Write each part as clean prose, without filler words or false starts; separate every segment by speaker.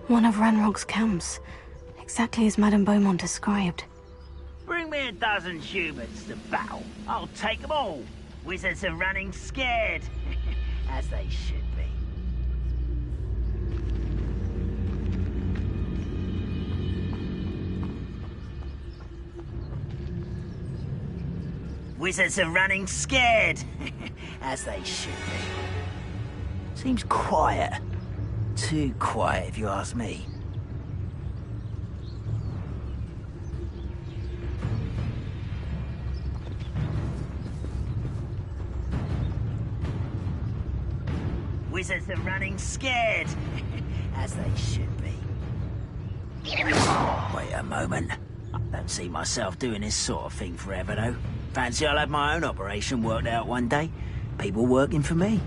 Speaker 1: One of Ranrock's camps, exactly as Madame Beaumont described.
Speaker 2: Bring me a dozen humans to battle. I'll take them all. Wizards are running scared, as they should be. Wizards are running scared, as they should be. Seems quiet. Too quiet, if you ask me. Wizards are running scared, as they should be. Wait a moment. I don't see myself doing this sort of thing forever, though. Fancy I'll have my own operation worked out one day. People working for me.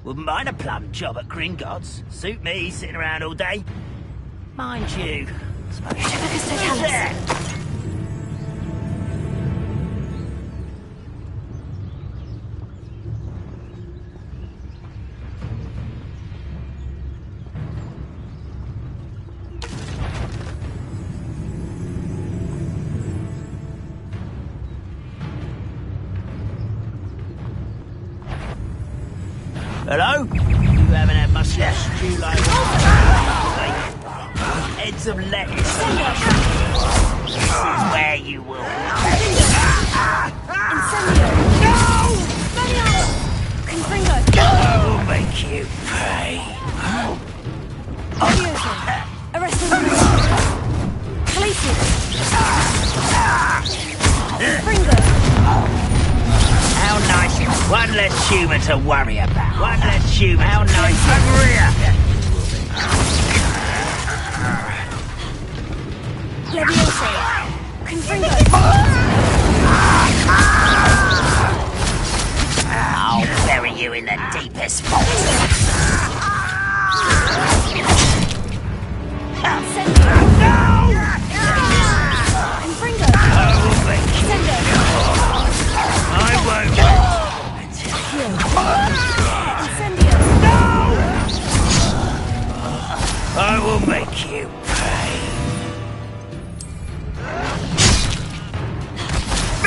Speaker 2: Wouldn't mind a plum job at Gringotts. Suit me, sitting around all day. Mind you, hello? You haven't had much stew like heads of lettuce. This is where you will.
Speaker 1: Incendio! No! Confringo!
Speaker 2: I will make you pay.
Speaker 1: Arrest him! Fleeted! Confringo!
Speaker 2: How nice. One less human to worry about. One less human. How nice. Over here.
Speaker 1: Levioso! Confringo!
Speaker 2: I'll bury you in the deepest vault.
Speaker 1: Incendio!
Speaker 2: No!
Speaker 1: Confringo!
Speaker 2: I will make you.
Speaker 1: Incendio!
Speaker 2: I won't.
Speaker 1: Incendio!
Speaker 2: I will make you pay.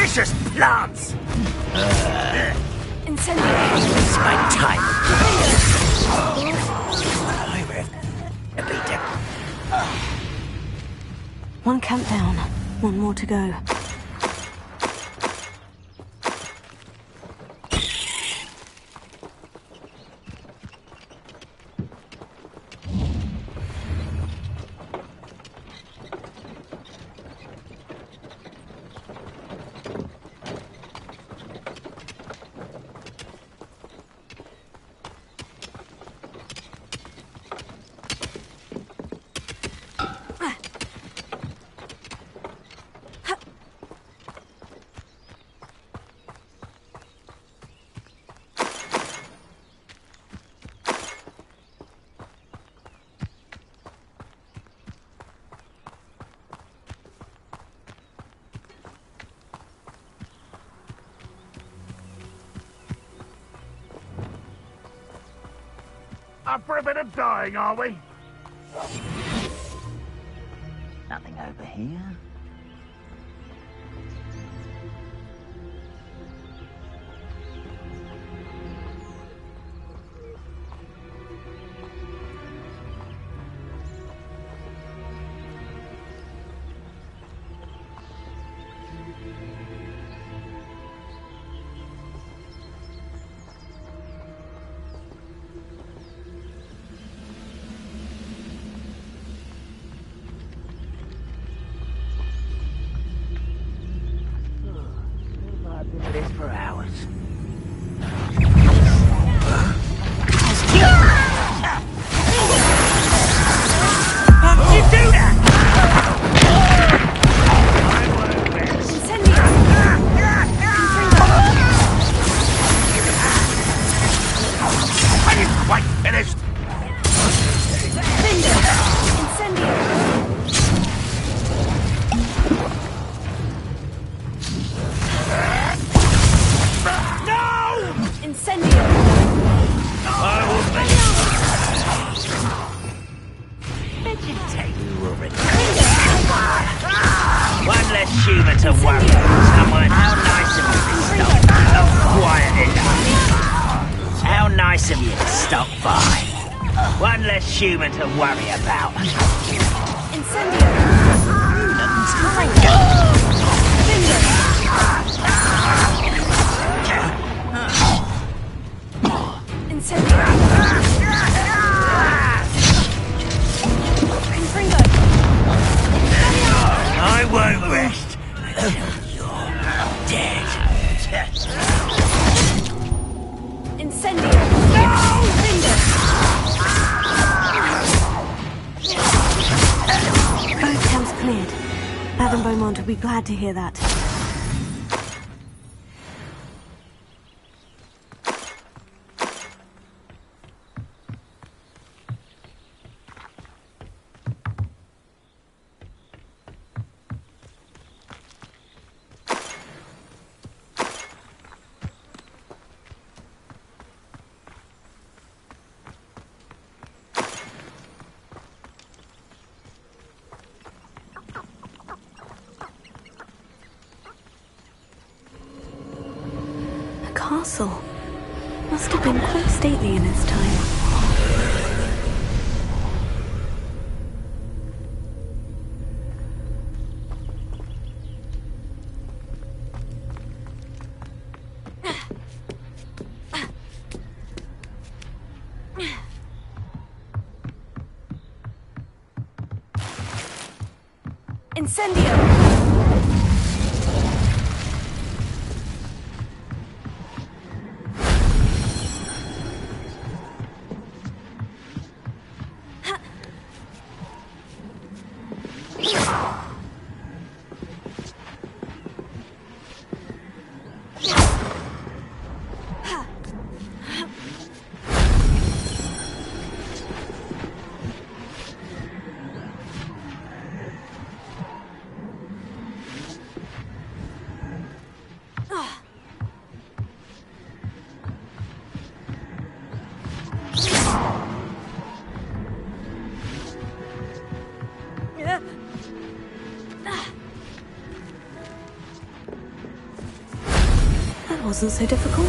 Speaker 2: Vicious plants!
Speaker 1: Incendio!
Speaker 2: It's my time. I will beat him.
Speaker 1: One camp down, one more to go.
Speaker 3: Up for a bit of dying, are we?
Speaker 2: Nothing over here. Nice of you to stop by. One less human to worry about.
Speaker 1: Incendio! Incendio! Confringo!
Speaker 2: I won't rest until you're dead.
Speaker 1: Incendio! Both camps cleared. Madame Beaumont will be glad to hear that. Castle. Must have been quite stately in its time. Incendio! That wasn't so difficult.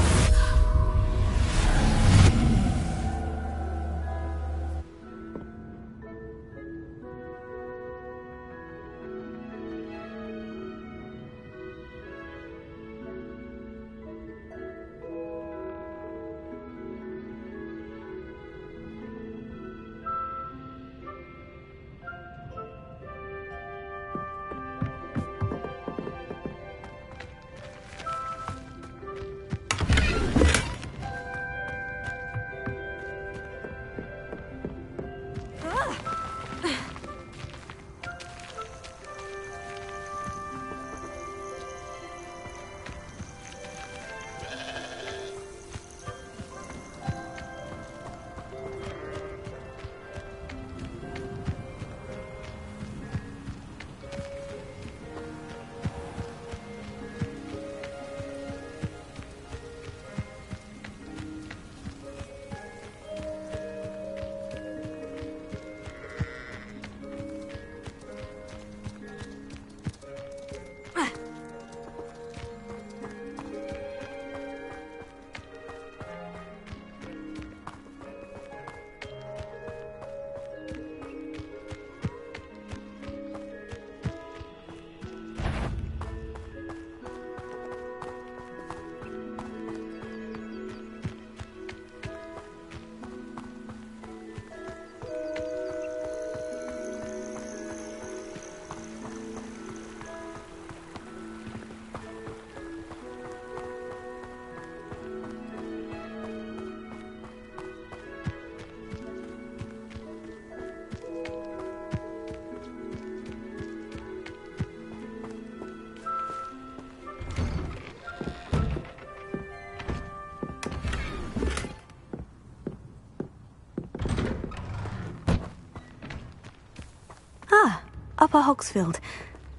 Speaker 1: Upper Hogsfield.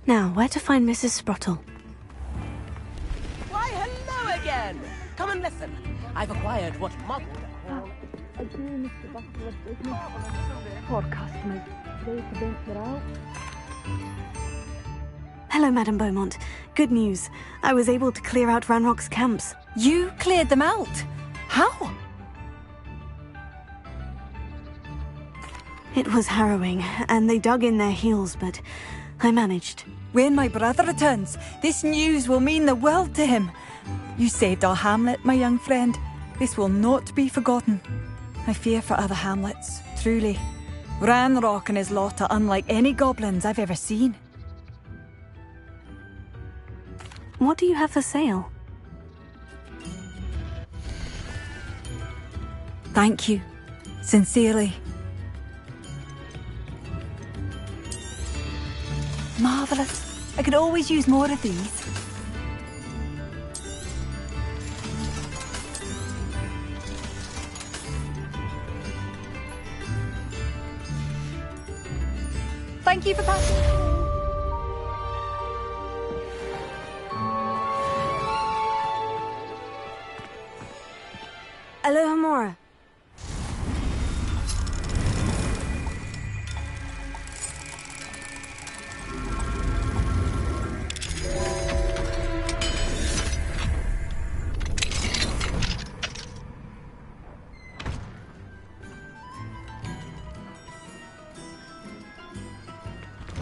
Speaker 1: Now, where to find Mrs. Sprottle?
Speaker 4: Why, hello again! Come and listen. I've acquired what Muggle call...
Speaker 5: For customers, they to venture out.
Speaker 1: Hello, Madame Beaumont. Good news. I was able to clear out Ranrock's camps.
Speaker 6: You cleared them out? How?
Speaker 1: It was harrowing, and they dug in their heels, but I managed.
Speaker 6: When my brother returns, this news will mean the world to him. You saved our hamlet, my young friend. This will not be forgotten. I fear for other hamlets, truly. Ranrock and his lot are unlike any goblins I've ever seen.
Speaker 1: What do you have for sale?
Speaker 6: Thank you. Sincerely. Marvellous. I could always use more of these. Thank you for passing.
Speaker 1: Aloha Mora.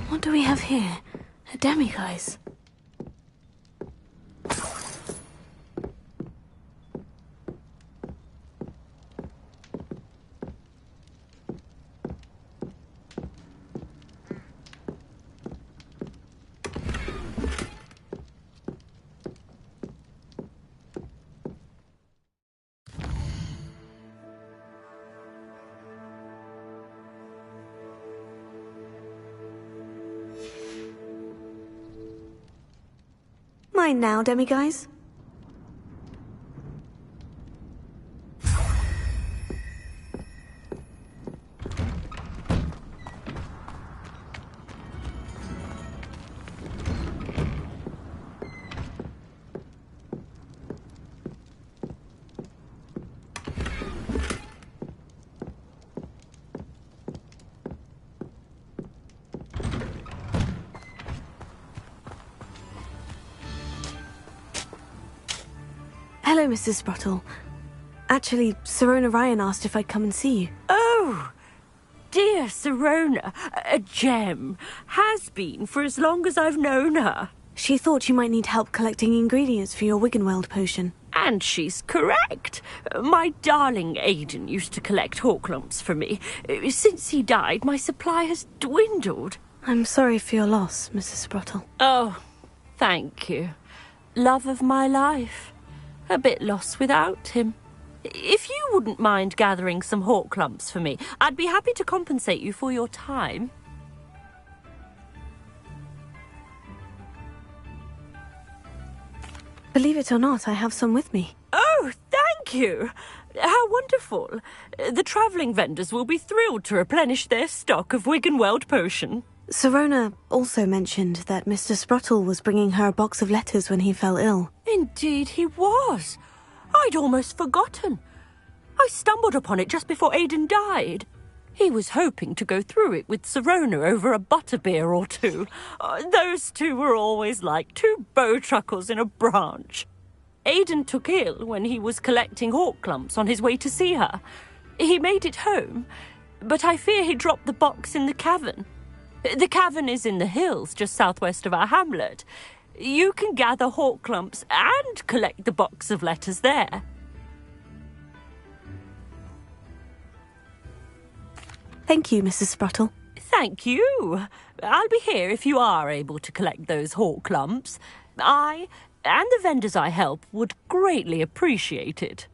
Speaker 1: What do we have here? A demiguise. Mine now, demiguise. Hello, Mrs. Sprottle. Actually, Sirona Ryan asked if I'd come and see you.
Speaker 7: Oh, dear Sirona, a gem. Has been for as long as I've known her.
Speaker 1: She thought you might need help collecting ingredients for your Wiggenweld potion.
Speaker 7: And she's correct. My darling Aidan used to collect hawklumps for me. Since he died, my supply has dwindled.
Speaker 1: I'm sorry for your loss, Mrs. Sprottle.
Speaker 7: Oh, thank you. Love of my life. A bit lost without him. If you wouldn't mind gathering some hawklumps for me, I'd be happy to compensate you for your time.
Speaker 1: Believe it or not, I have some with me.
Speaker 7: Oh, thank you. How wonderful. The travelling vendors will be thrilled to replenish their stock of Wiggenweld potion.
Speaker 1: Sirona also mentioned that Mr. Sprottle was bringing her a box of letters when he fell ill.
Speaker 7: Indeed he was. I'd almost forgotten. I stumbled upon it just before Aidan died. He was hoping to go through it with Sirona over a butterbeer or two. Those two were always like two bowtruckles in a branch. Aidan took ill when he was collecting hawklumps on his way to see her. He made it home, but I fear he dropped the box in the cavern. The cavern is in the hills just southwest of our hamlet. You can gather hawklumps and collect the box of letters there.
Speaker 1: Thank you, Mrs. Sprottle.
Speaker 7: Thank you. I'll be here if you are able to collect those hawklumps. I and the vendors I help would greatly appreciate it.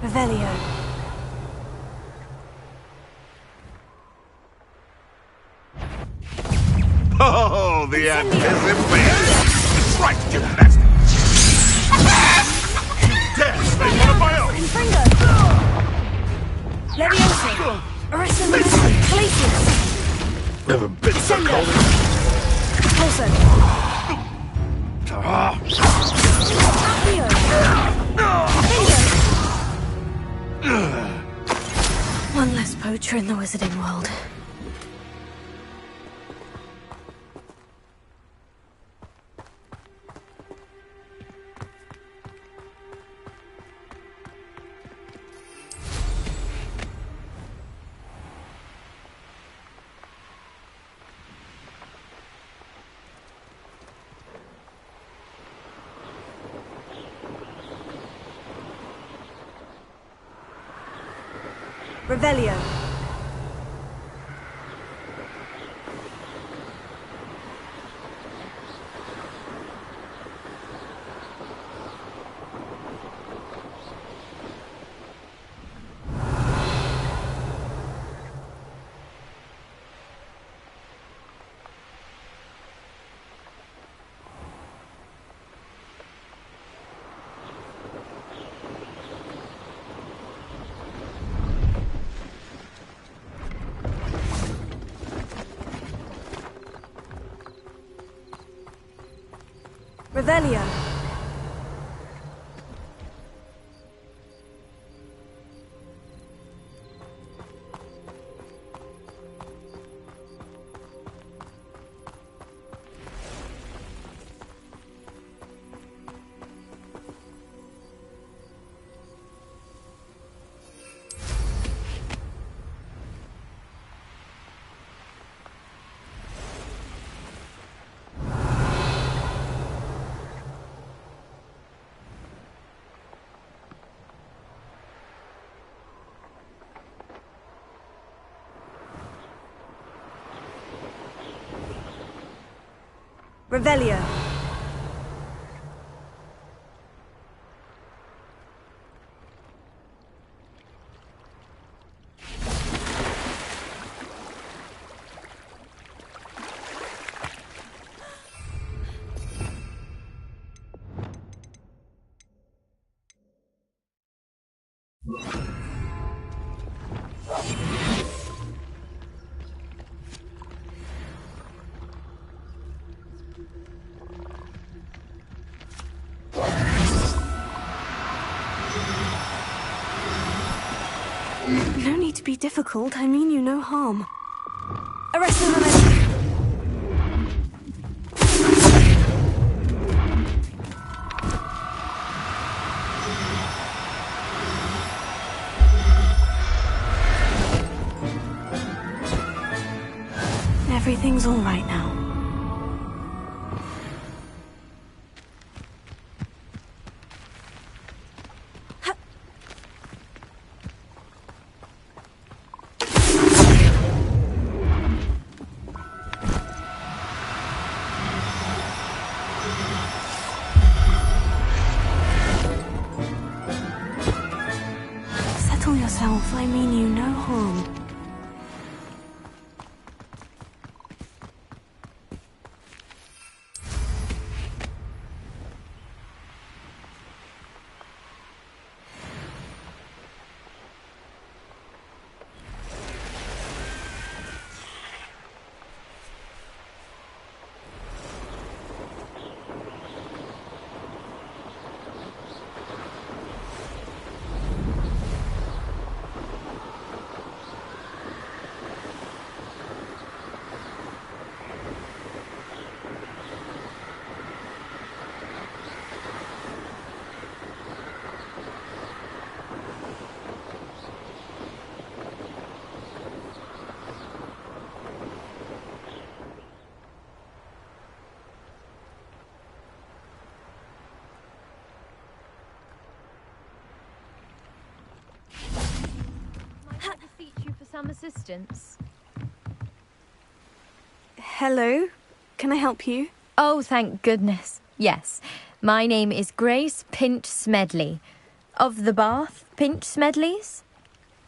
Speaker 1: Revelio.
Speaker 3: Oh, the anticipation! Right, gymnastics! Dare stay one of my own!
Speaker 1: Confringo! Leviosa! Arrest Glacius!
Speaker 3: Never been so cold.
Speaker 1: Pulso! Accio! Bingo! One less poacher in the wizarding world. Revelio. Revelio. Revelio. No need to be difficult. I mean you no harm. Arrest the moment. Everything's all right now. Settle yourself. I mean you no harm.
Speaker 8: Some assistance.
Speaker 1: Hello? Can I help you?
Speaker 8: Oh, thank goodness. Yes. My name is Grace Pinch Smedley. Of the bath, Pinch Smedleys?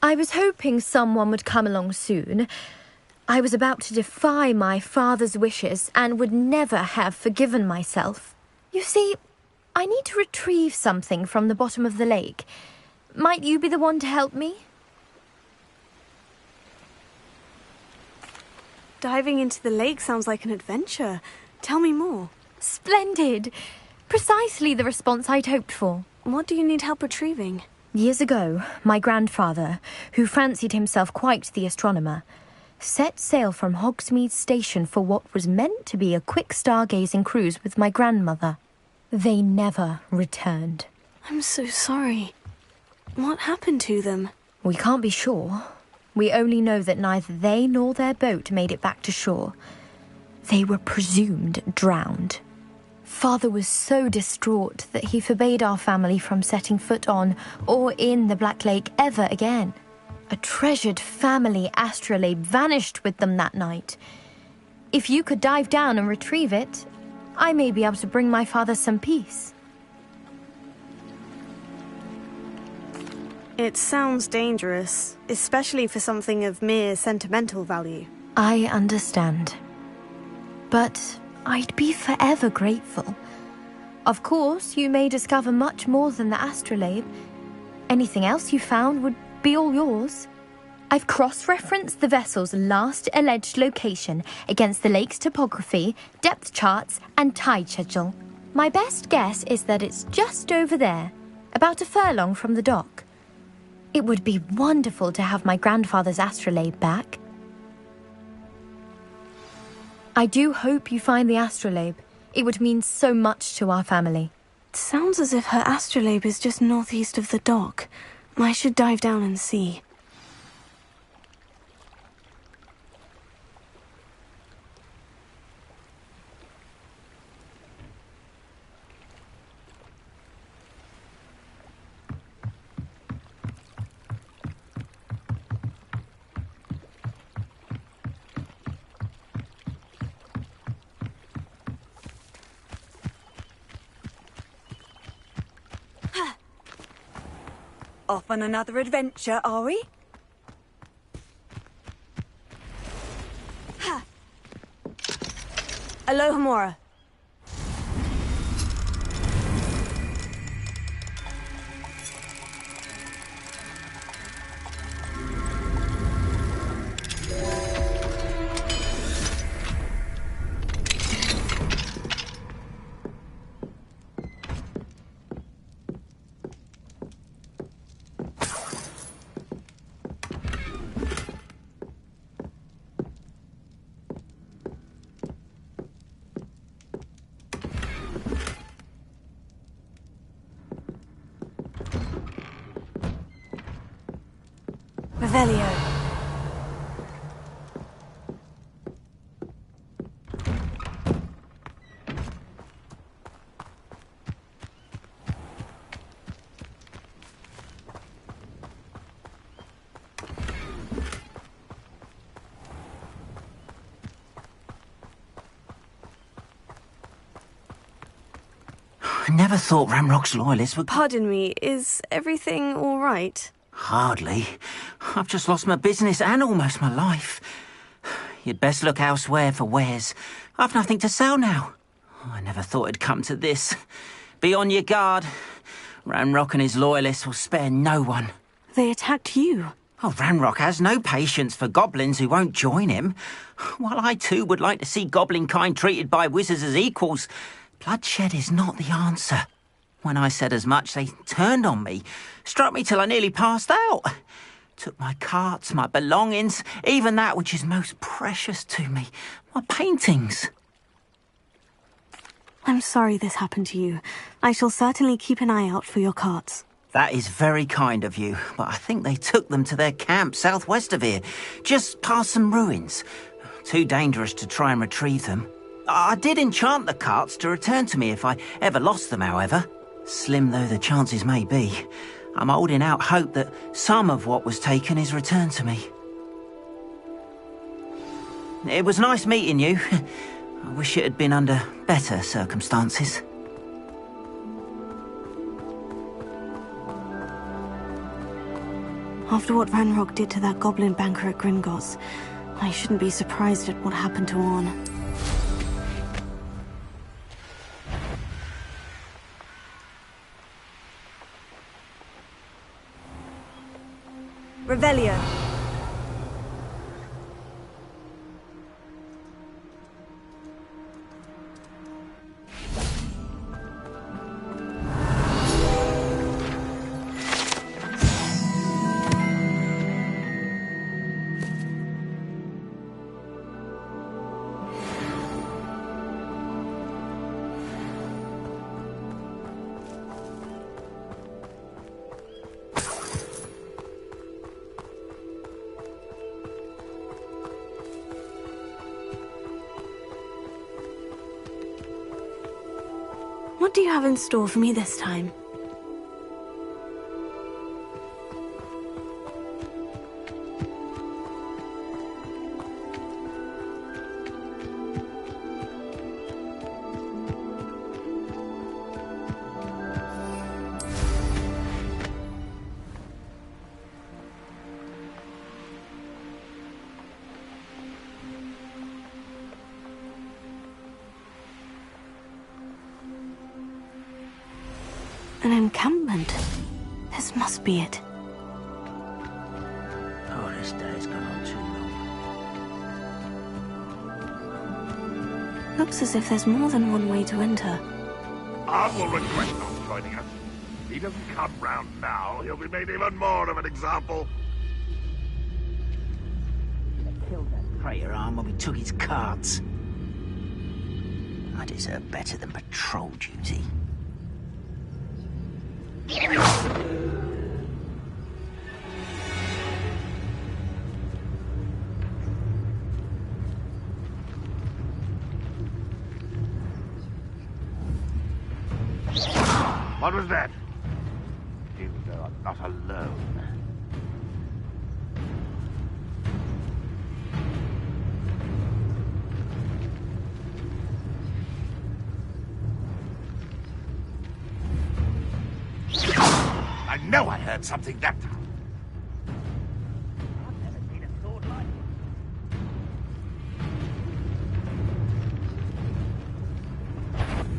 Speaker 8: I was hoping someone would come along soon. I was about to defy my father's wishes and would never have forgiven myself. You see, I need to retrieve something from the bottom of the lake. Might you be the one to help me?
Speaker 1: Diving into the lake sounds like an adventure. Tell me more.
Speaker 8: Splendid! Precisely the response I'd hoped for.
Speaker 1: What do you need help retrieving?
Speaker 8: Years ago, my grandfather, who fancied himself quite the astronomer, set sail from Hogsmeade Station for what was meant to be a quick stargazing cruise with my grandmother. They never returned.
Speaker 1: I'm so sorry. What happened to them?
Speaker 8: We can't be sure. We only know that neither they nor their boat made it back to shore. They were presumed drowned. Father was so distraught that he forbade our family from setting foot on or in the Black Lake ever again. A treasured family astrolabe vanished with them that night. If you could dive down and retrieve it, I may be able to bring my father some peace.
Speaker 1: It sounds dangerous, especially for something of mere sentimental value.
Speaker 8: I understand. But I'd be forever grateful. Of course, you may discover much more than the astrolabe. Anything else you found would be all yours. I've cross-referenced the vessel's last alleged location against the lake's topography, depth charts, and tide schedule. My best guess is that it's just over there, about a furlong from the dock. It would be wonderful to have my grandfather's astrolabe back. I do hope you find the astrolabe. It would mean so much to our family.
Speaker 1: It sounds as if her astrolabe is just northeast of the dock. I should dive down and see.
Speaker 6: Off on another adventure, are we?
Speaker 1: Aloha Mora. Revelio.
Speaker 2: I never thought Ramrock's loyalists would...
Speaker 1: Pardon me, is everything all right?
Speaker 2: Hardly. I've just lost my business and almost my life. You'd best look elsewhere for wares. I've nothing to sell now. I never thought it'd come to this. Be on your guard. Ramrock and his loyalists will spare no one.
Speaker 1: They attacked you.
Speaker 2: Oh, Ramrock has no patience for goblins who won't join him. While I too would like to see goblin kind treated by wizards as equals, bloodshed is not the answer. When I said as much, they turned on me, struck me till I nearly passed out. Took my carts, my belongings, even that which is most precious to me, my paintings.
Speaker 1: I'm sorry this happened to you. I shall certainly keep an eye out for your carts.
Speaker 2: That is very kind of you, but I think they took them to their camp southwest of here, just past some ruins. Too dangerous to try and retrieve them. I did enchant the carts to return to me if I ever lost them, however. Slim though the chances may be, I'm holding out hope that some of what was taken is returned to me. It was nice meeting you. I wish it had been under better circumstances.
Speaker 1: After what Ranrock did to that goblin banker at Gringotts, I shouldn't be surprised at what happened to Orn.
Speaker 6: Revelio.
Speaker 1: What do you have in store for me this time? An encampment. This must be it.
Speaker 2: Oh, this day's gone on too long.
Speaker 1: Looks as if there's more than one way to enter.
Speaker 3: I will regret not joining us. If he doesn't come round now, he'll be made even more of an example.
Speaker 2: Killed that prayer arm when we took his cards. I deserve better than patrol duty.
Speaker 3: What was that? You are not alone. I know I heard something that time.
Speaker 2: I've never seen a sword like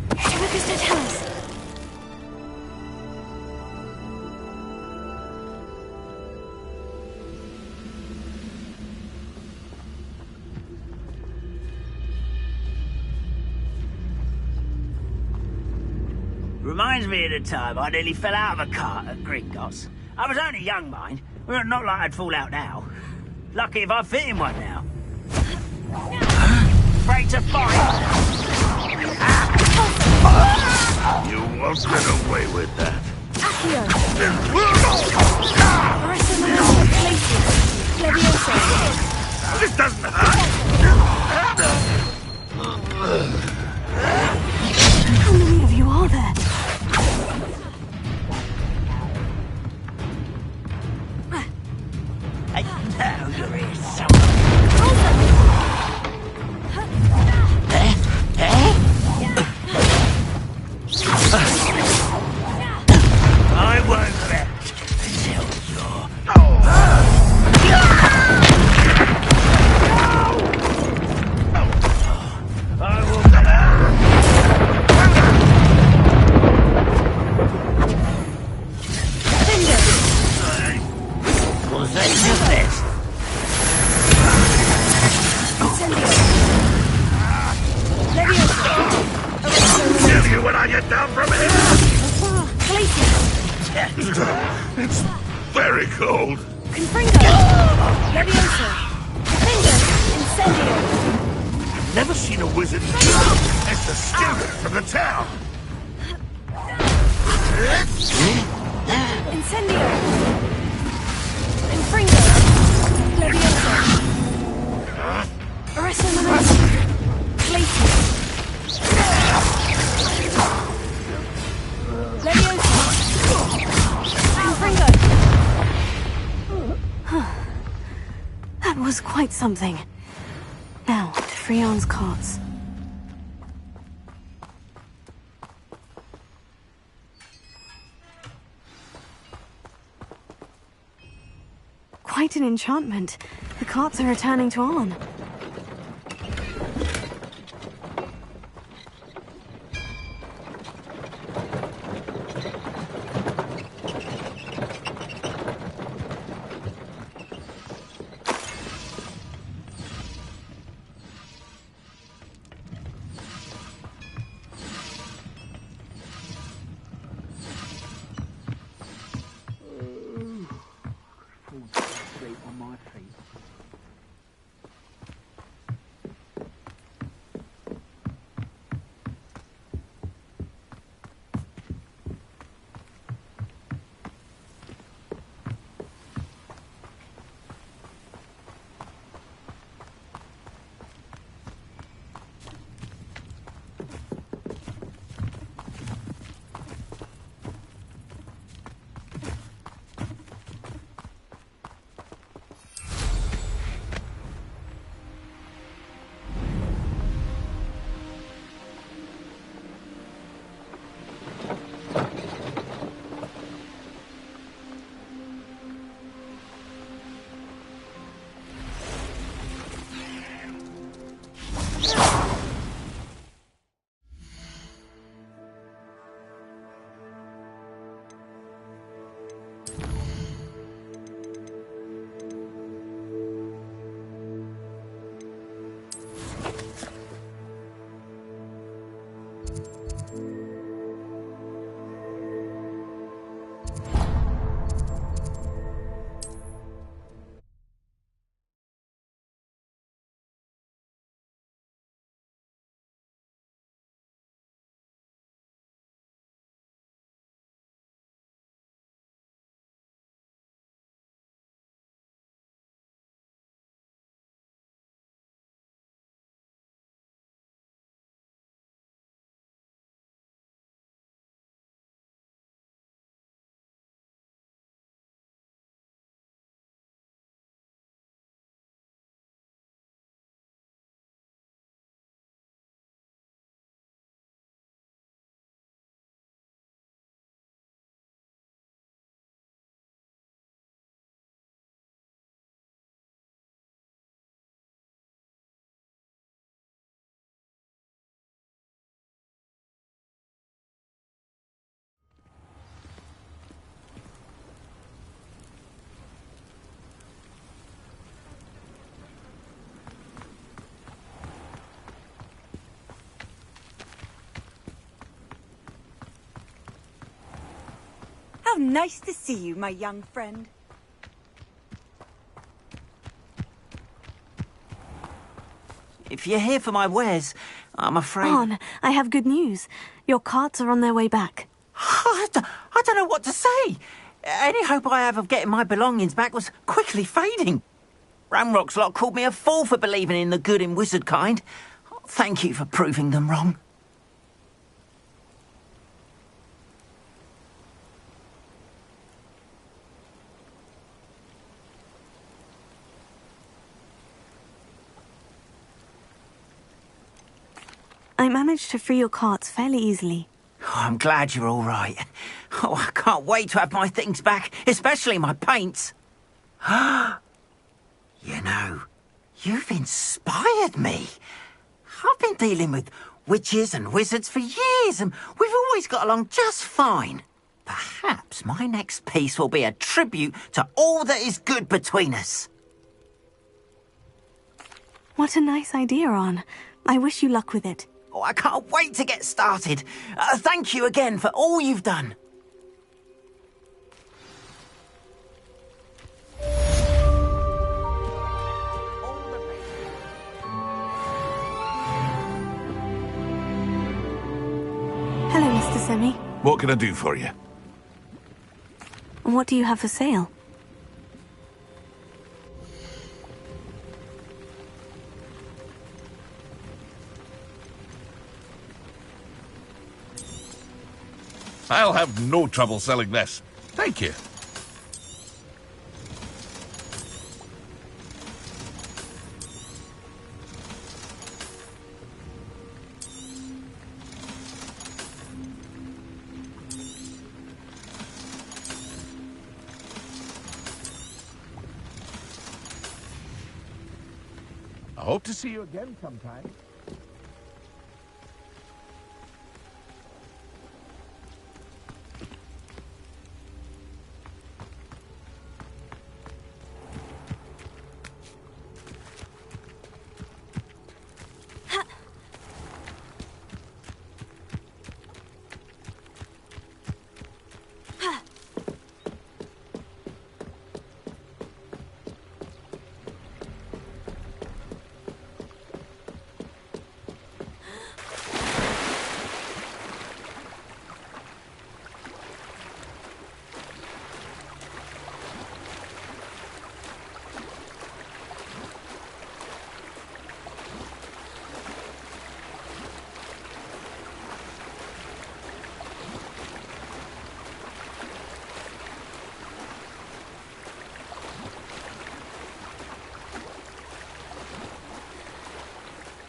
Speaker 2: it.
Speaker 1: Shivakista, tell us.
Speaker 2: Reminds me of the time I nearly fell out of a cart at Gringotts. I was only young, mind. Well, not like I'd fall out now. Lucky if I fit in one now. Afraid to fight.
Speaker 3: You won't get away with that.
Speaker 6: Accio.
Speaker 3: This doesn't hurt.
Speaker 1: How many of you are there?
Speaker 2: I know you're here somewhere. I won't rest until you're... I will come out. What's that? Just this.
Speaker 3: Kill you when I get down from here. It's very cold. I've never seen a wizard as the student from the town.
Speaker 1: That was quite something. Now, to Freon's carts. quite an enchantment. The carts are returning to Arn.
Speaker 6: How nice to see you, my young friend.
Speaker 2: If you're here for my wares, I'm afraid...
Speaker 1: Arn, I have good news. Your carts are on their way back.
Speaker 2: I don't know what to say. Any hope I have of getting my belongings back was quickly fading. Ramrock's lot called me a fool for believing in the good in wizard kind. Thank you for proving them wrong.
Speaker 1: I managed to free your carts fairly easily.
Speaker 2: Oh, I'm glad you're all right. Oh, I can't wait to have my things back, especially my paints. You know, you've inspired me. I've been dealing with witches and wizards for years, and we've always got along just fine. Perhaps my next piece will be a tribute to all that is good between us.
Speaker 1: What a nice idea, Arn. I wish you luck with it.
Speaker 2: Oh, I can't wait to get started. Thank you again for all you've done.
Speaker 1: Hello, Mr. Semi.
Speaker 3: What can I do for you?
Speaker 1: And what do you have for sale?
Speaker 3: I'll have no trouble selling this. Thank you. I hope to see you again sometime.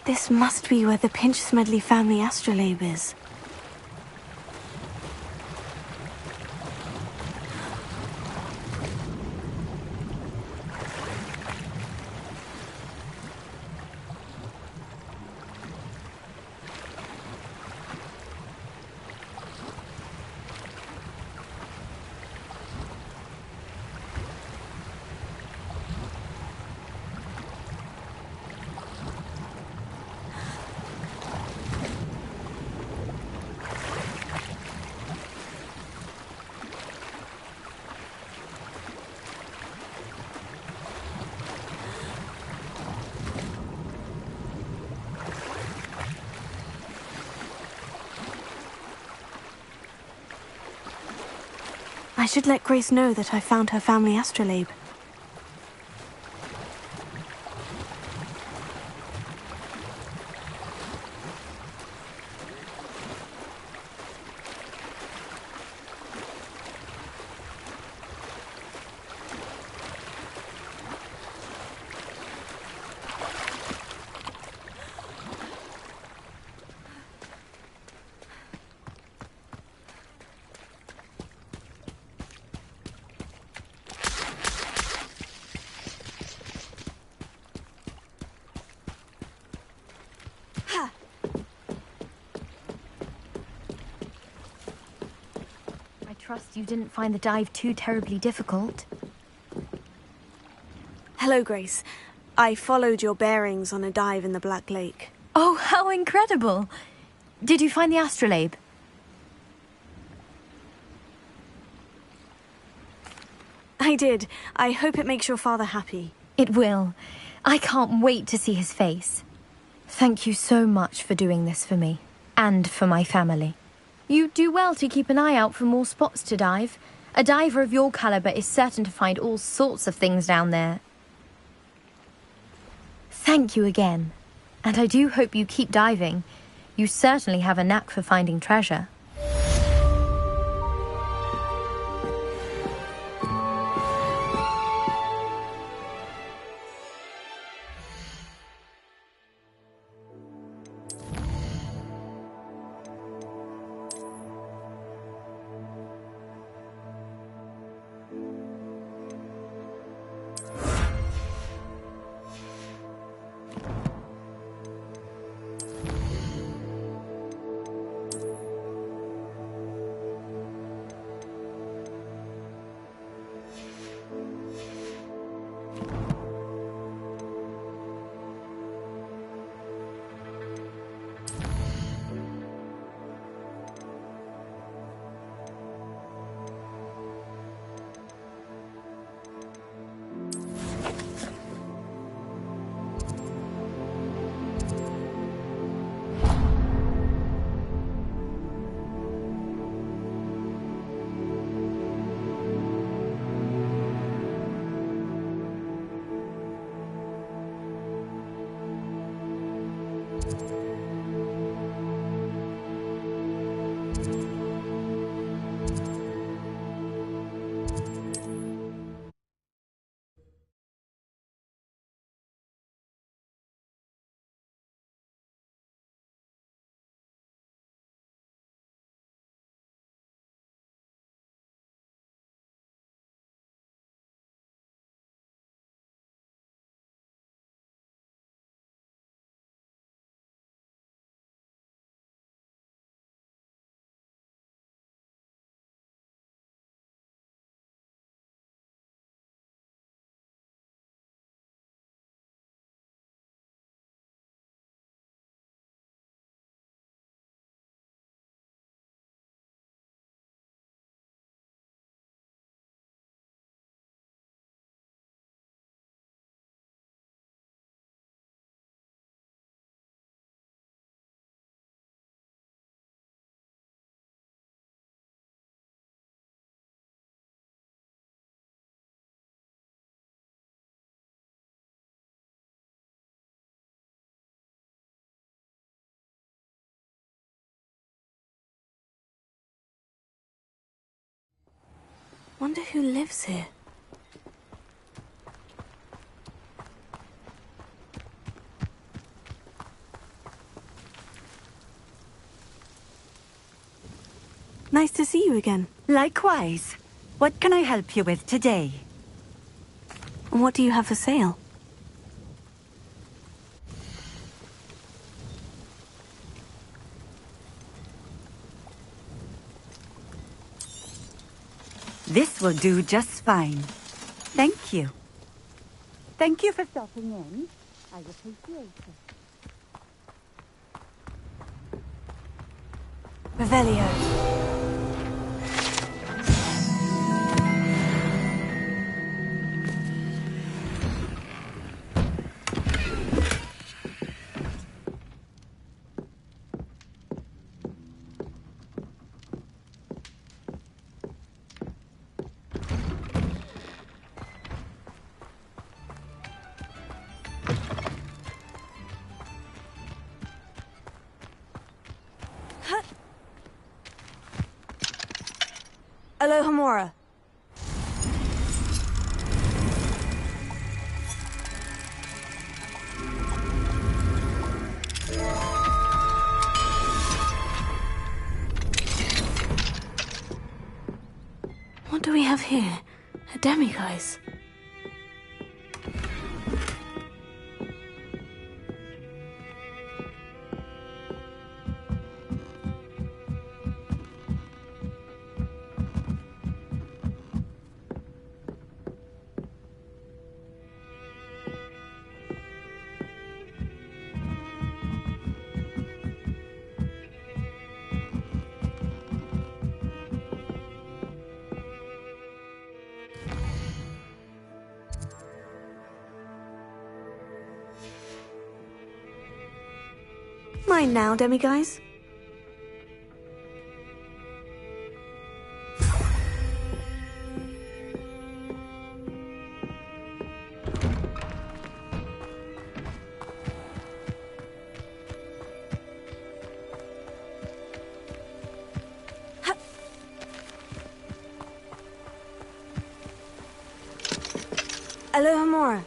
Speaker 1: This must be where the Pinch-Smedley family astrolabe is. I should let Grace know that I found her family astrolabe.
Speaker 8: Trust you didn't find the dive too terribly difficult.
Speaker 1: Hello, Grace. I followed your bearings on a dive in the Black Lake.
Speaker 8: Oh, how incredible! Did you find the astrolabe?
Speaker 1: I did. I hope it makes your father happy.
Speaker 8: It will. I can't wait to see his face. Thank you so much for doing this for me, and for my family. You do well to keep an eye out for more spots to dive. A diver of your caliber is certain to find all sorts of things down there. Thank you again. And I do hope you keep diving. You certainly have a knack for finding treasure.
Speaker 1: Wonder who lives here. Nice to see you again.
Speaker 9: Likewise. What can I help you with today?
Speaker 1: What do you have for sale?
Speaker 9: This will do just fine. Thank you. Thank you for stopping in. I appreciate it.
Speaker 6: Revelio. Alohomora.
Speaker 1: What do we have here? A demiguise. Mine now, demiguise. Alohomora.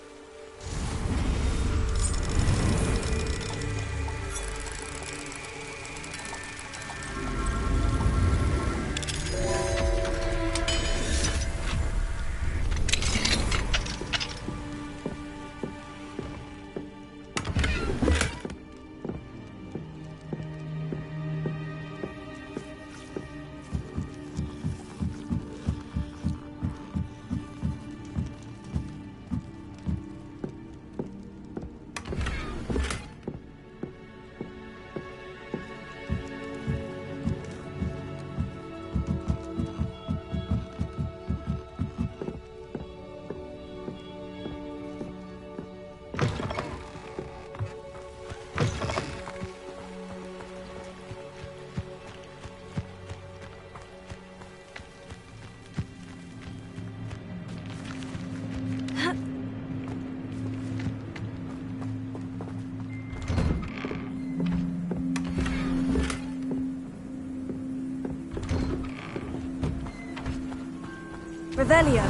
Speaker 1: Revelio.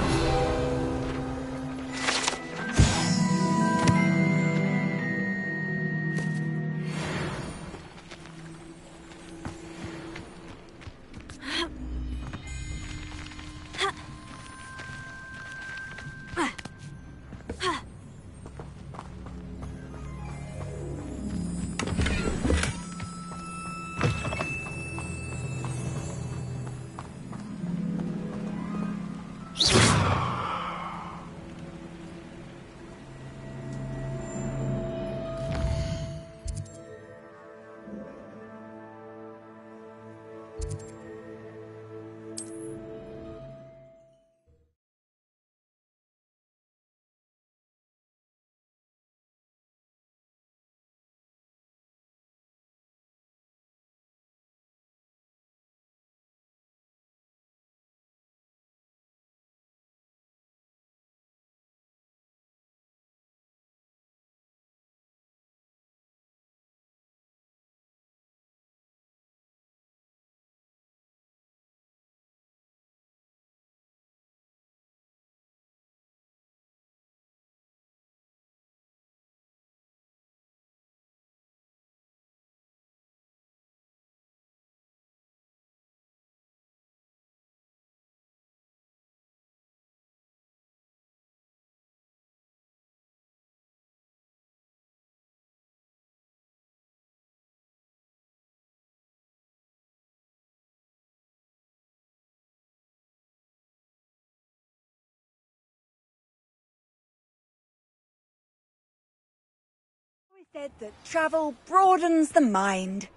Speaker 6: Said that travel broadens the mind.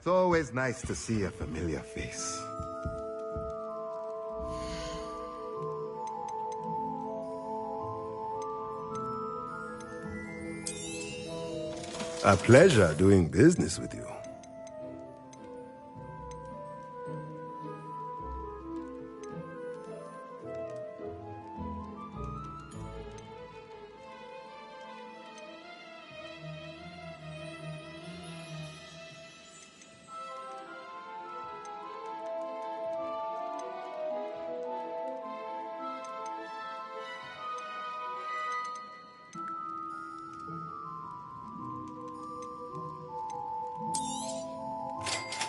Speaker 10: It's always nice to see a familiar face. A pleasure doing business with you.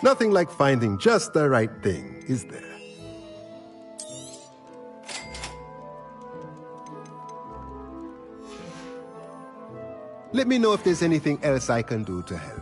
Speaker 10: Nothing like finding just the right thing, is there? Let me know if there's anything else I can do to help.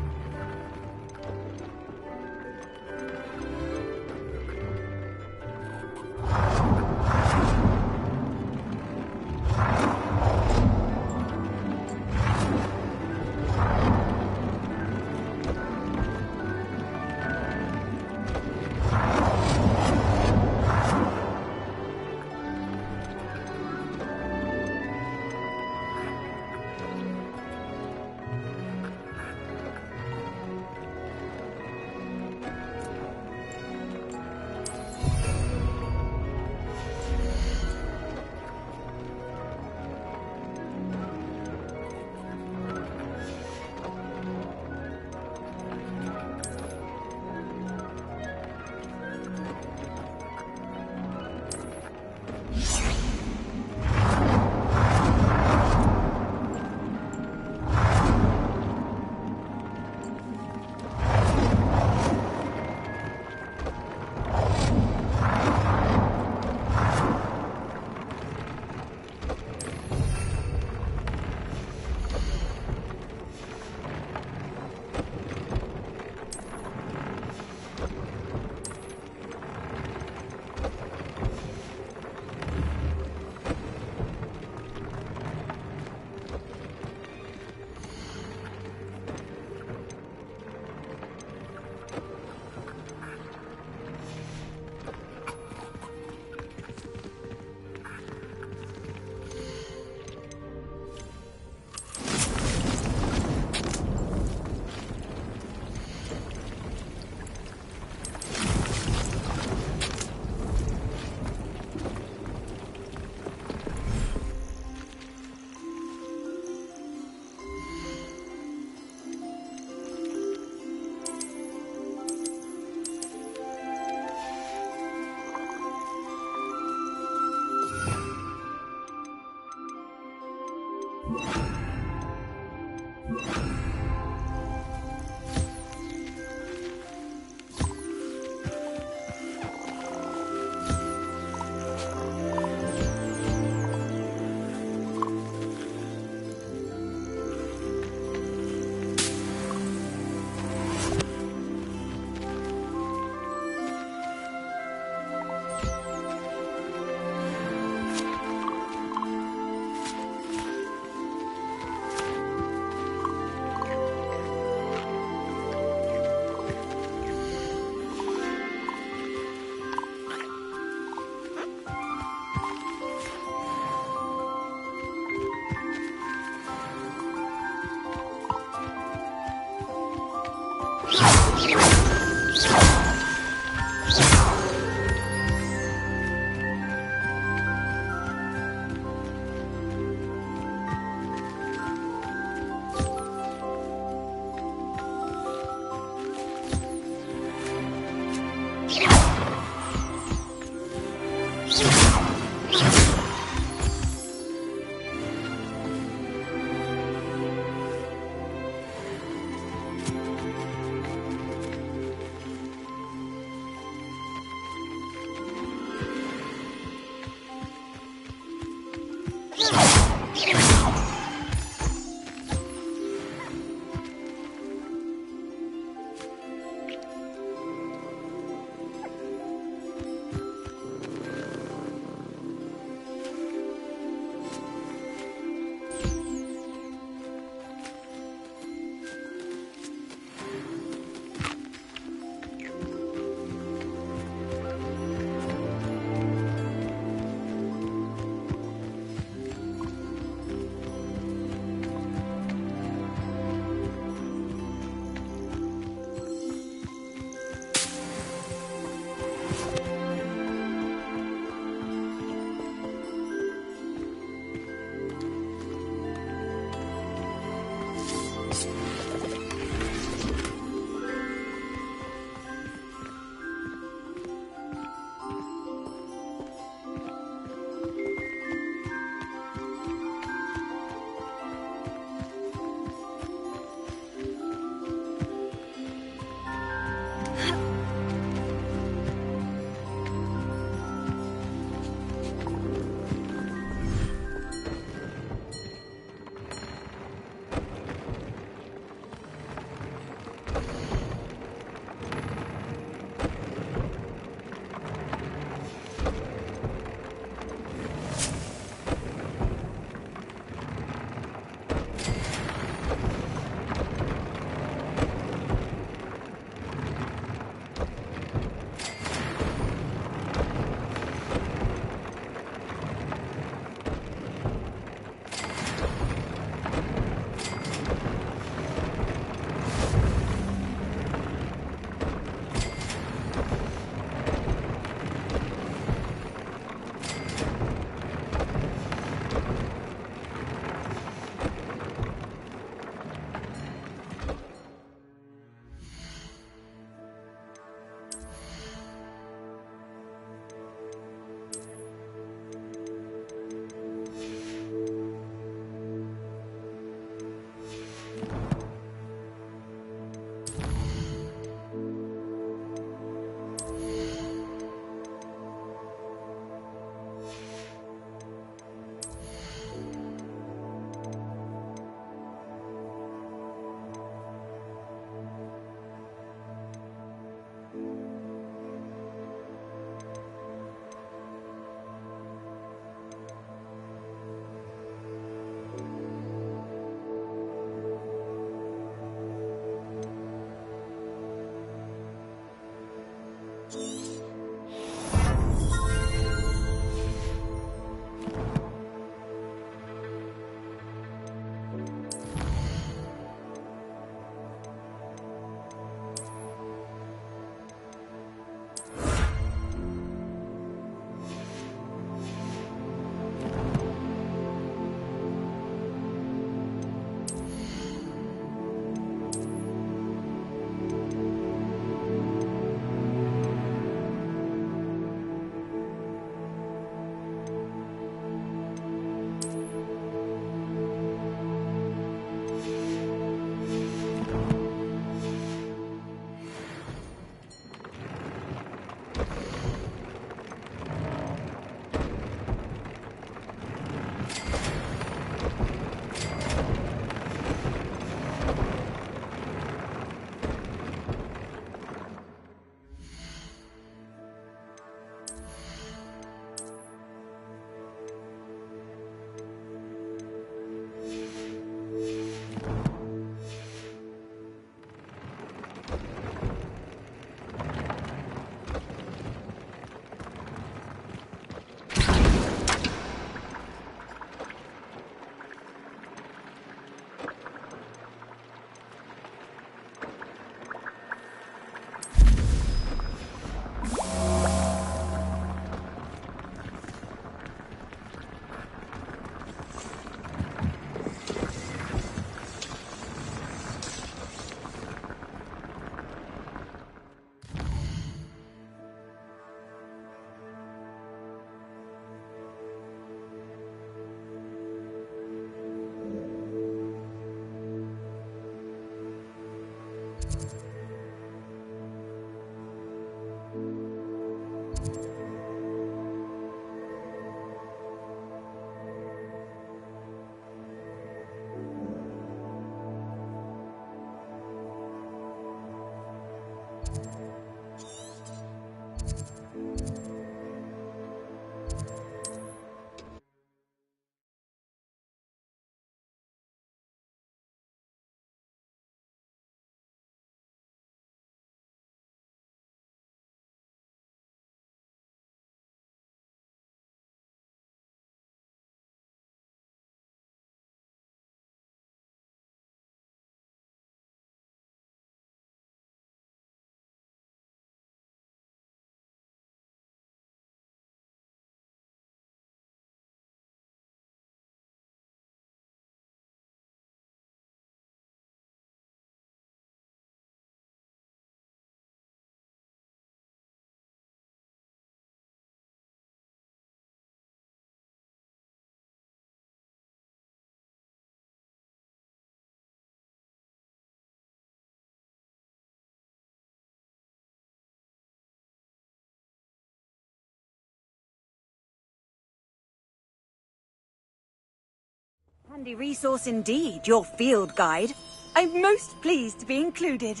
Speaker 9: Handy resource indeed, your field guide. I'm most pleased to be included.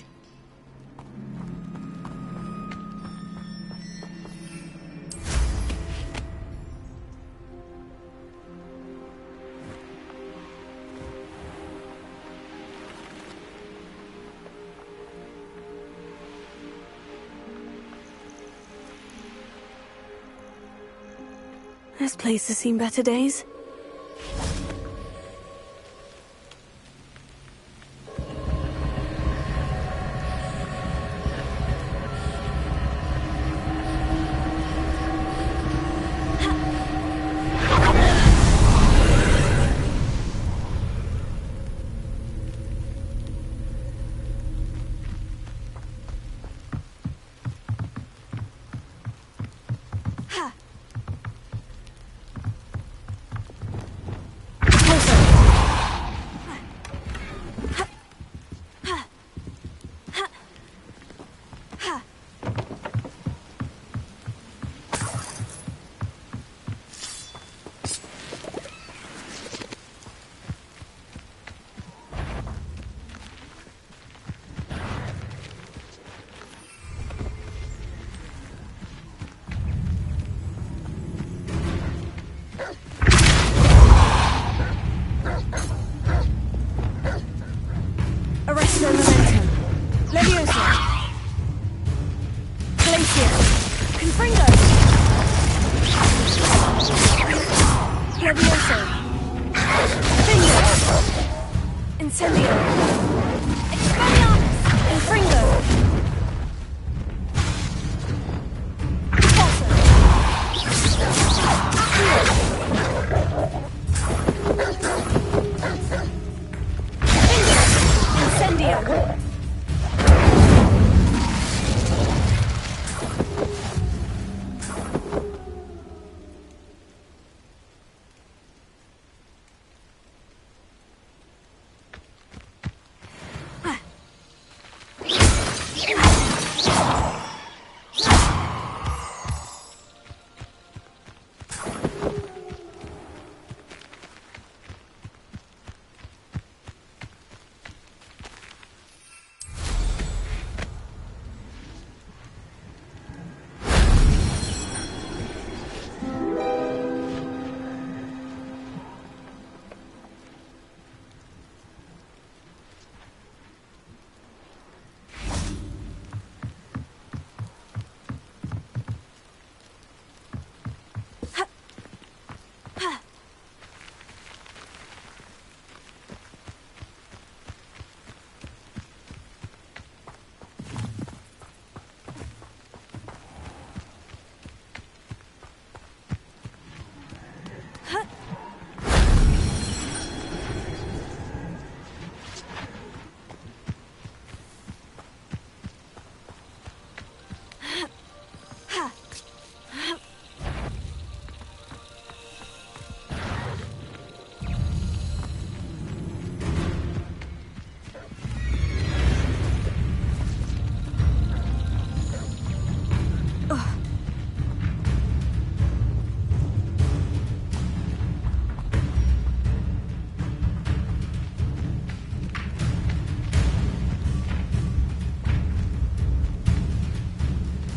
Speaker 1: This place has seen better days.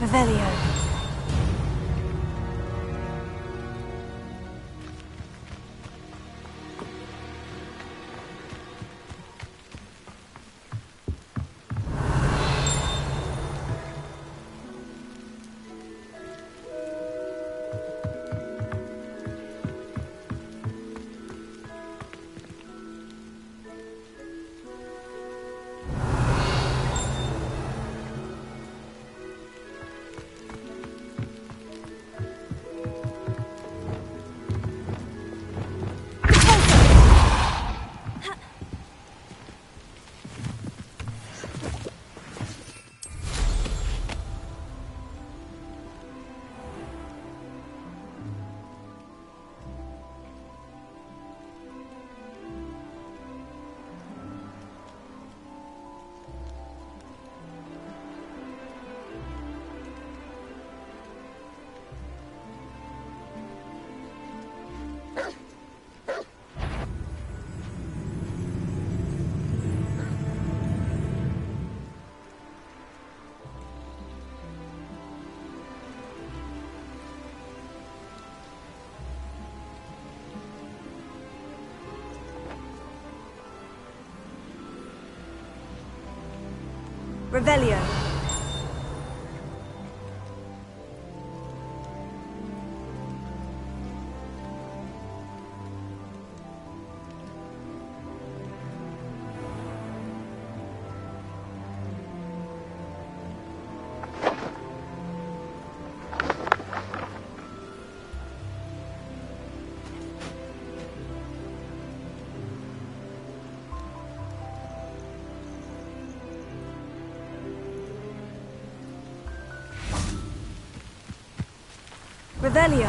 Speaker 1: Revelio. Revelio. Revelio.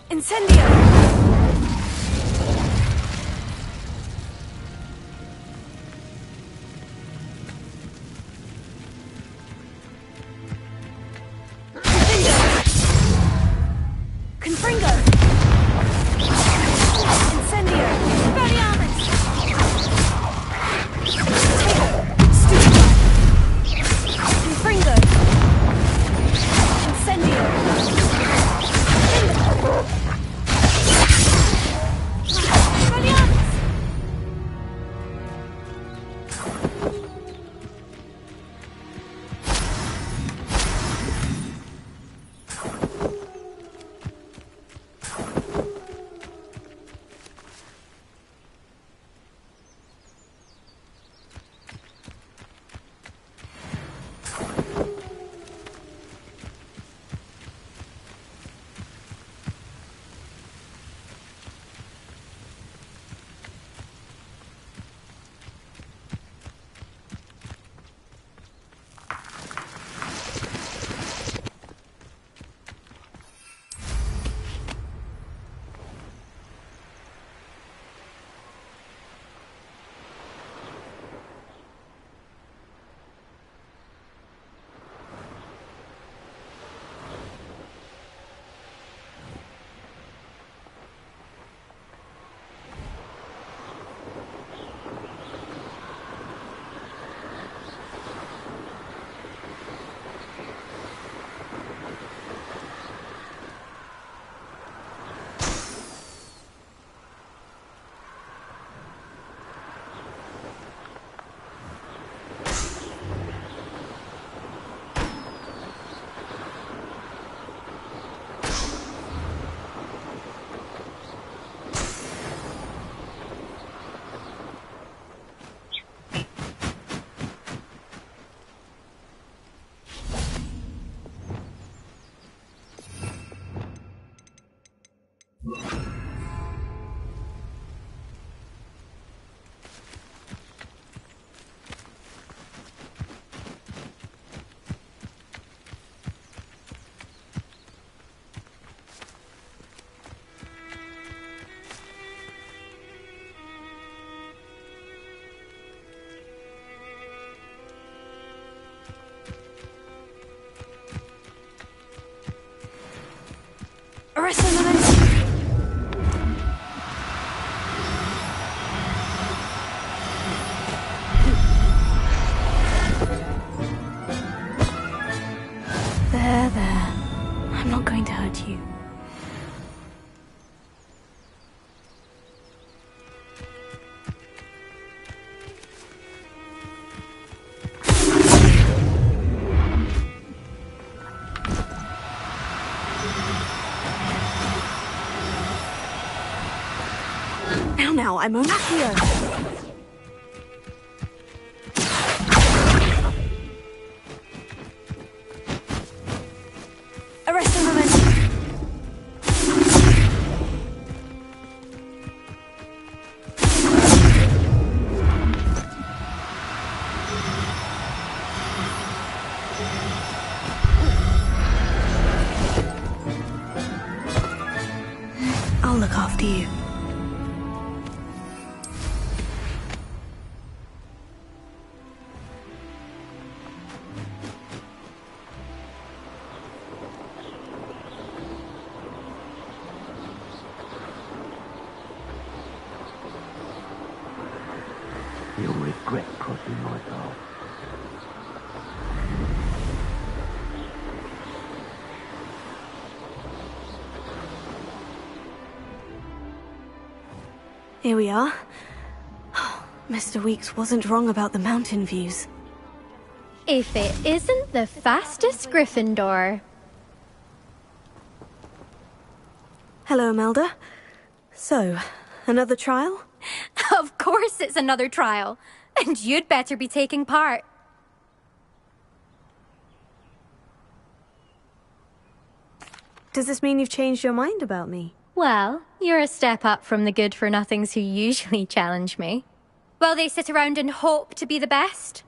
Speaker 1: Incendio! Confringo! Incendio! Expelliarmus! Stupefy! Confringo! Incendio! Expelliarmus! now, I'm Onakio! Arresting momentum! I'll look after you.
Speaker 11: You'll regret crossing my path.
Speaker 1: Here we are. Mr. Weeks wasn't wrong about the mountain views.
Speaker 8: If it isn't the fastest Gryffindor.
Speaker 1: Hello, Imelda. So, another trial?
Speaker 8: Of course it's another trial. And you'd better be taking part.
Speaker 1: Does this mean you've changed your mind about me?
Speaker 8: Well, you're a step up from the good-for-nothings who usually challenge me. While they sit around and hope to be the best,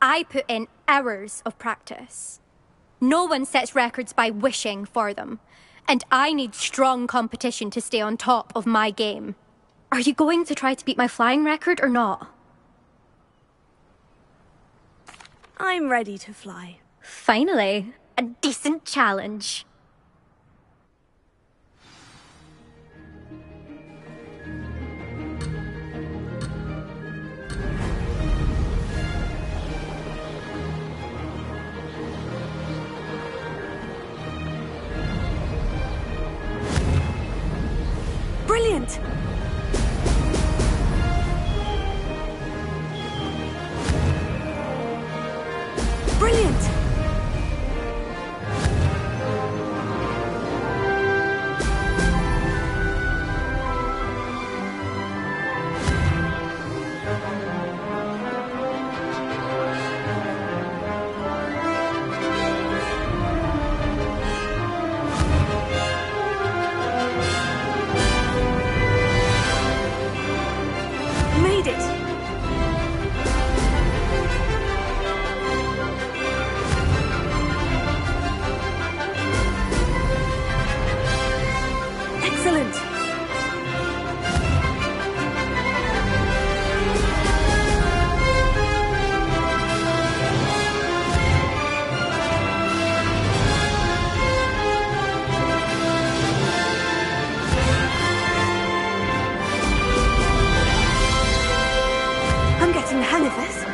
Speaker 8: I put in hours of practice. No one sets records by wishing for them, and I need strong competition to stay on top of my game. Are you going to try to beat my flying record or not?
Speaker 1: I'm ready to fly.
Speaker 8: Finally, a decent challenge.
Speaker 1: Brilliant! Brilliant! Made it! Excellent! I'm getting the hang of this.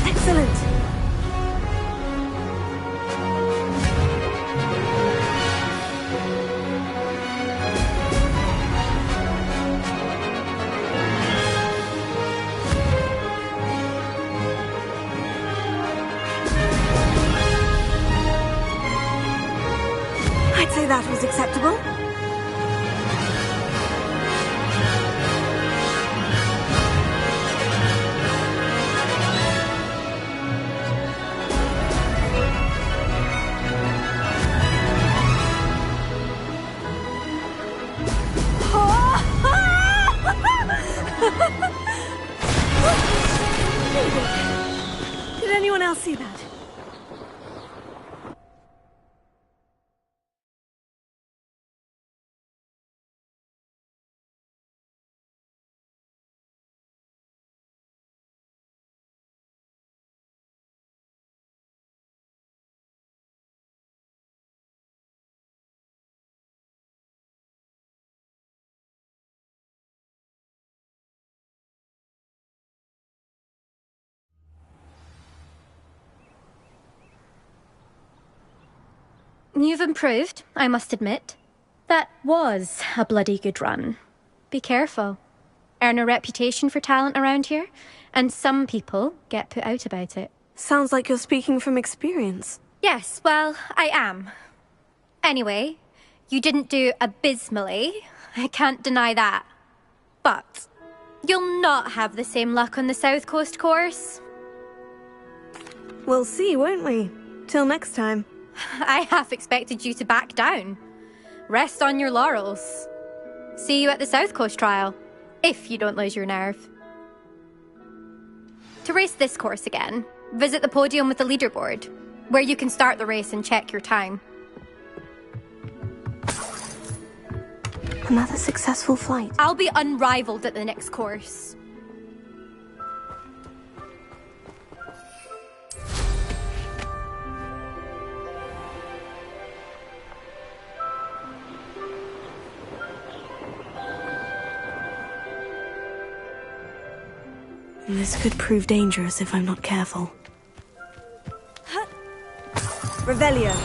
Speaker 1: Excellent! I'd say that was acceptable. Did anyone else see that?
Speaker 8: You've improved, I must admit. That was a bloody good run. Be careful. Earn a reputation for talent around here, and some people get put out about it.
Speaker 1: Sounds like you're speaking from experience.
Speaker 8: Yes, well, I am. Anyway, you didn't do abysmally. I can't deny that. But you'll not have the same luck on the South Coast course.
Speaker 1: We'll see, won't we? Till next time.
Speaker 8: I half expected you to back down. Rest on your laurels. See you at the South Coast trial, if you don't lose your nerve. To race this course again, visit the podium with the leaderboard, where you can start the race and check your time.
Speaker 1: Another successful flight.
Speaker 8: I'll be unrivaled at the next course.
Speaker 1: This could prove dangerous if I'm not careful. Revelio.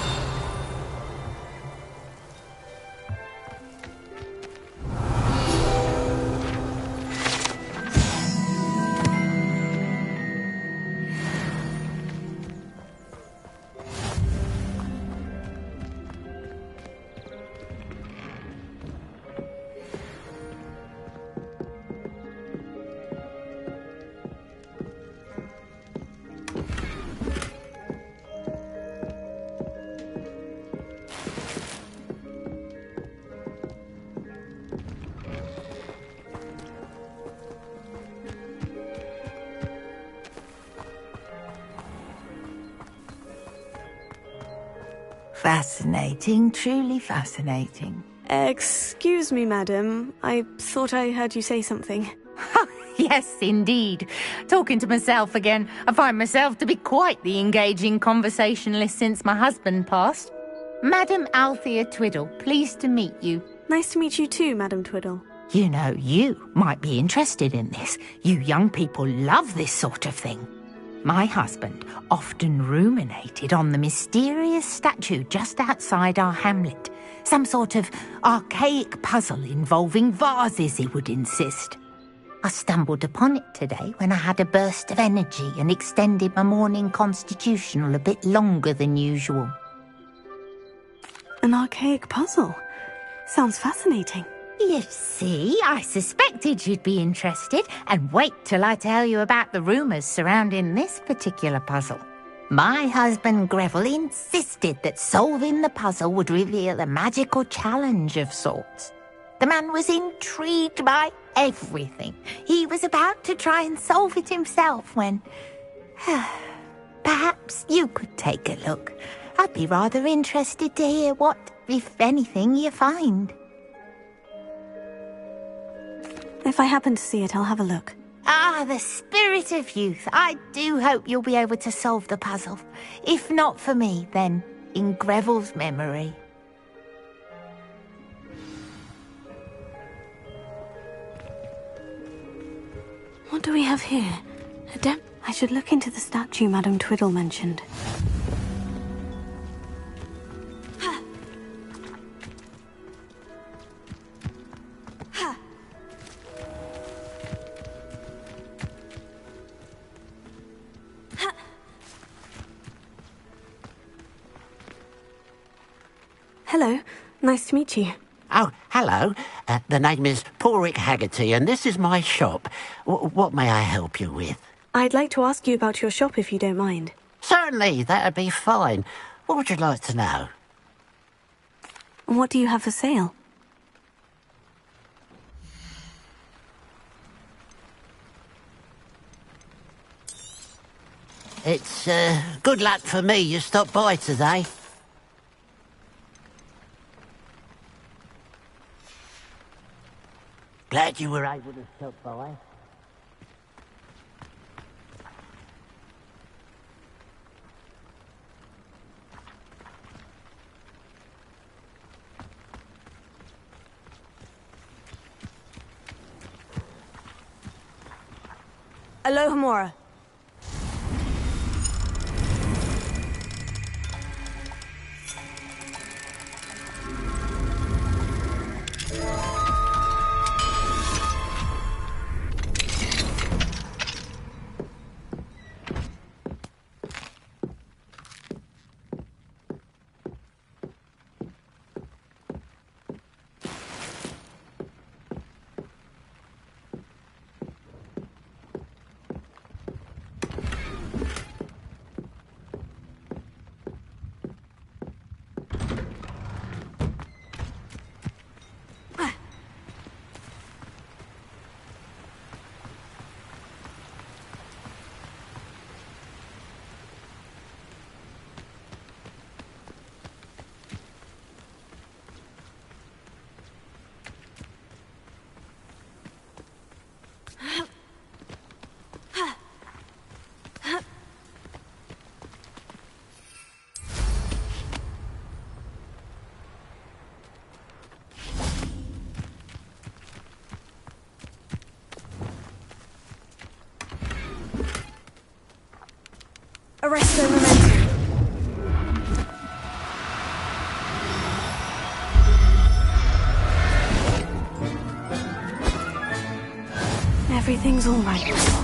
Speaker 12: Fascinating, truly fascinating.
Speaker 1: Excuse me, madam. I thought I heard you say something.
Speaker 12: Yes, indeed. Talking to myself again. I find myself to be quite the engaging conversationalist since my husband passed. Madam Althea Twiddle, pleased to meet you.
Speaker 1: Nice to meet you too, Madam Twiddle.
Speaker 12: You know, you might be interested in this. You young people love this sort of thing. My husband often ruminated on the mysterious statue just outside our hamlet. Some sort of archaic puzzle involving vases, he would insist. I stumbled upon it today when I had a burst of energy and extended my morning constitutional a bit longer than usual.
Speaker 1: An archaic puzzle? Sounds fascinating.
Speaker 12: You see, I suspected you'd be interested, and wait till I tell you about the rumours surrounding this particular puzzle. My husband Greville insisted that solving the puzzle would reveal a magical challenge of sorts. The man was intrigued by everything. He was about to try and solve it himself when... Perhaps you could take a look. I'd be rather interested to hear what, if anything, you find.
Speaker 1: If I happen to see it, I'll have a look.
Speaker 12: Ah, the spirit of youth. I do hope you'll be able to solve the puzzle. If not for me, then in Greville's memory.
Speaker 1: What do we have here? I should look into the statue Madam Twiddle mentioned. Hello, nice to meet you.
Speaker 13: Oh, hello. The name is Portkey Haggerty, and this is my shop. What may I help you with?
Speaker 1: I'd like to ask you about your shop if you don't mind.
Speaker 13: Certainly, that'd be fine. What would you like to know?
Speaker 1: What do you have for sale?
Speaker 13: It's good luck for me you stopped by today. Glad you were able to stop by.
Speaker 1: Alohomora. show momentum. Everything's all right.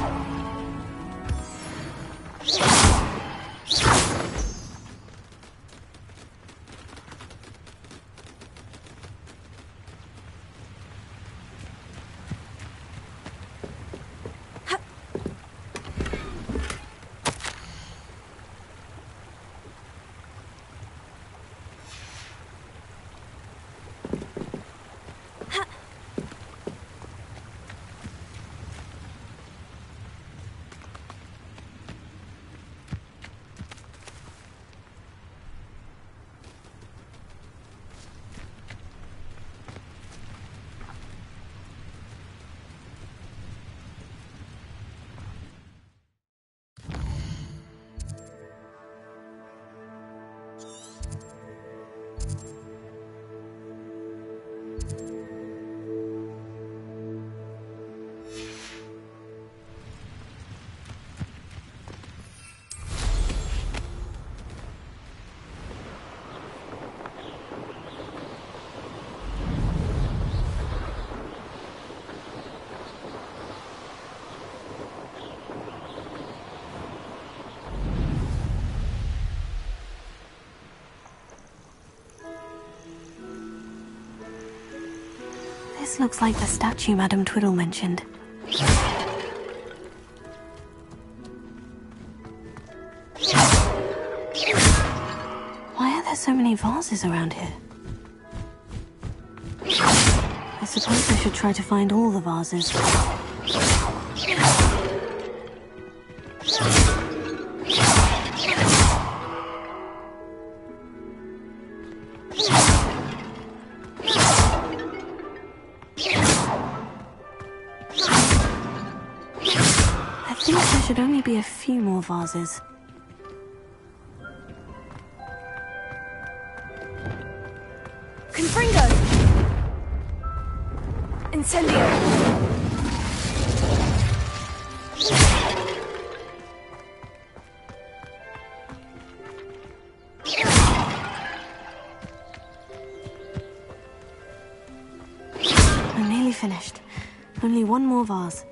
Speaker 1: This looks like the statue Madame Twiddle mentioned. Why are there so many vases around here? I suppose I should try to find all the vases. Should only be a few more vases.
Speaker 14: Confringo! Incendio!
Speaker 1: I'm nearly finished. Only one more vase.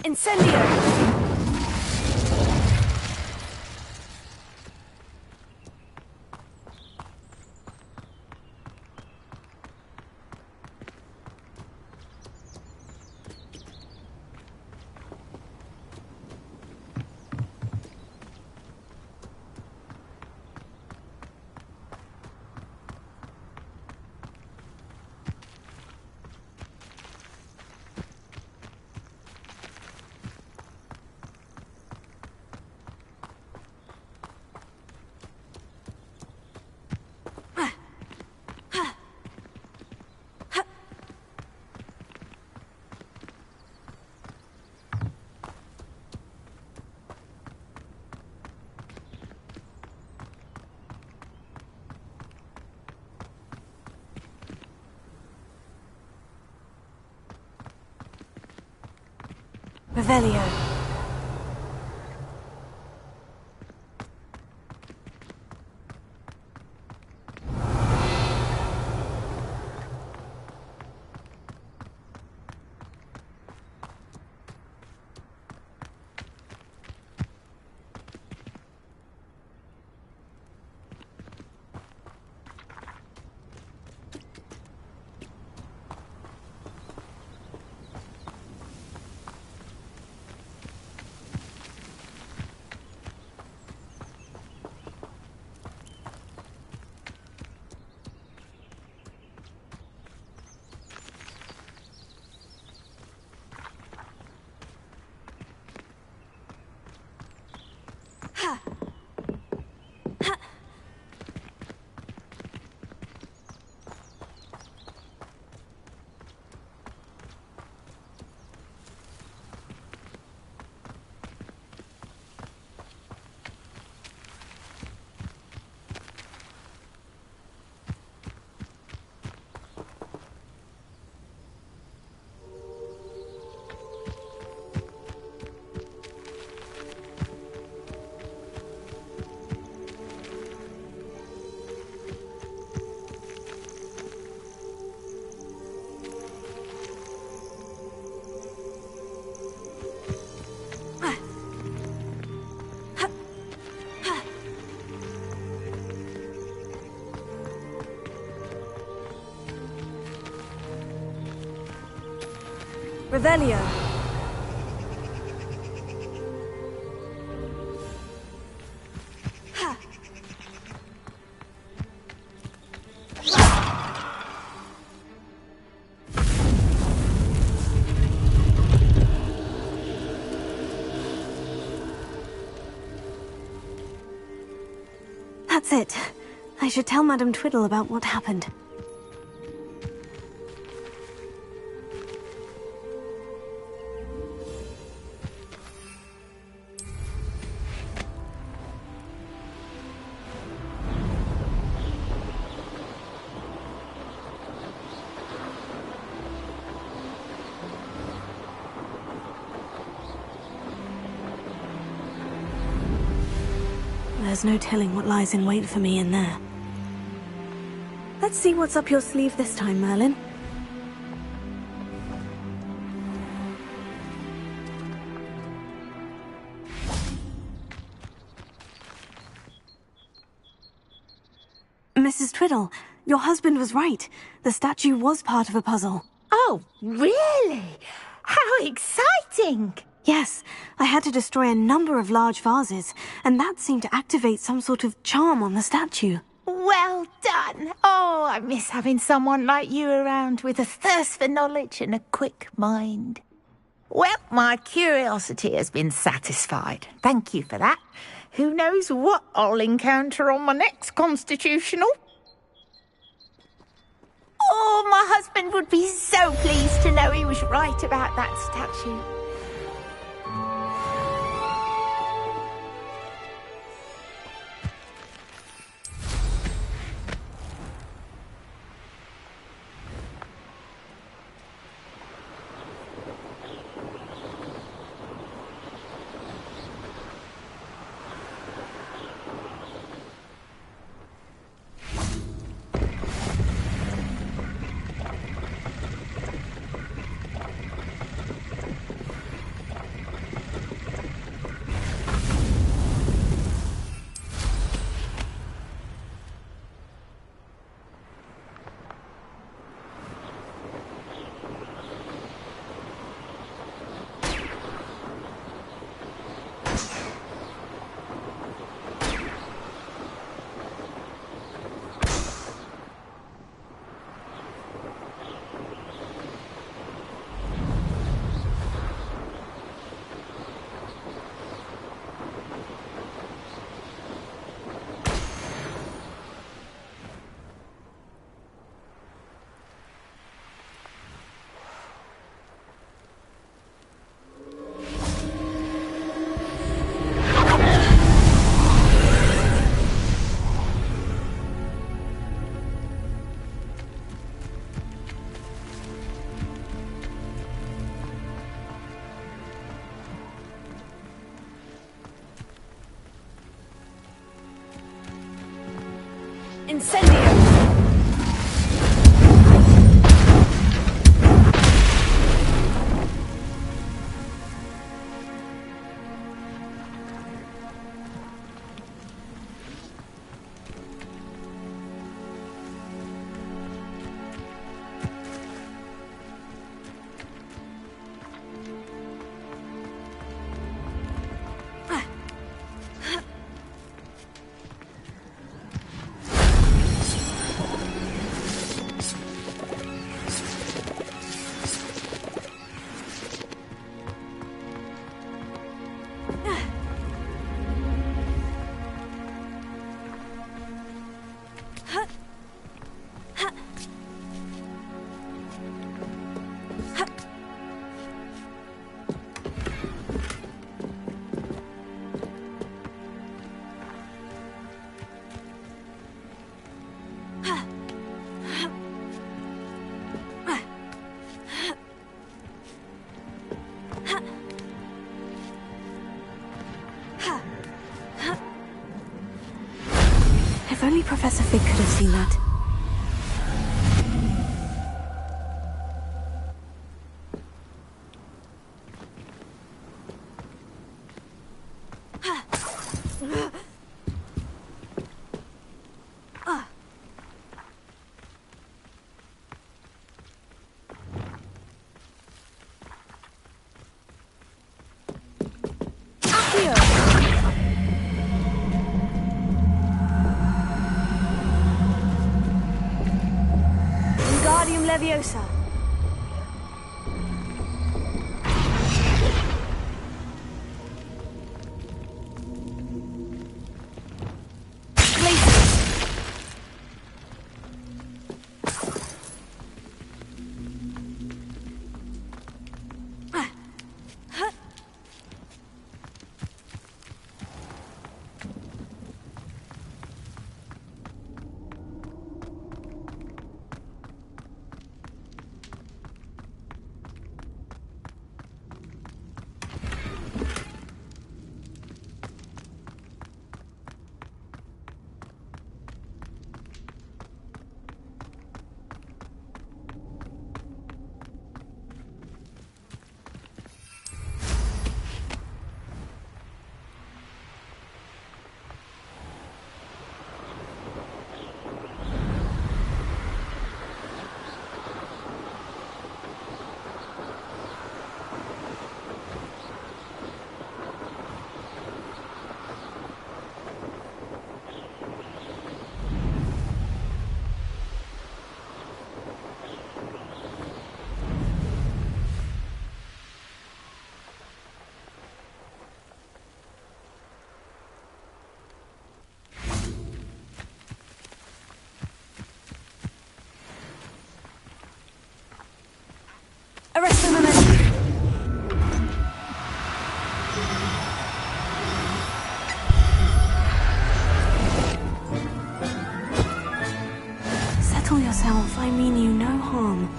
Speaker 14: Incendio!
Speaker 1: Revelio. Revelio. That's it. I should tell Madame Twiddle about what happened. There's no telling what lies in wait for me in there. Let's see what's up your sleeve this time, Merlin. Mrs. Twiddle, your husband was right. The statue was part of a puzzle.
Speaker 12: Oh, really? How exciting!
Speaker 1: Yes, I had to destroy a number of large vases, and that seemed to activate some sort of charm on the statue.
Speaker 12: Well done! Oh, I miss having someone like you around with a thirst for knowledge and a quick mind. Well, my curiosity has been satisfied. Thank you for that. Who knows what I'll encounter on my next constitutional? Oh, my husband would be so pleased to know he was right about that statue.
Speaker 1: Incendio! If only Professor Fig could have seen that. closer. Arrest the momentum. Settle yourself. I mean you no harm.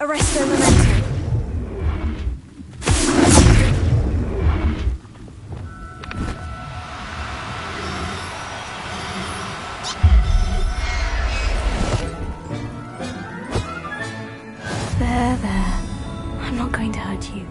Speaker 1: Arrest their momentum. There. I'm not going to hurt you.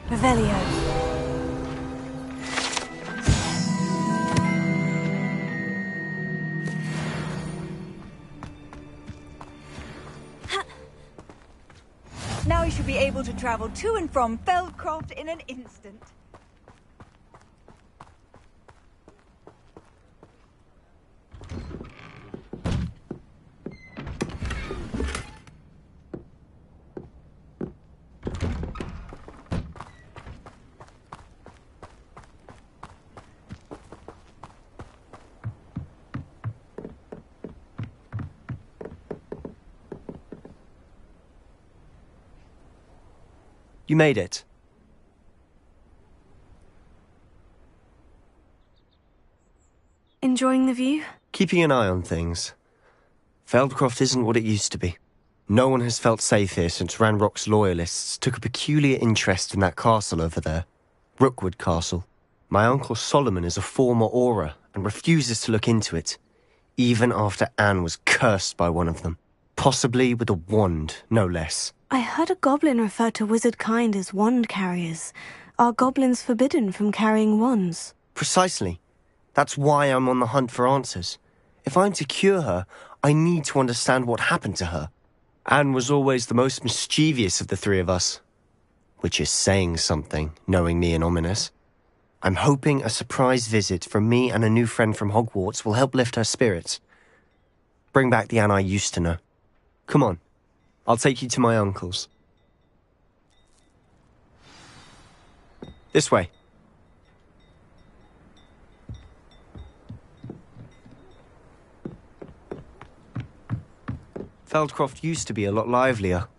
Speaker 1: Revelio.
Speaker 6: Now you should be able to travel to and from Feldcroft in an instant.
Speaker 14: You made it.
Speaker 1: Enjoying the view?
Speaker 14: Keeping an eye on things. Feldcroft isn't what it used to be. No one has felt safe here since Ranrock's loyalists took a peculiar interest in that castle over there. Rookwood Castle. My uncle Solomon is a former Auror and refuses to look into it, even after Anne was cursed by one of them. Possibly with a wand, no less.
Speaker 1: I heard a goblin refer to wizard kind as wand carriers. Are goblins forbidden from carrying wands?
Speaker 14: Precisely. That's why I'm on the hunt for answers. If I'm to cure her, I need to understand what happened to her. Anne was always the most mischievous of the three of us. Which is saying something, knowing me and Ominous. I'm hoping a surprise visit from me and a new friend from Hogwarts will help lift her spirits. Bring back the Anne I used to know. Come on, I'll take you to my uncle's. This way. Feldcroft used to be a lot livelier.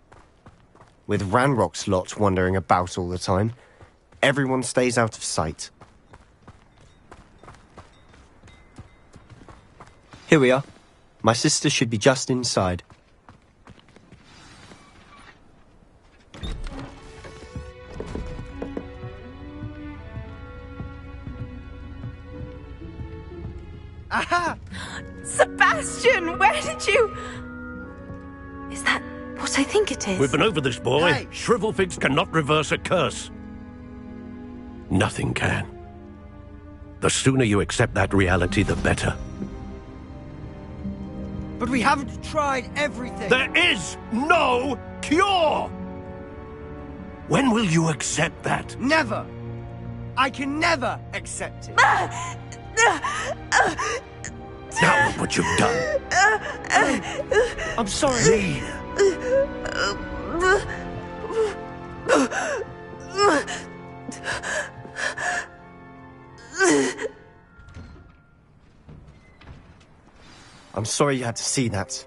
Speaker 14: With Ranrock's lot wandering about all the time, everyone stays out of sight. Here we are. My sister should be just inside.
Speaker 6: Aha! Sebastian, where did you...
Speaker 1: Is that what I think it is?
Speaker 15: We've been over this, boy.
Speaker 14: Hey.
Speaker 15: Shrivelfigs cannot reverse a curse. Nothing can. The sooner you accept that reality, the better.
Speaker 14: But we haven't tried everything.
Speaker 15: There is no cure! When will you accept that?
Speaker 14: Never! I can never accept it.
Speaker 15: Now look what you've done.
Speaker 14: I'm sorry.
Speaker 15: Leave.
Speaker 14: I'm sorry you had to see that.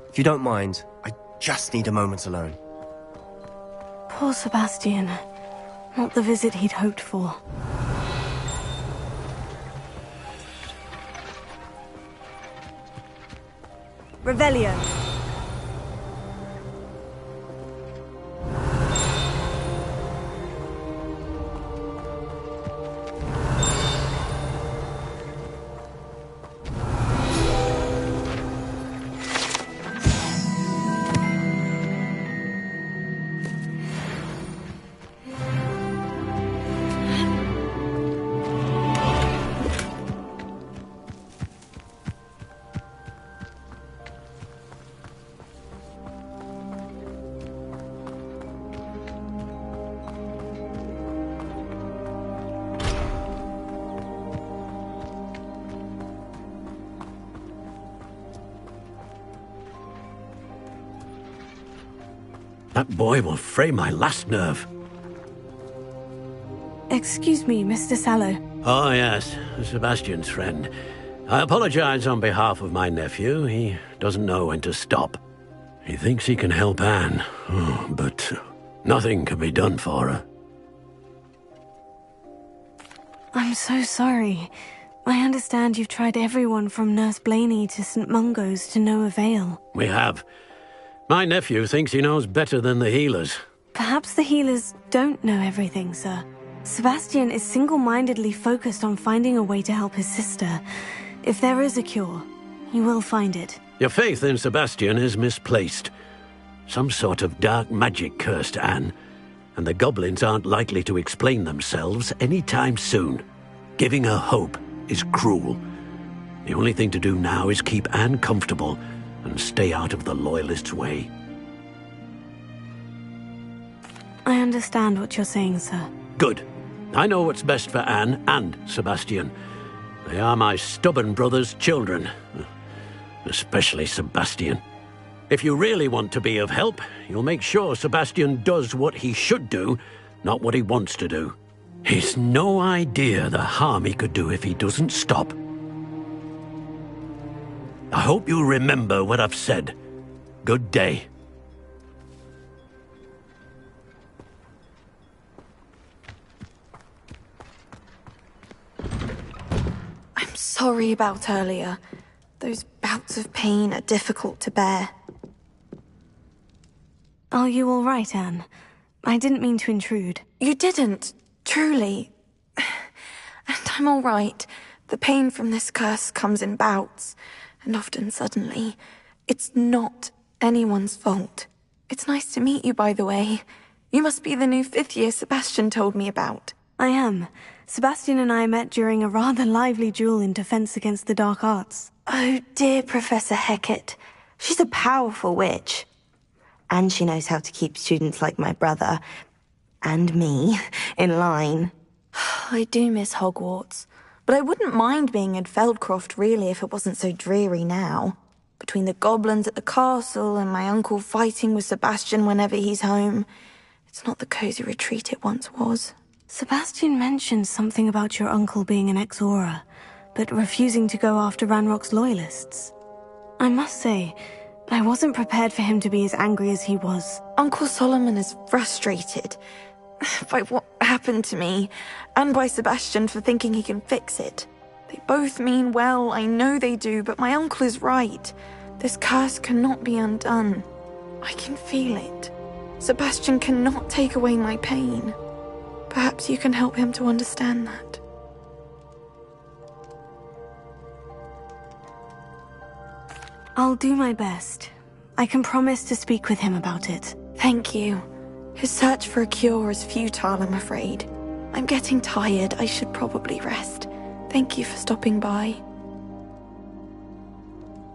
Speaker 14: If you don't mind, I just need a moment alone.
Speaker 1: Poor Sebastian. Not the visit he'd hoped for.
Speaker 6: Revelio.
Speaker 15: That boy will fray my last nerve.
Speaker 1: Excuse me, Mr. Sallow.
Speaker 15: Oh, yes, Sebastian's friend. I apologize on behalf of my nephew. He doesn't know when to stop. He thinks he can help Anne, but nothing can be done for her.
Speaker 1: I'm so sorry. I understand you've tried everyone from Nurse Blaney to St. Mungo's to no avail.
Speaker 15: We have. My nephew thinks he knows better than the healers.
Speaker 1: Perhaps the healers don't know everything, sir. Sebastian is single-mindedly focused on finding a way to help his sister. If there is a cure, he will find it.
Speaker 15: Your faith in Sebastian is misplaced. Some sort of dark magic cursed Anne, and the goblins aren't likely to explain themselves anytime soon. Giving her hope is cruel. The only thing to do now is keep Anne comfortable and stay out of the Loyalists' way.
Speaker 1: I understand what you're saying, sir.
Speaker 15: Good. I know what's best for Anne and Sebastian. They are my stubborn brother's children. Especially Sebastian. If you really want to be of help, you'll make sure Sebastian does what he should do, not what he wants to do. He's no idea the harm he could do if he doesn't stop. I hope you remember what I've said. Good day.
Speaker 16: Sorry about earlier. Those bouts of pain are difficult to bear.
Speaker 1: Are you all right, Anne? I didn't mean to intrude.
Speaker 16: You didn't, truly. And I'm all right. The pain from this curse comes in bouts, and often suddenly. It's not anyone's fault. It's nice to meet you, by the way. You must be the new 5th year Sebastian told me about.
Speaker 1: I am. Sebastian and I met during a rather lively duel in defense against the dark arts.
Speaker 17: Oh, dear Professor Hecat. She's a powerful witch. And she knows how to keep students like my brother, and me, in line.
Speaker 16: I do miss Hogwarts, but I wouldn't mind being in Feldcroft, really, if it wasn't so dreary now. Between the goblins at the castle and my uncle fighting with Sebastian whenever he's home, it's not the cozy retreat it once was.
Speaker 1: Sebastian mentioned something about your uncle being an ex-Auror, but refusing to go after Ranrock's loyalists. I must say, I wasn't prepared for him to be as angry as he was.
Speaker 16: Uncle Solomon is frustrated by what happened to me, and by Sebastian for thinking he can fix it. They both mean well, I know they do, but my uncle is right. This curse cannot be undone. I can feel it. Sebastian cannot take away my pain. Perhaps you can help him to understand that.
Speaker 1: I'll do my best. I can promise to speak with him about it.
Speaker 16: Thank you. His search for a cure is futile, I'm afraid. I'm getting tired. I should probably rest. Thank you for stopping by.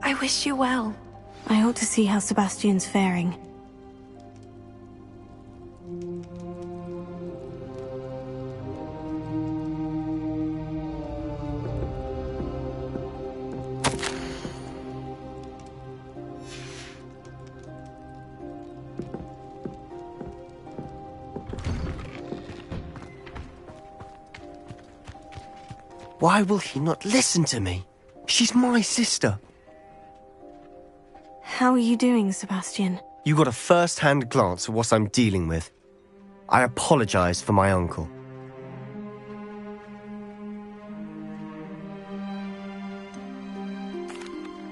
Speaker 16: I wish you well.
Speaker 1: I ought to see how Sebastian's faring.
Speaker 14: Why will he not listen to me? She's my sister.
Speaker 1: How are you doing, Sebastian?
Speaker 14: You got a first-hand glance at what I'm dealing with. I apologize for my uncle.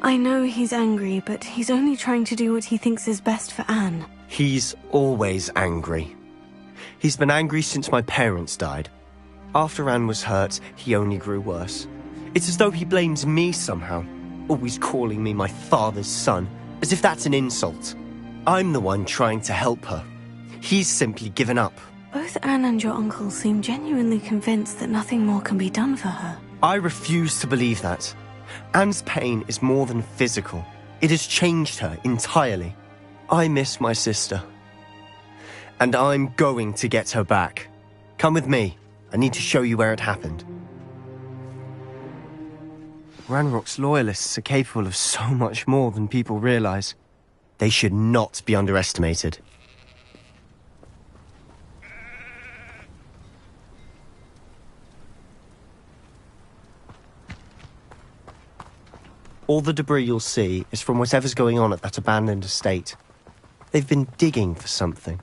Speaker 1: I know he's angry, but he's only trying to do what he thinks is best for Anne.
Speaker 14: He's always angry. He's been angry since my parents died. After Anne was hurt, he only grew worse. It's as though he blames me somehow, always calling me my father's son, as if that's an insult. I'm the one trying to help her. He's simply given up.
Speaker 1: Both Anne and your uncle seem genuinely convinced that nothing more can be done for her.
Speaker 14: I refuse to believe that. Anne's pain is more than physical. It has changed her entirely. I miss my sister. And I'm going to get her back. Come with me. I need to show you where it happened. Ranrock's loyalists are capable of so much more than people realize. They should not be underestimated. All the debris you'll see is from whatever's going on at that abandoned estate. They've been digging for something.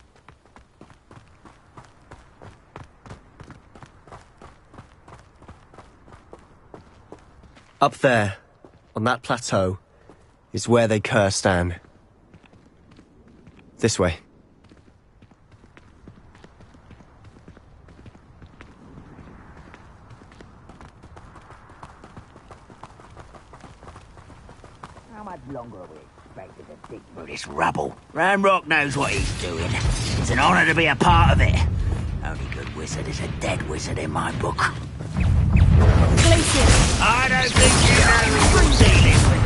Speaker 14: Up there, on that plateau, is where they cursed Anne. This way.
Speaker 11: How much longer are we expected to dig through this rubble? Ranrock knows what he's doing. It's an honor to be a part of it. Only good wizard is a dead wizard in my book. I don't think you know who you're dealing with.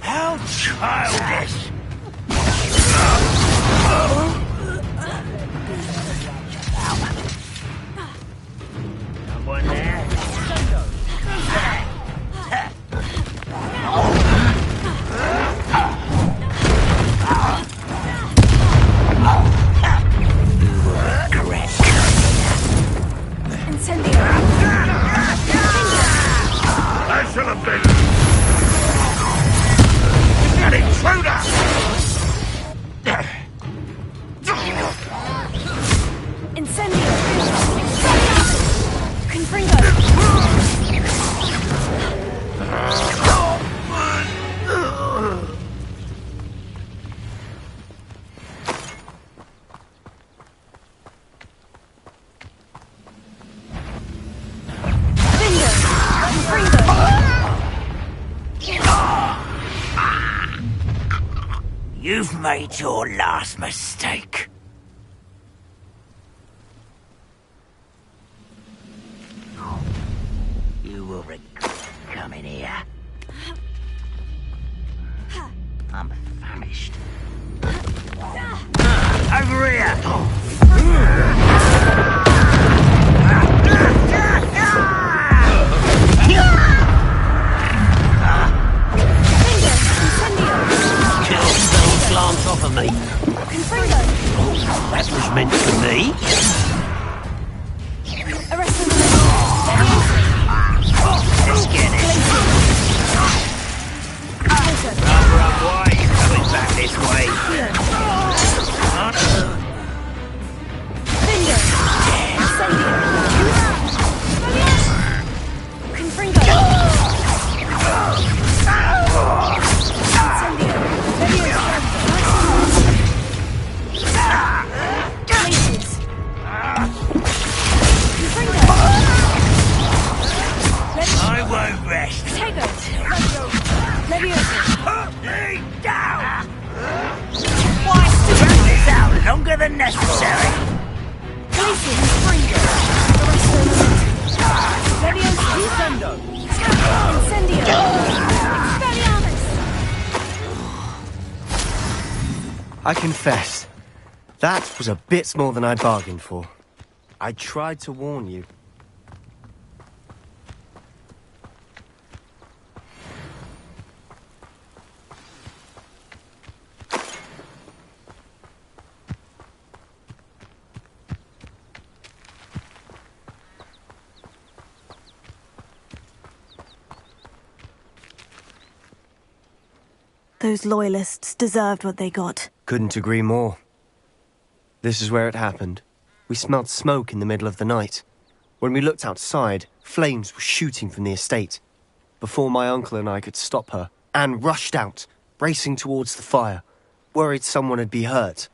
Speaker 11: How childish! Someone there?
Speaker 3: I should have been an intruder!
Speaker 11: You've made your last mistake. You will regret coming here. I'm famished. Over here! Glance off of me. Oh, that was meant for me. Let's get it. Why are you coming back this way? I won't rest. Put me down! Why drag this out longer than necessary?
Speaker 14: I confess, that was a bit more than I bargained for. I tried to warn you.
Speaker 1: Those loyalists deserved what they got.
Speaker 14: Couldn't agree more. This is where it happened. We smelled smoke in the middle of the night. When we looked outside, flames were shooting from the estate. Before my uncle and I could stop her, Anne rushed out, racing towards the fire, worried someone had been hurt.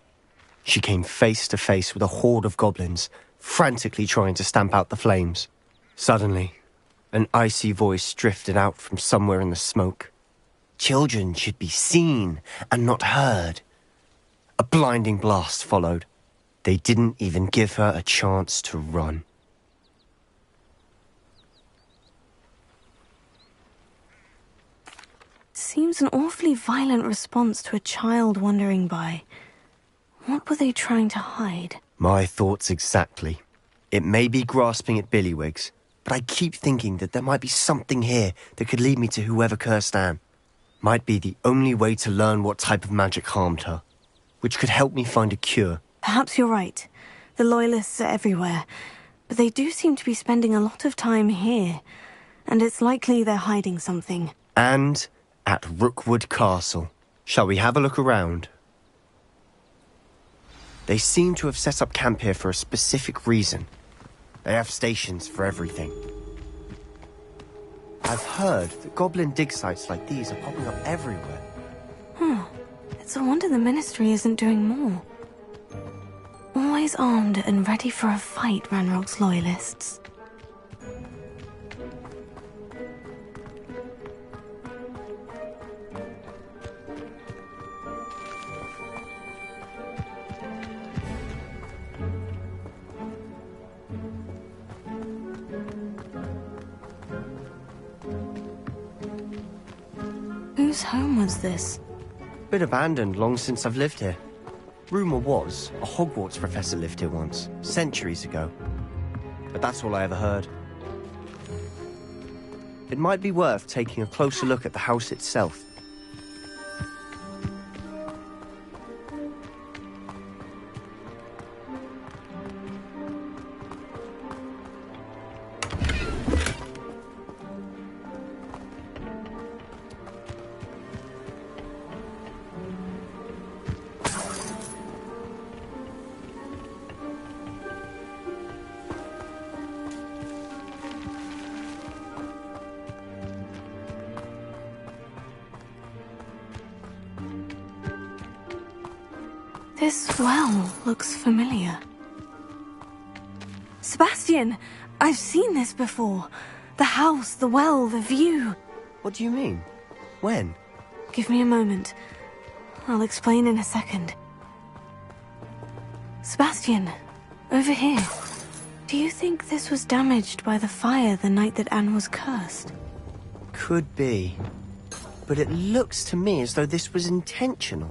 Speaker 14: She came face to face with a horde of goblins, frantically trying to stamp out the flames. Suddenly, an icy voice drifted out from somewhere in the smoke. Children should be seen and not heard. A blinding blast followed. They didn't even give her a chance to run.
Speaker 1: Seems an awfully violent response to a child wandering by. What were they trying to hide?
Speaker 14: My thoughts exactly. It may be grasping at Billywigs, but I keep thinking that there might be something here that could lead me to whoever cursed Anne. Might be the only way to learn what type of magic harmed her, which could help me find a cure.
Speaker 1: Perhaps you're right. The Loyalists are everywhere, but they do seem to be spending a lot of time here, and it's likely they're hiding something.
Speaker 14: And at Rookwood Castle. Shall we have a look around? They seem to have set up camp here for a specific reason. They have stations for everything. I've heard that goblin dig sites like these are popping up everywhere.
Speaker 1: It's a wonder the Ministry isn't doing more. Always armed and ready for a fight, Ranrock's Loyalists. Whose home was this?
Speaker 14: Been abandoned long since I've lived here. Rumour was a Hogwarts professor lived here once, centuries ago. But that's all I ever heard. It might be worth taking a closer look at the house itself.
Speaker 1: This well looks familiar. Sebastian! I've seen this before. The house, the well, the view.
Speaker 14: What do you mean? When?
Speaker 1: Give me a moment. I'll explain in a second. Sebastian, over here. Do you think this was damaged by the fire the night that Anne was cursed?
Speaker 14: Could be. But it looks to me as though this was intentional.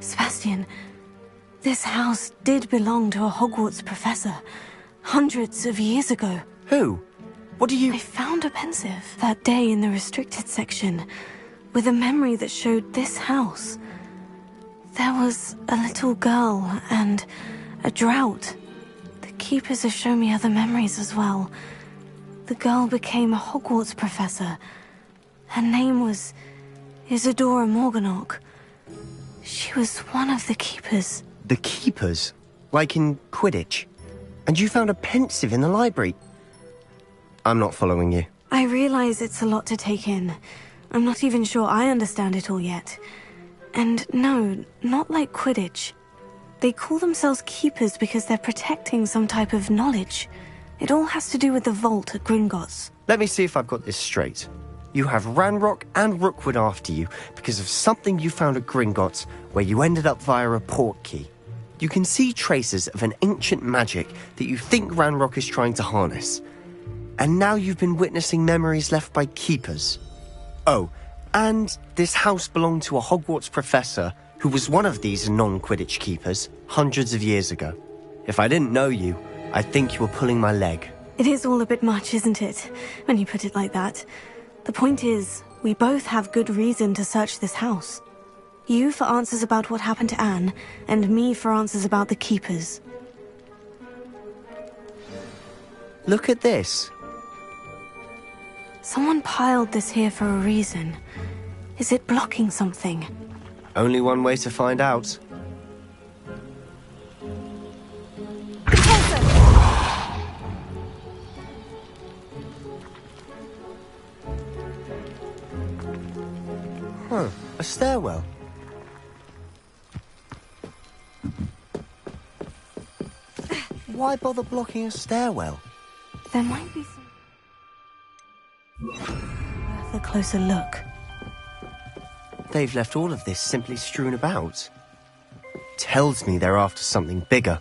Speaker 1: Sebastian, this house did belong to a Hogwarts professor, hundreds of years ago.
Speaker 14: Who? What do you...
Speaker 1: I found a pensive that day in the restricted section, with a memory that showed this house. There was a little girl and a drought. The keepers have shown me other memories as well. The girl became a Hogwarts professor. Her name was Isadora Morganach. She was one of the keepers.
Speaker 14: The keepers? Like in Quidditch? And you found a pensive in the library? I'm not following you.
Speaker 1: I realize it's a lot to take in. I'm not even sure I understand it all yet. And no, not like Quidditch. They call themselves keepers because they're protecting some type of knowledge. It all has to do with the vault at Gringotts.
Speaker 14: Let me see if I've got this straight. You have Ranrock and Rookwood after you because of something you found at Gringotts where you ended up via a portkey. You can see traces of an ancient magic that you think Ranrock is trying to harness. And now you've been witnessing memories left by keepers. Oh, and this house belonged to a Hogwarts professor who was one of these non-Quidditch keepers hundreds of years ago. If I didn't know you, I'd think you were pulling my leg.
Speaker 1: It is all a bit much, isn't it, when you put it like that? The point is, we both have good reason to search this house. You for answers about what happened to Anne, and me for answers about the keepers.
Speaker 14: Look at this.
Speaker 1: Someone piled this here for a reason. Is it blocking something?
Speaker 14: Only one way to find out. Huh, a stairwell. Why bother blocking a stairwell?
Speaker 1: There might be some... worth a closer look.
Speaker 14: They've left all of this simply strewn about. Tells me they're after something bigger.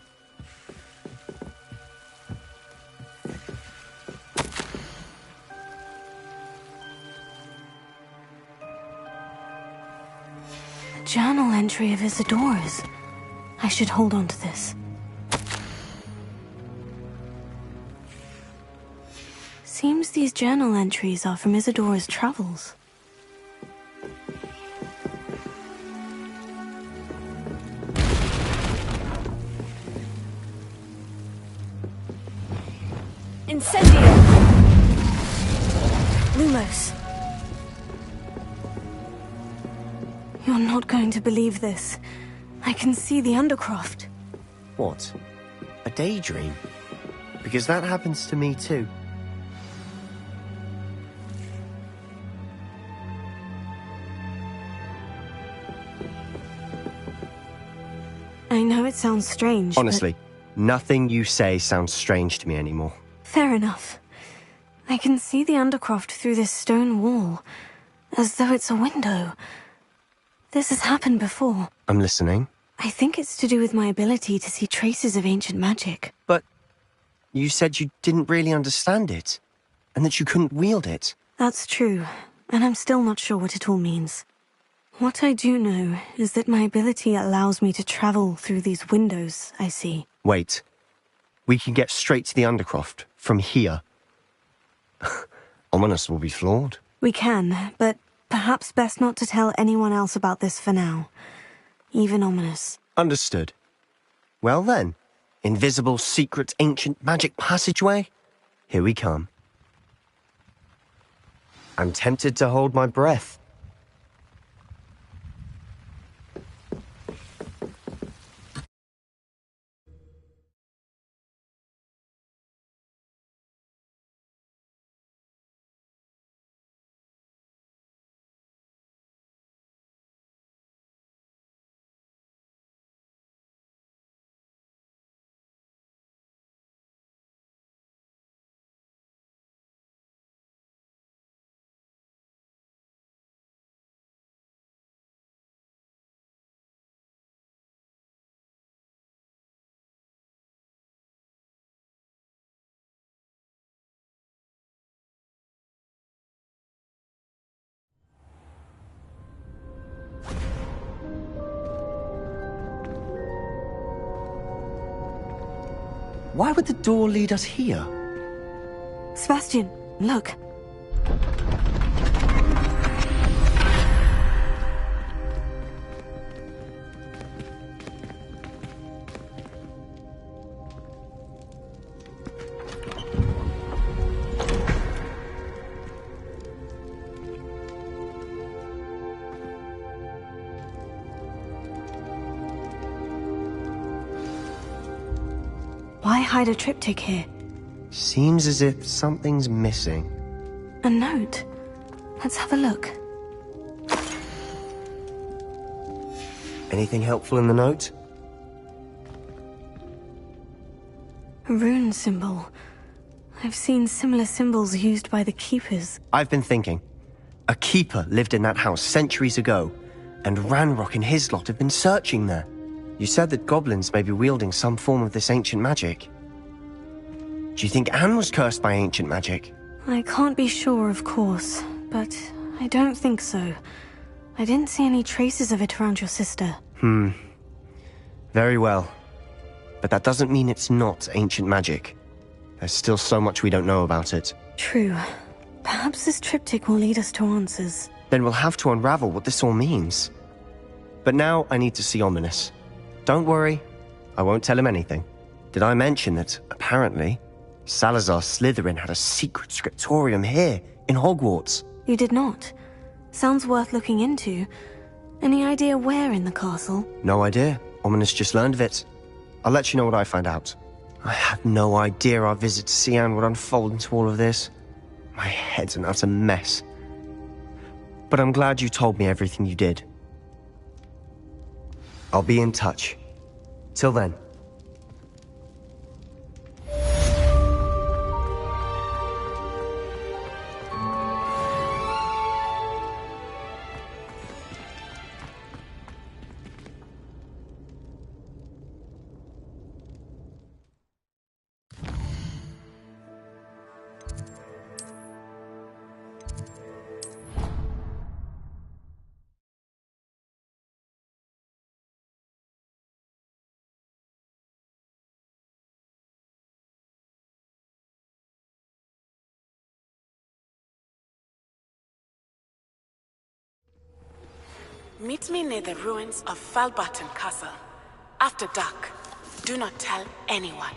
Speaker 1: A journal entry of Isadora's. I should hold on to this. Seems these journal entries are from Isadora's travels. Incendio! Lumos. You're not going to believe this. I can see the Undercroft.
Speaker 14: What? A daydream? Because that happens to me too.
Speaker 1: I know it sounds strange,
Speaker 14: Honestly, nothing you say sounds strange to me anymore.
Speaker 1: Fair enough. I can see the Undercroft through this stone wall, as though it's a window. This has happened before.
Speaker 14: I'm listening.
Speaker 1: I think it's to do with my ability to see traces of ancient magic.
Speaker 14: But you said you didn't really understand it, and that you couldn't wield it.
Speaker 1: That's true, and I'm still not sure what it all means. What I do know is that my ability allows me to travel through these windows I see.
Speaker 14: Wait. We can get straight to the Undercroft from here. Ominous will be flawed.
Speaker 1: We can, but perhaps best not to tell anyone else about this for now. Even Ominous.
Speaker 14: Understood. Well then, invisible, secret, ancient magic passageway? Here we come. I'm tempted to hold my breath. Why would the door lead us here?
Speaker 1: Sebastian, look. Why hide a triptych here?
Speaker 14: Seems as if something's missing.
Speaker 1: A note. Let's have a look.
Speaker 14: Anything helpful in the note?
Speaker 1: A rune symbol. I've seen similar symbols used by the keepers.
Speaker 14: I've been thinking. A keeper lived in that house centuries ago, and Ranrock and his lot have been searching there. You said that goblins may be wielding some form of this ancient magic. Do you think Anne was cursed by ancient magic?
Speaker 1: I can't be sure, of course, but I don't think so. I didn't see any traces of it around your sister.
Speaker 14: Very well. But that doesn't mean it's not ancient magic. There's still so much we don't know about it.
Speaker 1: True. Perhaps this triptych will lead us to answers.
Speaker 14: Then we'll have to unravel what this all means. But now I need to see Ominous. Don't worry, I won't tell him anything. Did I mention that, apparently, Salazar Slytherin had a secret scriptorium here, in Hogwarts?
Speaker 1: You did not. Sounds worth looking into. Any idea where in the castle?
Speaker 14: No idea. Ominous just learned of it. I'll let you know what I find out. I had no idea our visit to Cian would unfold into all of this. My head's an utter mess. But I'm glad you told me everything you did. I'll be in touch. Till then.
Speaker 18: Meet me near the ruins of Falbaton Castle. After dark. Do not tell anyone.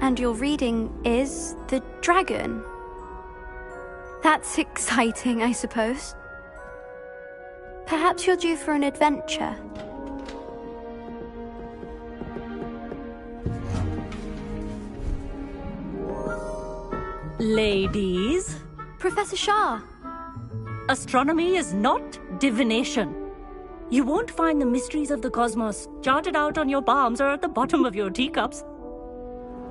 Speaker 19: And your reading is the dragon. That's exciting, I suppose. Perhaps you're due for an adventure.
Speaker 7: Ladies.
Speaker 19: Professor Shah.
Speaker 7: Astronomy is not divination. You won't find the mysteries of the cosmos charted out on your palms or at the bottom of your teacups.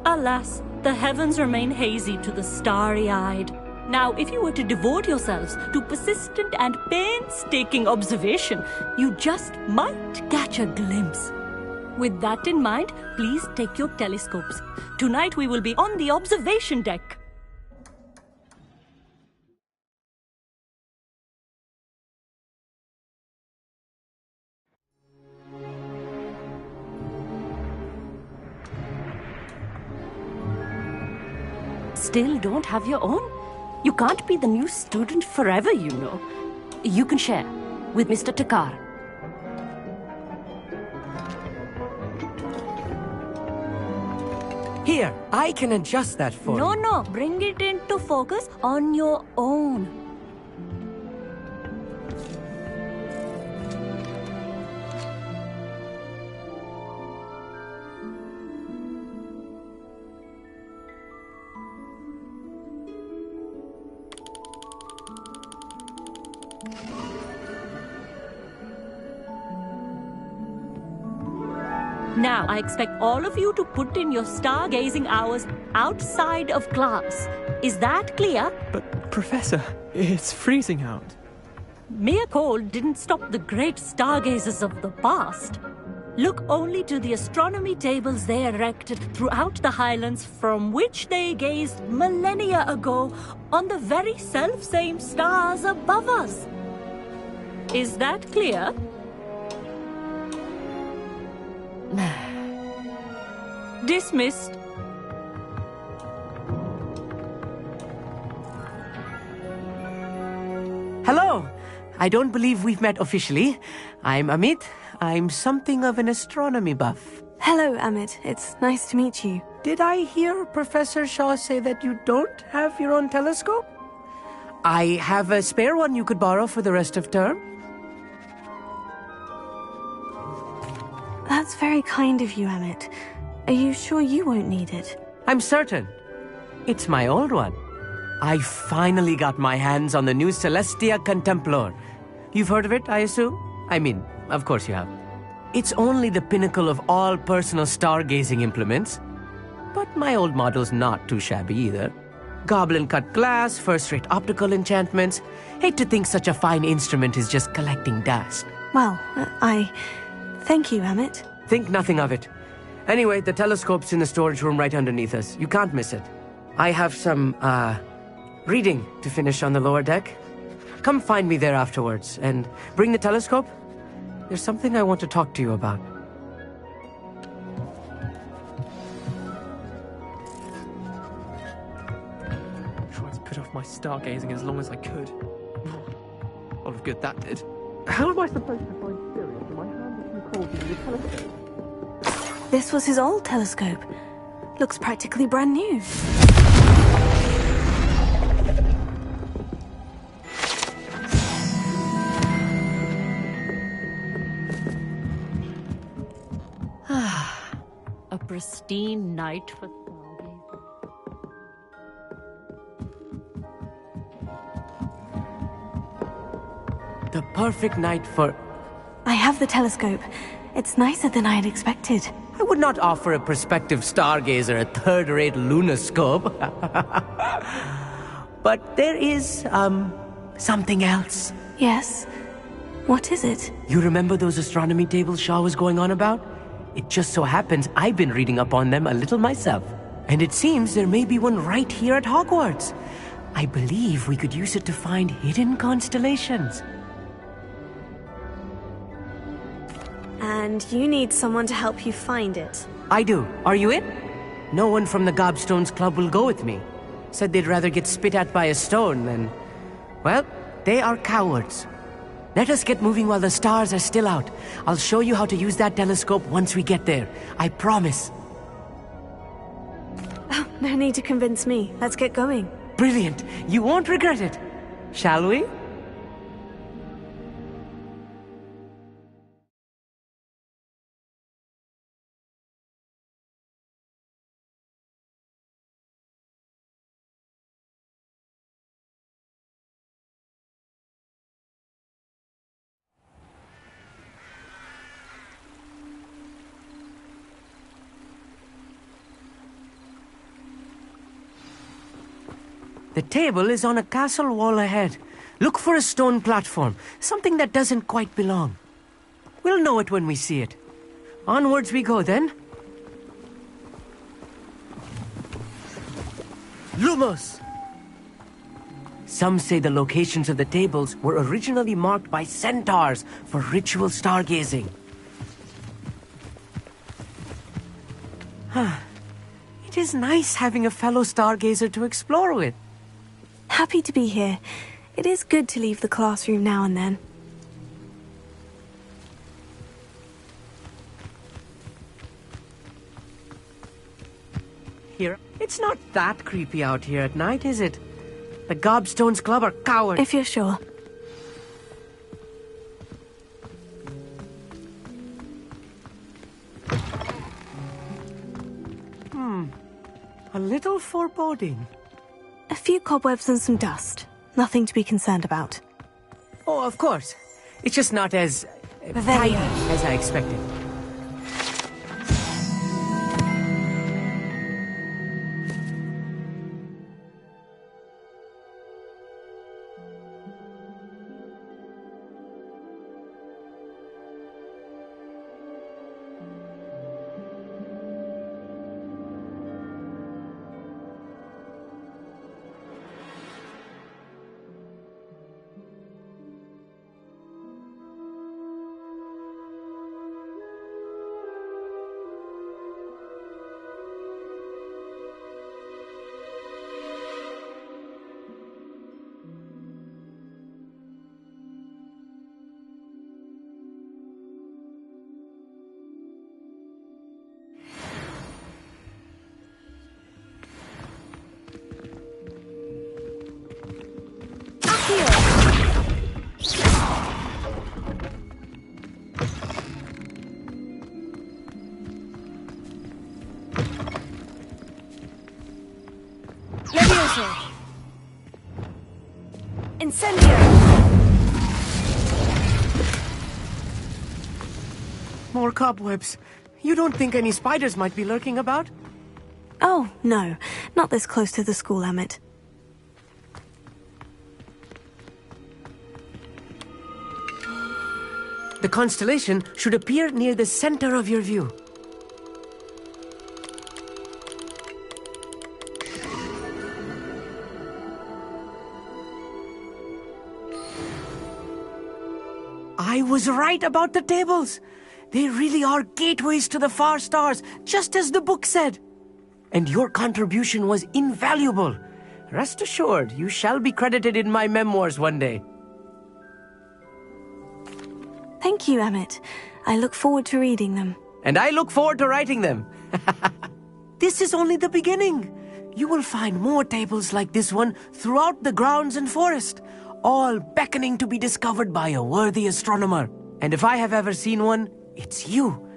Speaker 7: Alas, the heavens remain hazy to the starry-eyed. Now, if you were to devote yourselves to persistent and painstaking observation, you just might catch a glimpse. With that in mind, please take your telescopes. Tonight we will be on the observation deck. Still don't have your own? You can't be the new student forever, you know. You can share with Mr. Takar.
Speaker 20: Here, I can adjust that for you.
Speaker 7: No, bring it into focus on your own. Now, I expect all of you to put in your stargazing hours outside of class. Is that clear?
Speaker 20: But, Professor, it's freezing out.
Speaker 7: Mere cold didn't stop the great stargazers of the past. Look only to the astronomy tables they erected throughout the highlands from which they gazed millennia ago on the very self-same stars above us. Is that clear? Dismissed.
Speaker 20: Hello! I don't believe we've met officially. I'm Amit. I'm something of an astronomy buff.
Speaker 1: Hello, Amit. It's nice to meet you.
Speaker 20: Did I hear Professor Shaw say that you don't have your own telescope? I have a spare one you could borrow for the rest of term.
Speaker 1: That's very kind of you, Amit. Are you sure you won't need it?
Speaker 20: I'm certain. It's my old one. I finally got my hands on the new Celestia Contemplar. You've heard of it, I assume? I mean, of course you have. It's only the pinnacle of all personal stargazing implements. But my old model's not too shabby either. Goblin-cut glass, first-rate optical enchantments. Hate to think such a fine instrument is just collecting dust.
Speaker 1: Well, thank you, Amit.
Speaker 20: Think nothing of it. Anyway, the telescope's in the storage room right underneath us. You can't miss it. I have some, reading to finish on the lower deck. Come find me there afterwards, and bring the telescope. There's something I want to talk to you about.
Speaker 21: Tried to put off my stargazing as long as I could. A lot of good that did. How am I supposed to find Sirius when my hand is too cold to use a telescope?
Speaker 1: This was his old telescope. Looks practically brand new.
Speaker 7: A pristine night for stargazing.
Speaker 20: The perfect night for...
Speaker 1: I have the telescope. It's nicer than I had expected.
Speaker 20: I would not offer a prospective stargazer a third-rate lunoscope. But there is, something else.
Speaker 1: Yes? What is it?
Speaker 20: You remember those astronomy tables Shaw was going on about? It just so happens I've been reading up on them a little myself. And it seems there may be one right here at Hogwarts. I believe we could use it to find hidden constellations.
Speaker 1: And you need someone to help you find it.
Speaker 20: I do. Are you in? No one from the Gobstones Club will go with me. Said they'd rather get spit at by a stone than... Well, they are cowards. Let us get moving while the stars are still out. I'll show you how to use that telescope once we get there. I promise.
Speaker 1: Oh, no need to convince me. Let's get going.
Speaker 20: Brilliant. You won't regret it. Shall we? The table is on a castle wall ahead. Look for a stone platform, something that doesn't quite belong. We'll know it when we see it. Onwards we go, then. Lumos! Some say the locations of the tables were originally marked by centaurs for ritual stargazing. It is nice having a fellow stargazer to explore with.
Speaker 1: Happy to be here. It is good to leave the classroom now and then.
Speaker 20: Here, it's not that creepy out here at night, is it? The Gobstones Club are cowards.
Speaker 1: If you're sure.
Speaker 20: A little foreboding.
Speaker 1: A few cobwebs and some dust. Nothing to be concerned about.
Speaker 20: Oh, of course. It's just not as tidy as I expected. More cobwebs. You don't think any spiders might be lurking about?
Speaker 1: Oh, no. Not this close to the school, Emmett.
Speaker 20: The constellation should appear near the center of your view. I was right about the tables. They really are gateways to the far stars, just as the book said. And your contribution was invaluable. Rest assured, you shall be credited in my memoirs one day.
Speaker 1: Thank you, Emmett. I look forward to reading them.
Speaker 20: And I look forward to writing them. This is only the beginning. You will find more tables like this one throughout the grounds and forest, all beckoning to be discovered by a worthy astronomer. And if I have ever seen one, it's you.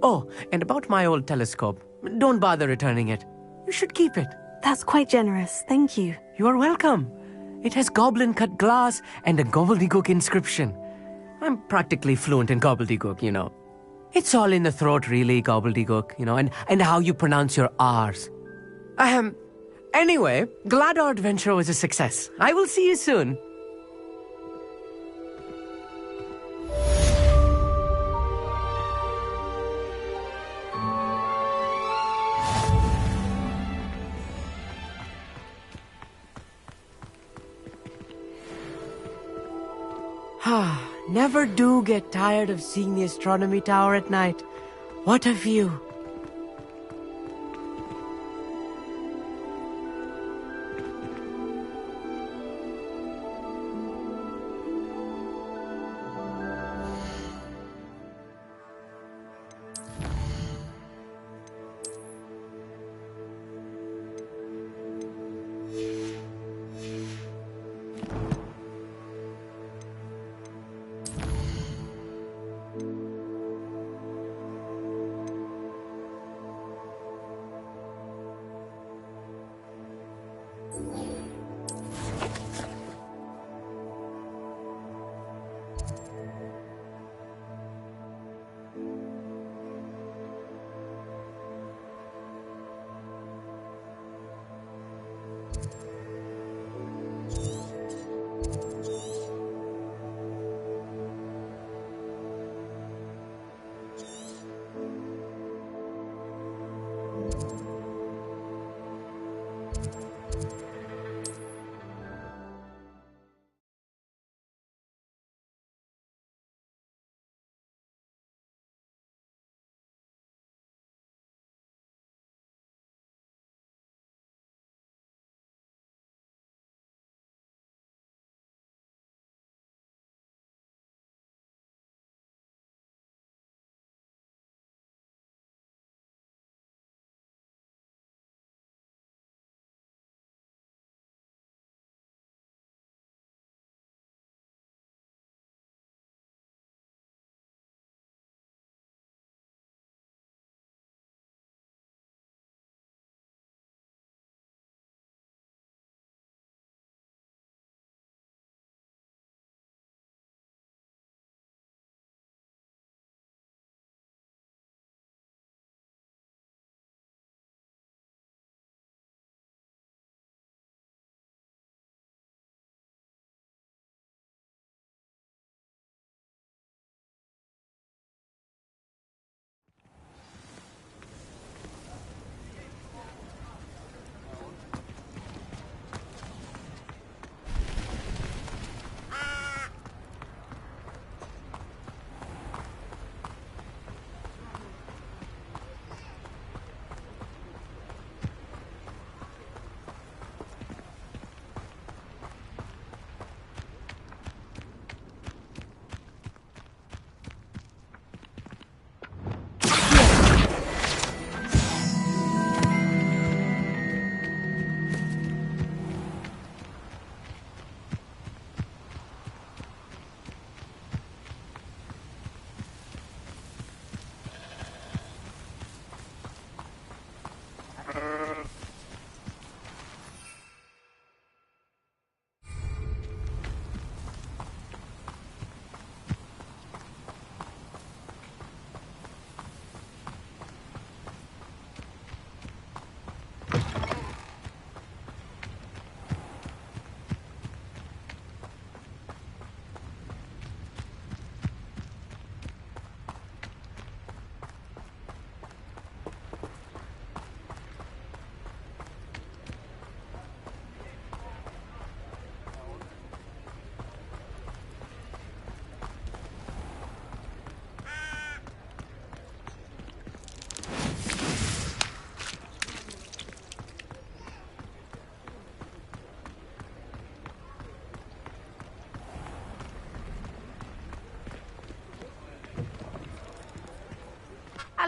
Speaker 20: Oh, and about my old telescope. Don't bother returning it. You should keep it.
Speaker 1: That's quite generous. Thank you.
Speaker 20: You are welcome. It has goblin-cut glass and a gobbledygook inscription. I'm practically fluent in gobbledygook, you know. It's all in the throat, really, gobbledygook, and how you pronounce your R's. Anyway, glad our adventure was a success. I will see you soon. Never do get tired of seeing the astronomy tower at night. What a view.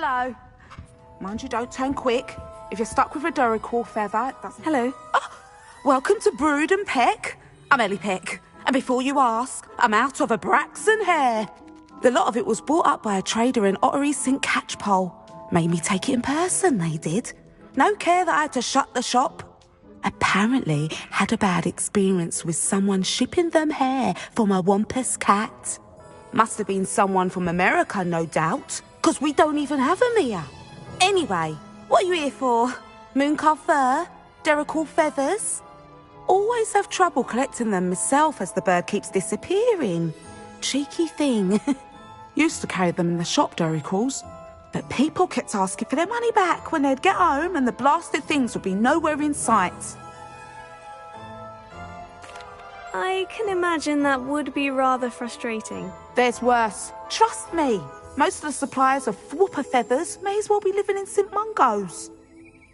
Speaker 4: Hello. Mind you, don't turn quick. If you're stuck with a Duracell feather, it doesn't... Hello. Oh, welcome to Brood and Peck. I'm Ellie Peck. And before you ask, I'm out of a Braxton hair. The lot of it was bought up by a trader in Ottery St. Catchpole. Made me take it in person, they did. No care that I had to shut the shop. Apparently had a bad experience with someone shipping them hair for my Wampus cat. Must have been someone from America, no doubt. 'Cause we don't even have them here. Anyway, what are you here for? Mooncarved fur? Derrickle feathers? Always have trouble collecting them myself as the bird keeps disappearing. Cheeky thing. Used to carry them in the shop, Derrickles. But people kept asking for their money back when they'd get home and the blasted things would be nowhere in sight.
Speaker 1: I can imagine that would be rather frustrating.
Speaker 4: There's worse. Trust me. Most of the suppliers of whooper feathers may as well be living in St. Mungo's.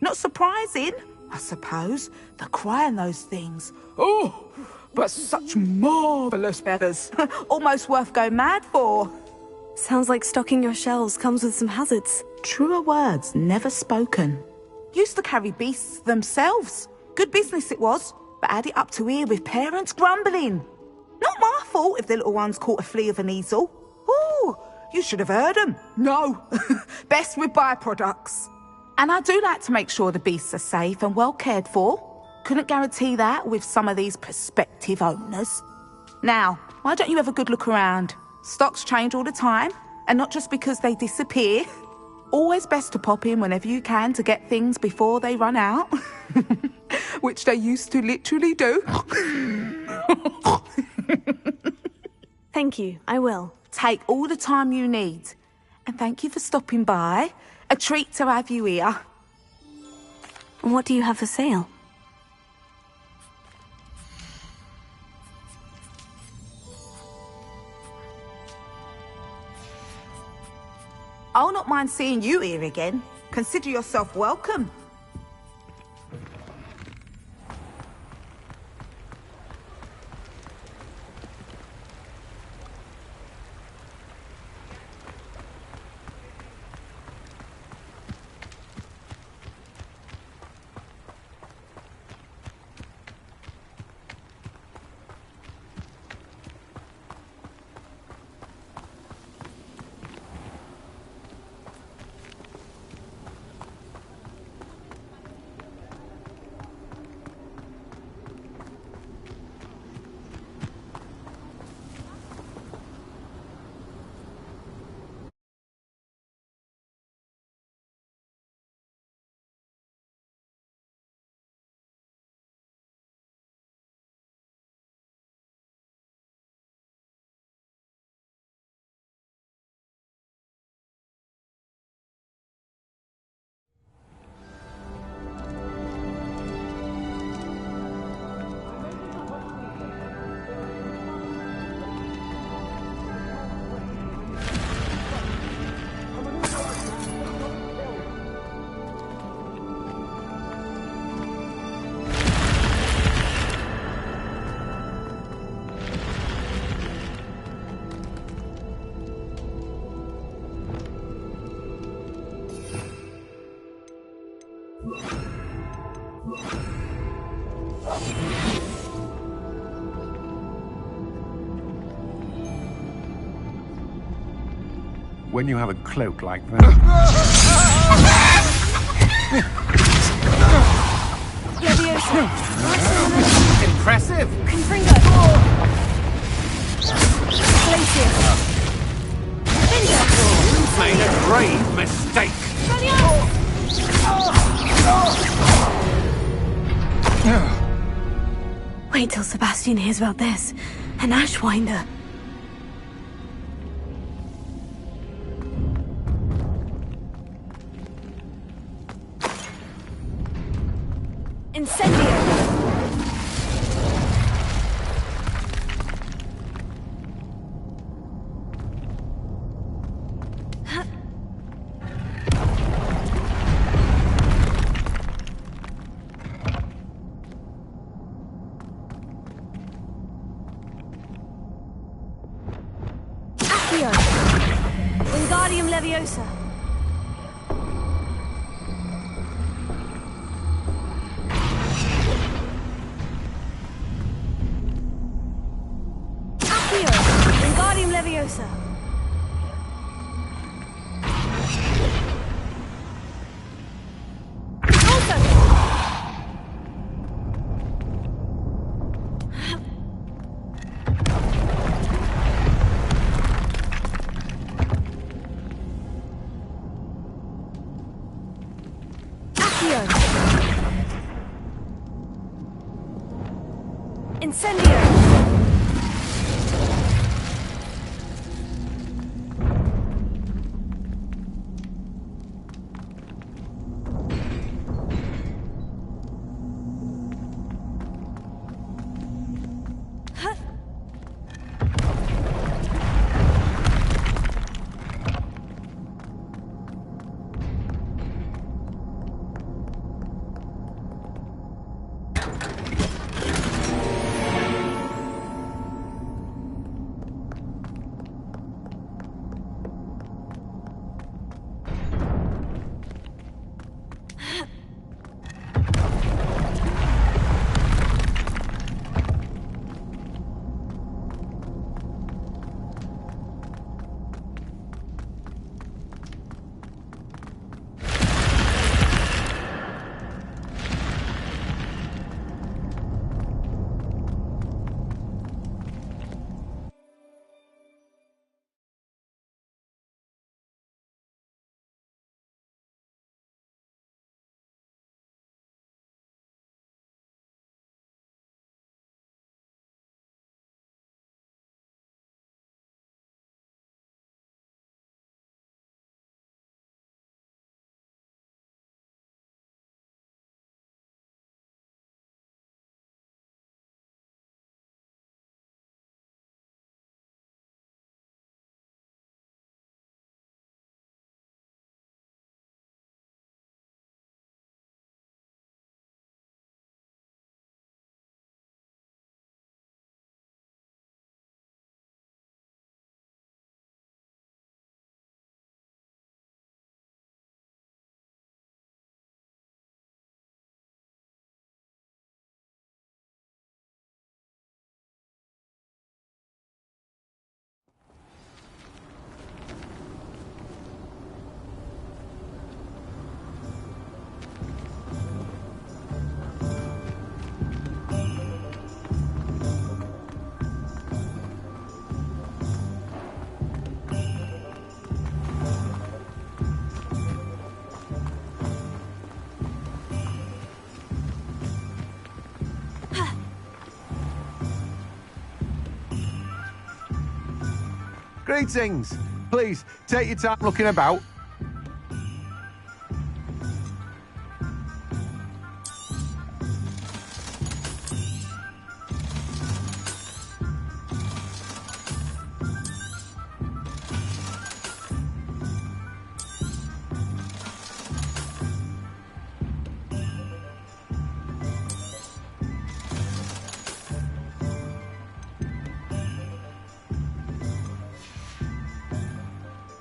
Speaker 4: Not surprising, I suppose, the cry in those things. Oh, but such marvellous feathers. Almost worth going mad for.
Speaker 1: Sounds like stocking your shelves comes with some hazards.
Speaker 4: Truer words never spoken. Used to carry beasts themselves. Good business it was, but had it up to here with parents grumbling. Not my fault if the little ones caught a flea of an easel. Ooh, you should have heard them. No, best with byproducts. And I do like to make sure the beasts are safe and well cared for. Couldn't guarantee that with some of these prospective owners. Now, why don't you have a good look around? Stocks change all the time, and not just because they disappear. Always best to pop in whenever you can to get things before they run out. Which they used to literally do.
Speaker 1: Thank you, I will.
Speaker 4: Take all the time you need. And thank you for stopping by. A treat to have you here.
Speaker 1: And what do you have for sale?
Speaker 4: I'll not mind seeing you here again. Consider yourself welcome.
Speaker 3: When you have a cloak like that... Impressive!
Speaker 1: Confringo!
Speaker 15: You've made a grave mistake!
Speaker 1: Wait till Sebastian hears about this. An Ashwinder. Incendio! Accio! Wingardium Leviosa! Wingardium Leviosa.
Speaker 19: Accio! Incendio!
Speaker 5: Greetings! Please, take your time looking about.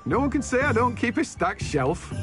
Speaker 5: No one can say I don't keep a stacked shelf.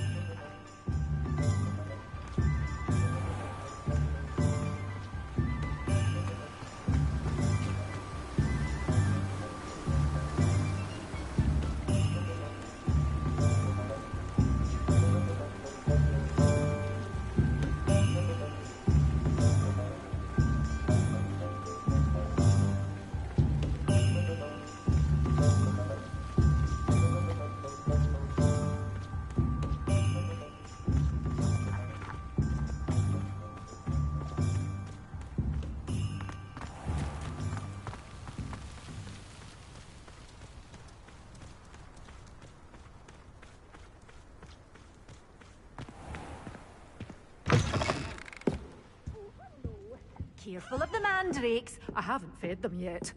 Speaker 22: Careful of the mandrakes. I haven't fed them yet.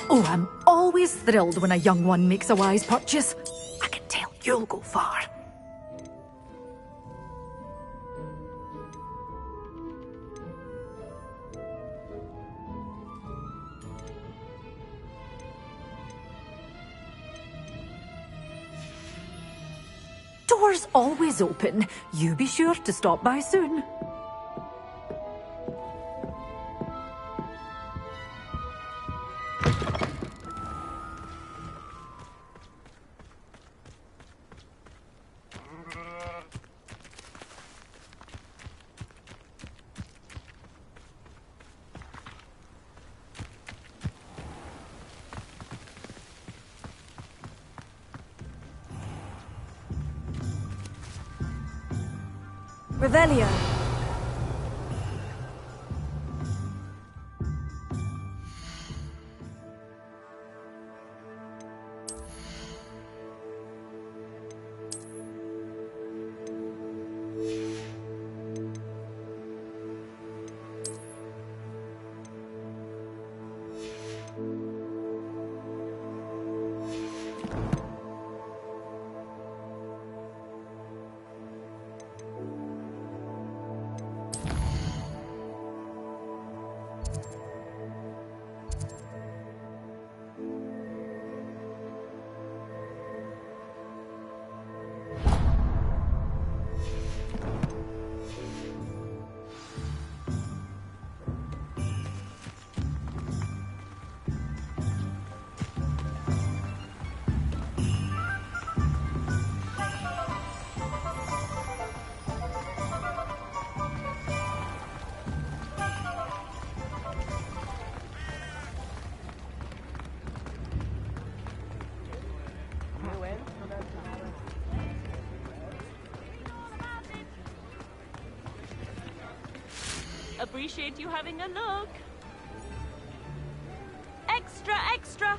Speaker 22: Oh, I'm always thrilled when a young one makes a wise purchase. I can tell you'll go far. Door's always open. You be sure to stop by soon.
Speaker 19: Revelio.
Speaker 7: Appreciate you having a look. Extra, extra!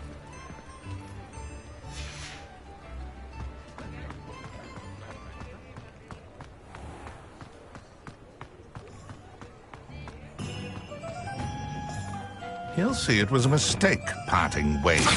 Speaker 2: He'll see it was a mistake, parting ways.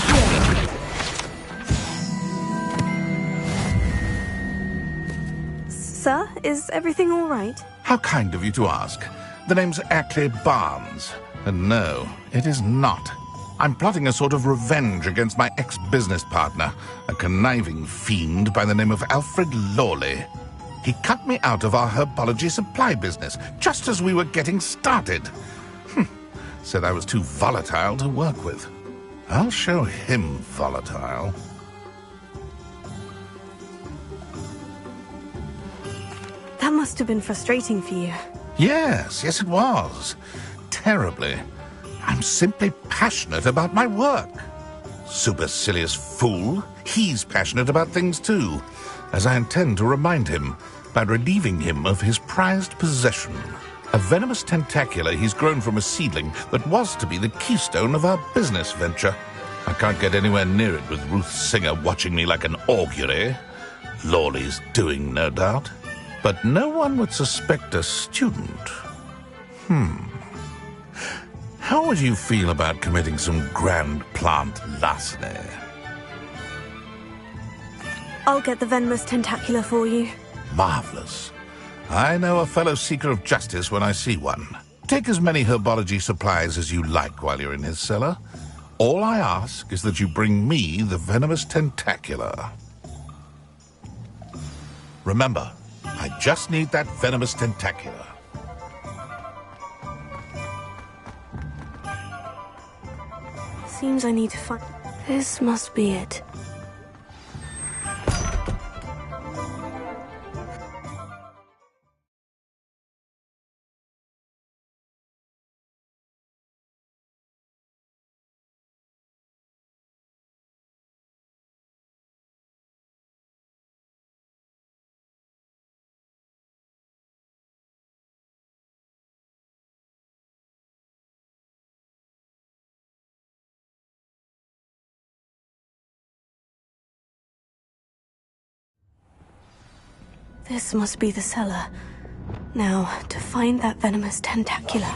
Speaker 1: Sir, is everything all right?
Speaker 2: How kind of you to ask. The name's Ackley Barnes. And no, it is not. I'm plotting a sort of revenge against my ex-business partner, a conniving fiend by the name of Alfred Lawley. He cut me out of our herbology supply business, just as we were getting started. Said I was too volatile to work with. I'll show him volatile.
Speaker 1: That must have been frustrating for you.
Speaker 2: Yes, it was. Terribly. I'm simply passionate about my work. Supercilious fool. He's passionate about things too, as I intend to remind him by relieving him of his prized possession. A venomous tentacula he's grown from a seedling that was to be the keystone of our business venture. I can't get anywhere near it with Ruth Singer watching me like an augury. Lawley's doing, no doubt. But no one would suspect a student. How would you feel about committing some grand plant larceny?
Speaker 1: I'll get the venomous tentacula for you.
Speaker 2: Marvelous. I know a fellow seeker of justice when I see one. Take as many herbology supplies as you like while you're in his cellar. All I ask is that you bring me the venomous tentacula. Remember, I just need that venomous tentacula.
Speaker 1: Seems I need to find... This must be it. This must be the cellar. Now, to find that venomous tentacula.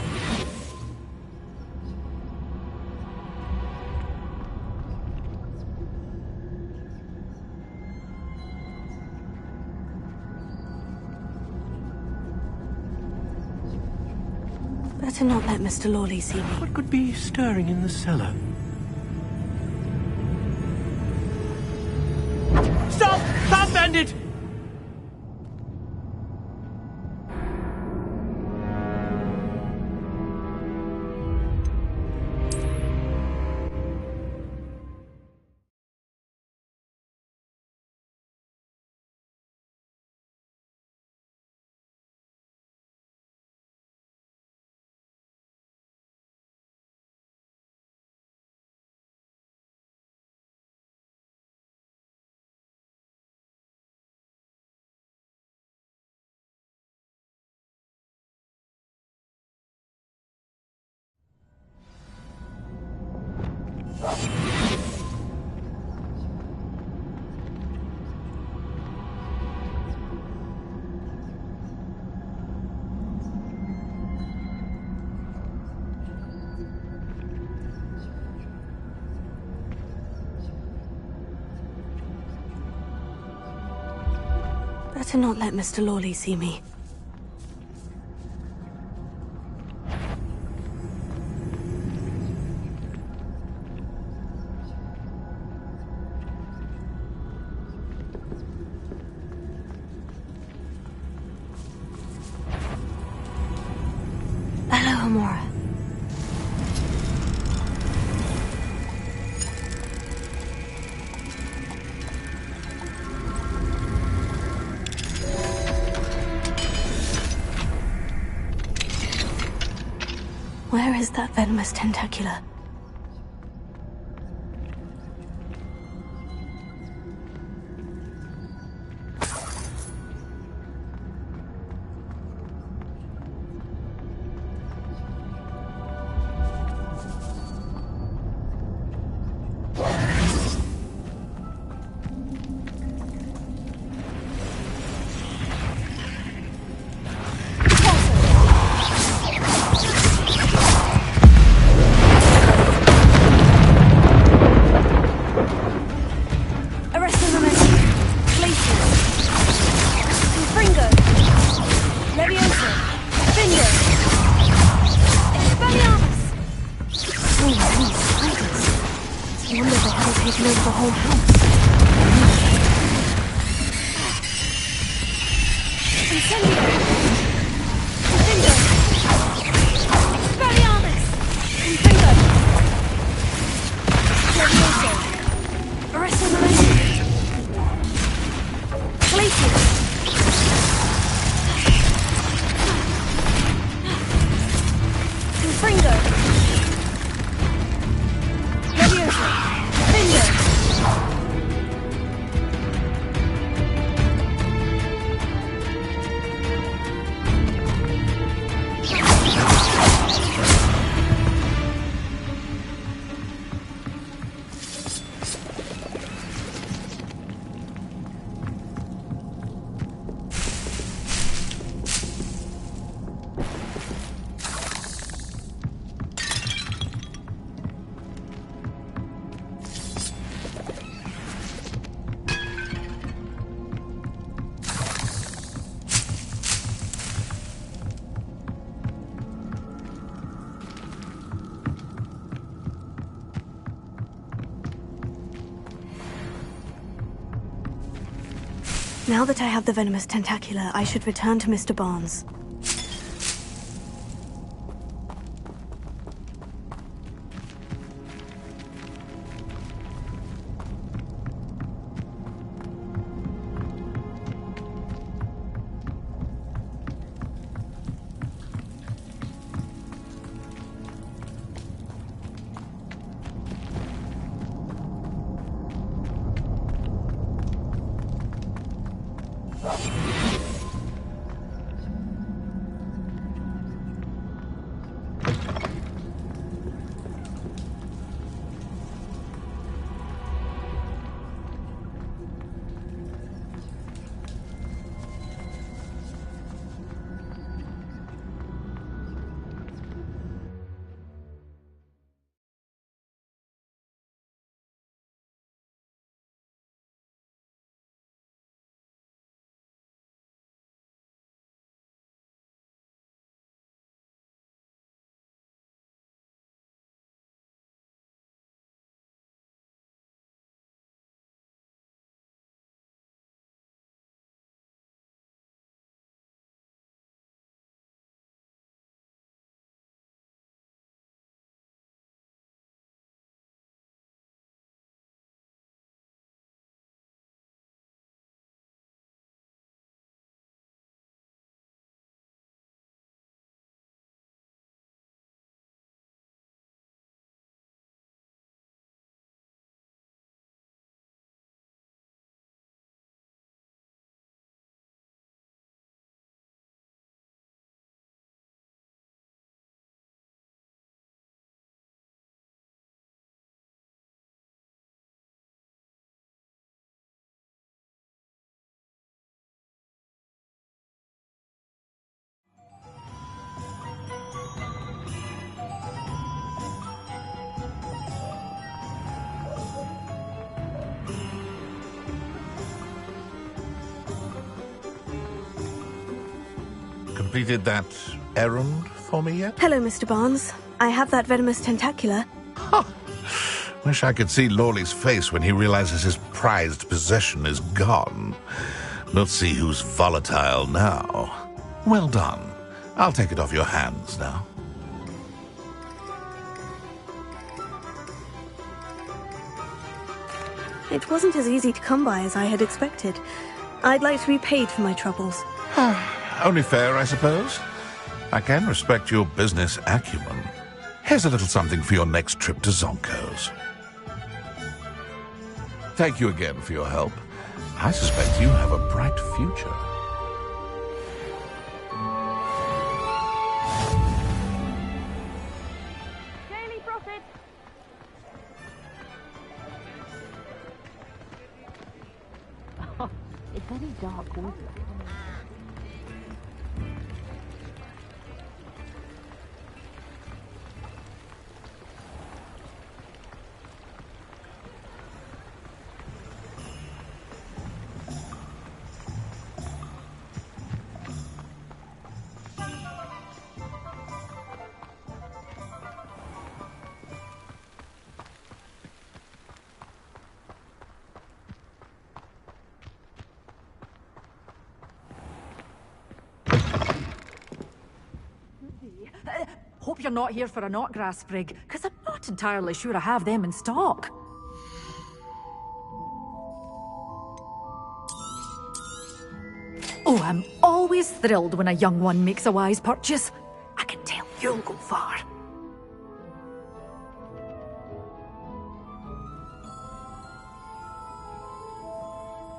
Speaker 1: Better not let Mr. Lawley see me.
Speaker 15: What could be stirring in the cellar? Stop! Stop, bandit!
Speaker 1: Better not let Mr. Lawley see me. Hello, Amora. Where is that venomous tentacula? Now that I have the venomous tentacula, I should return to Mr. Barnes.
Speaker 2: completed that errand for me yet?
Speaker 1: Hello, Mr. Barnes. I have that venomous tentacula.
Speaker 2: Wish I could see Lawley's face when he realizes his prized possession is gone. Let's see who's volatile now. Well done. I'll take it off your hands now.
Speaker 1: It wasn't as easy to come by as I had expected. I'd like to be paid for my troubles.
Speaker 2: Only fair, I suppose. I can respect your business acumen. Here's a little something for your next trip to Zonko's. Thank you again for your help. I suspect you have a bright future.
Speaker 7: Daily profit. Oh, it's very dark, wasn't it?
Speaker 22: Hope you're not here for a knotgrass sprig, because I'm not entirely sure I have them in stock. Oh, I'm always thrilled when a young one makes a wise purchase. I can tell you'll go far.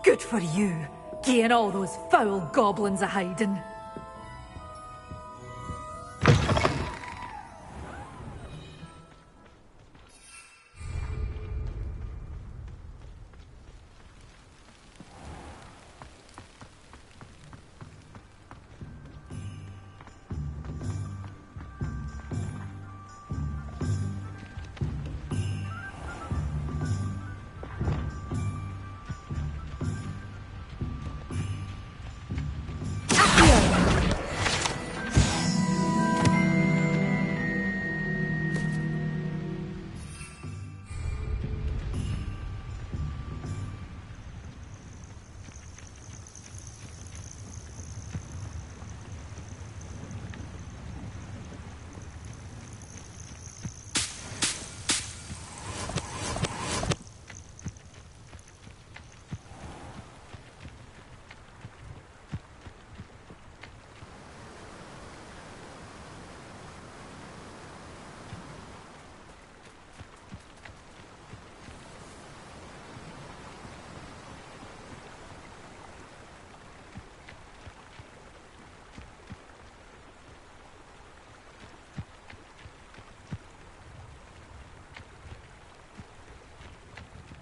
Speaker 22: Good for you, getting all those foul goblins a hiding.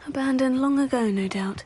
Speaker 1: Abandoned long ago, no doubt.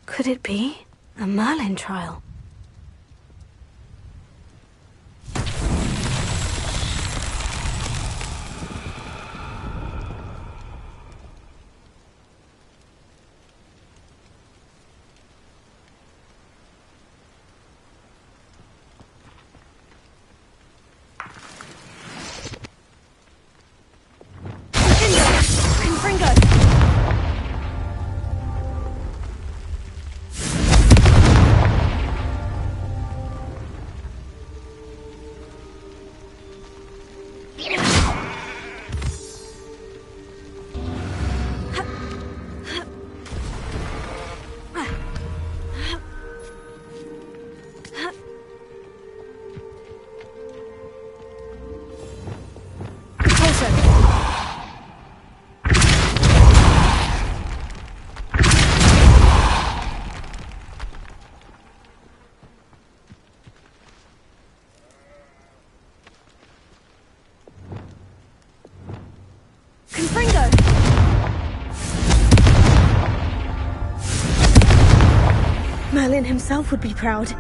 Speaker 1: Could it be a Merlin trial? himself would be proud.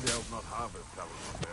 Speaker 3: The elves not harvest towers up there.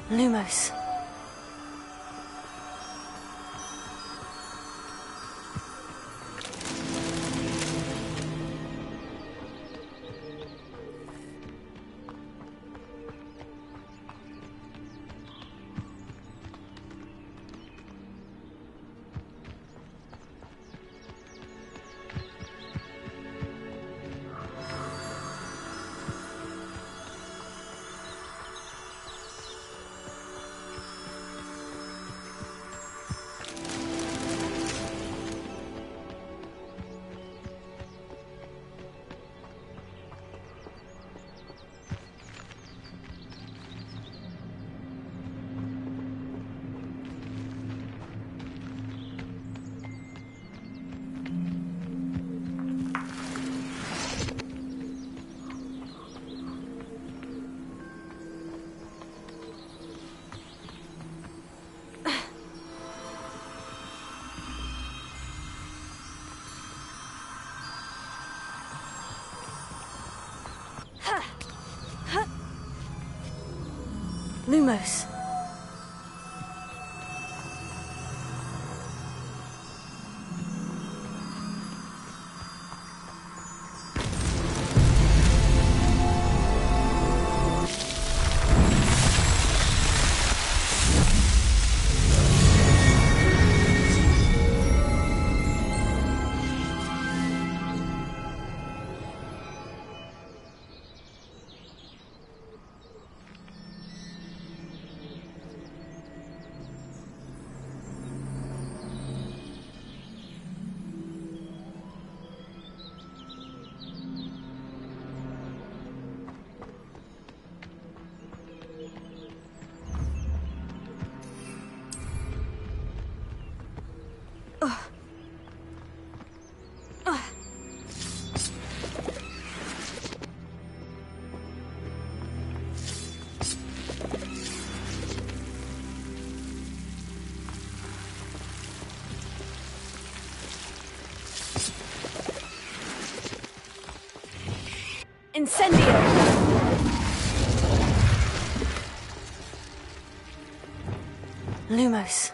Speaker 1: Lumos. Lumos. Incendio! Lumos.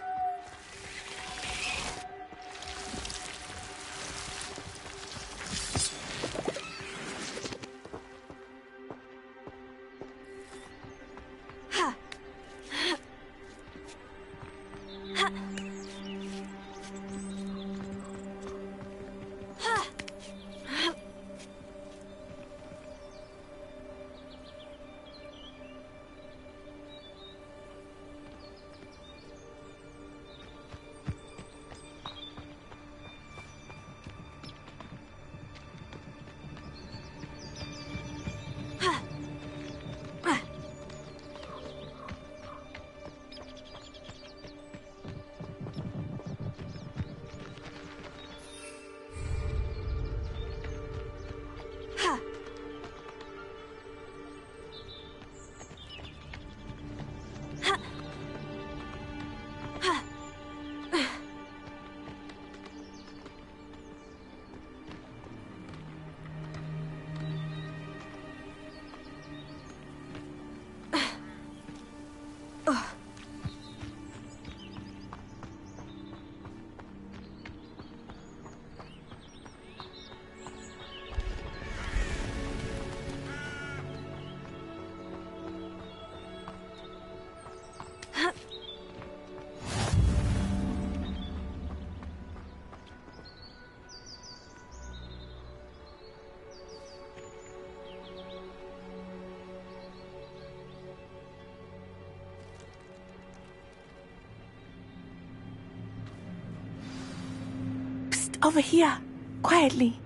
Speaker 18: Over here, quietly.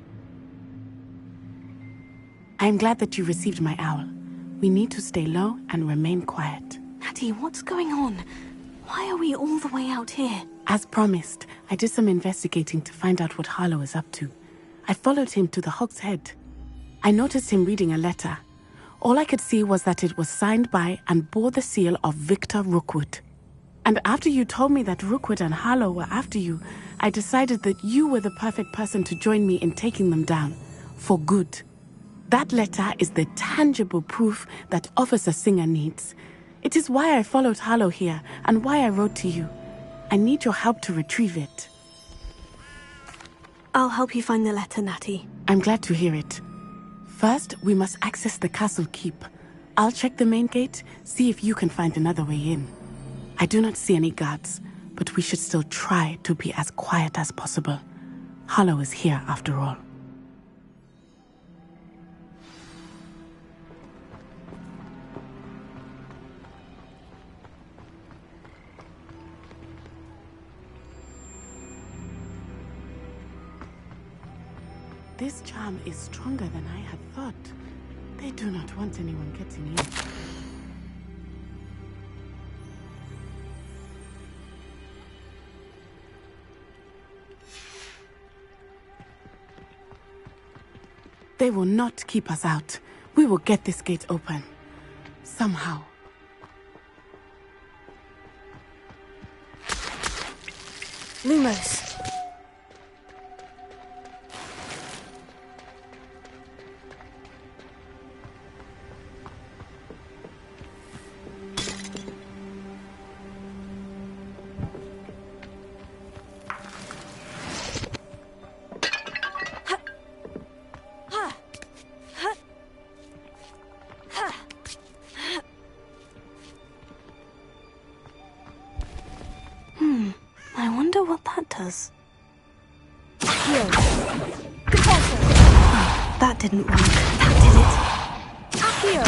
Speaker 18: I am glad that you received my owl. We need to stay low and remain quiet.
Speaker 1: Natty, what's going on? Why are we all the way out here?
Speaker 18: As promised, I did some investigating to find out what Harlow is up to. I followed him to the Hog's Head. I noticed him reading a letter. All I could see was that it was signed by and bore the seal of Victor Rookwood. And after you told me that Rookwood and Harlow were after you, I decided that you were the perfect person to join me in taking them down. For good. That letter is the tangible proof that Officer Singer needs. It is why I followed Harlow here, and why I wrote to you. I need your help to retrieve it.
Speaker 1: I'll help you find the letter, Natty.
Speaker 18: I'm glad to hear it. First, we must access the castle keep. I'll check the main gate, see if you can find another way in. I do not see any guards, but we should still try to be as quiet as possible. Harlow is here, after all. This charm is stronger than I had thought. They do not want anyone getting in. They will not keep us out. We will get this gate open. Somehow.
Speaker 1: Lumos. what that does.
Speaker 19: Accio.
Speaker 1: That didn't work. That did it.
Speaker 19: Accio.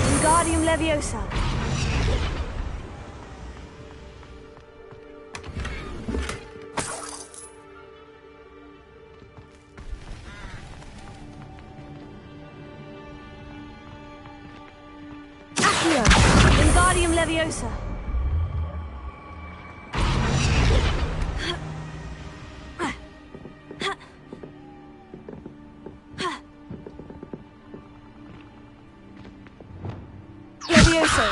Speaker 19: Wingardium Leviosa. Accio. Wingardium Leviosa. Levioso.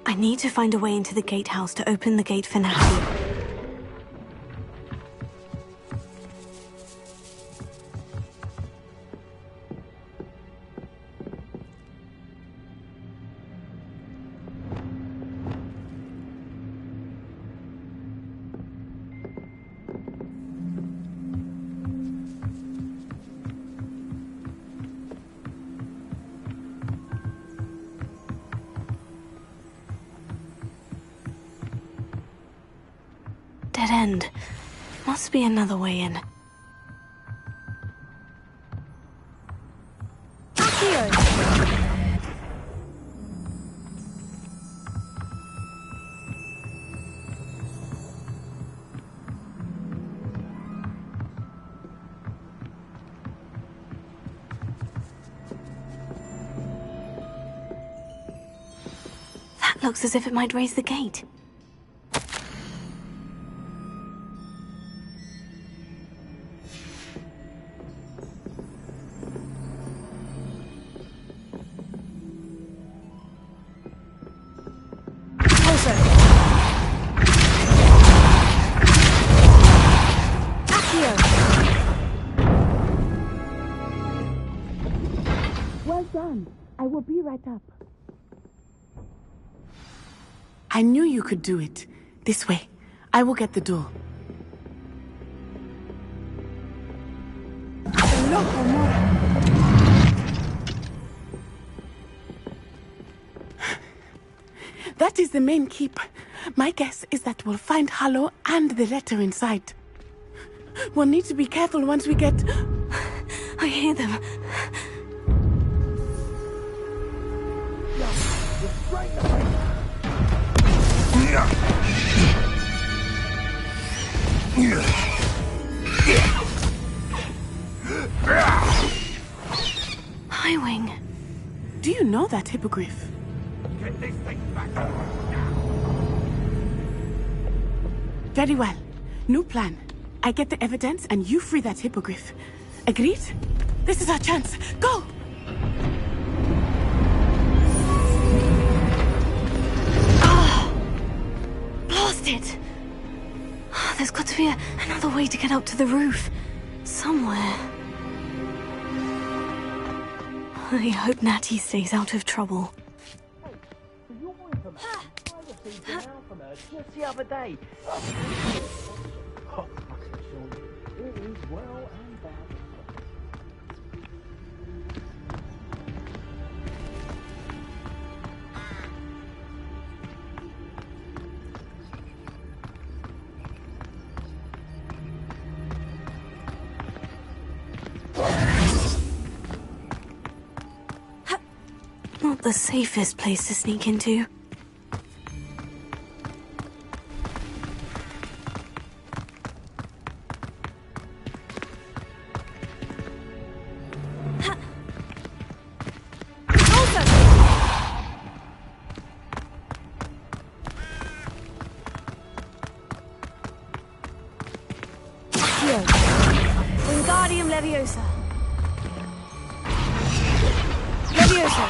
Speaker 1: I need to find a way into the gatehouse to open the gate for Natty. Dead end. Must be another way in. That looks as if it might raise the gate.
Speaker 18: Well done. I will be right up. I knew you could do it. This way. I will get the door. That is the main keep. My guess is that we'll find Hallow and the letter inside. We'll need to be careful once we get...
Speaker 1: I hear them. Highwing.
Speaker 18: Do you know that hippogriff?
Speaker 3: Get this thing back now.
Speaker 18: Very well. New plan. I get the evidence and you free that hippogriff. Agreed? This is our chance. Go!
Speaker 1: Blast it! There's got to be another way to get up to the roof. Somewhere. I hope Natty stays out of trouble.
Speaker 11: Just the other day. It is well and bad.
Speaker 1: Not the safest place to sneak into.
Speaker 19: Wingardium Leviosa. Leviosa.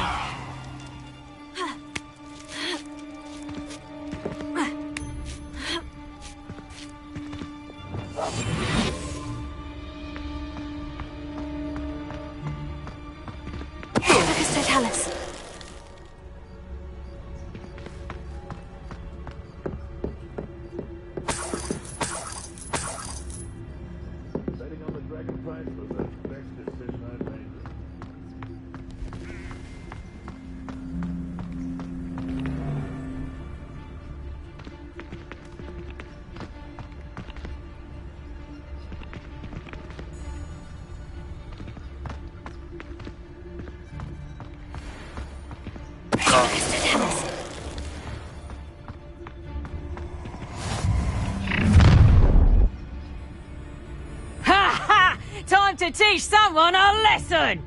Speaker 12: to teach someone a lesson!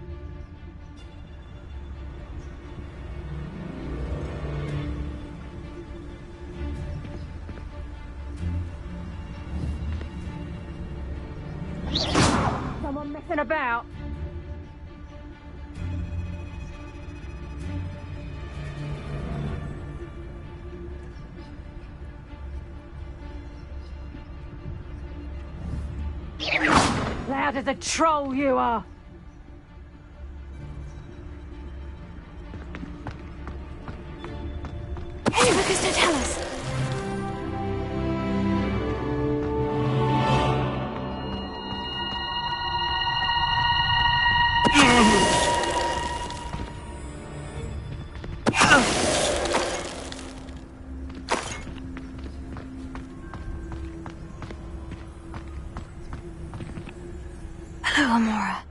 Speaker 12: Someone messing about? Loud as a troll you are!
Speaker 1: Hey, Lucas, to tell us! Hello, Amora.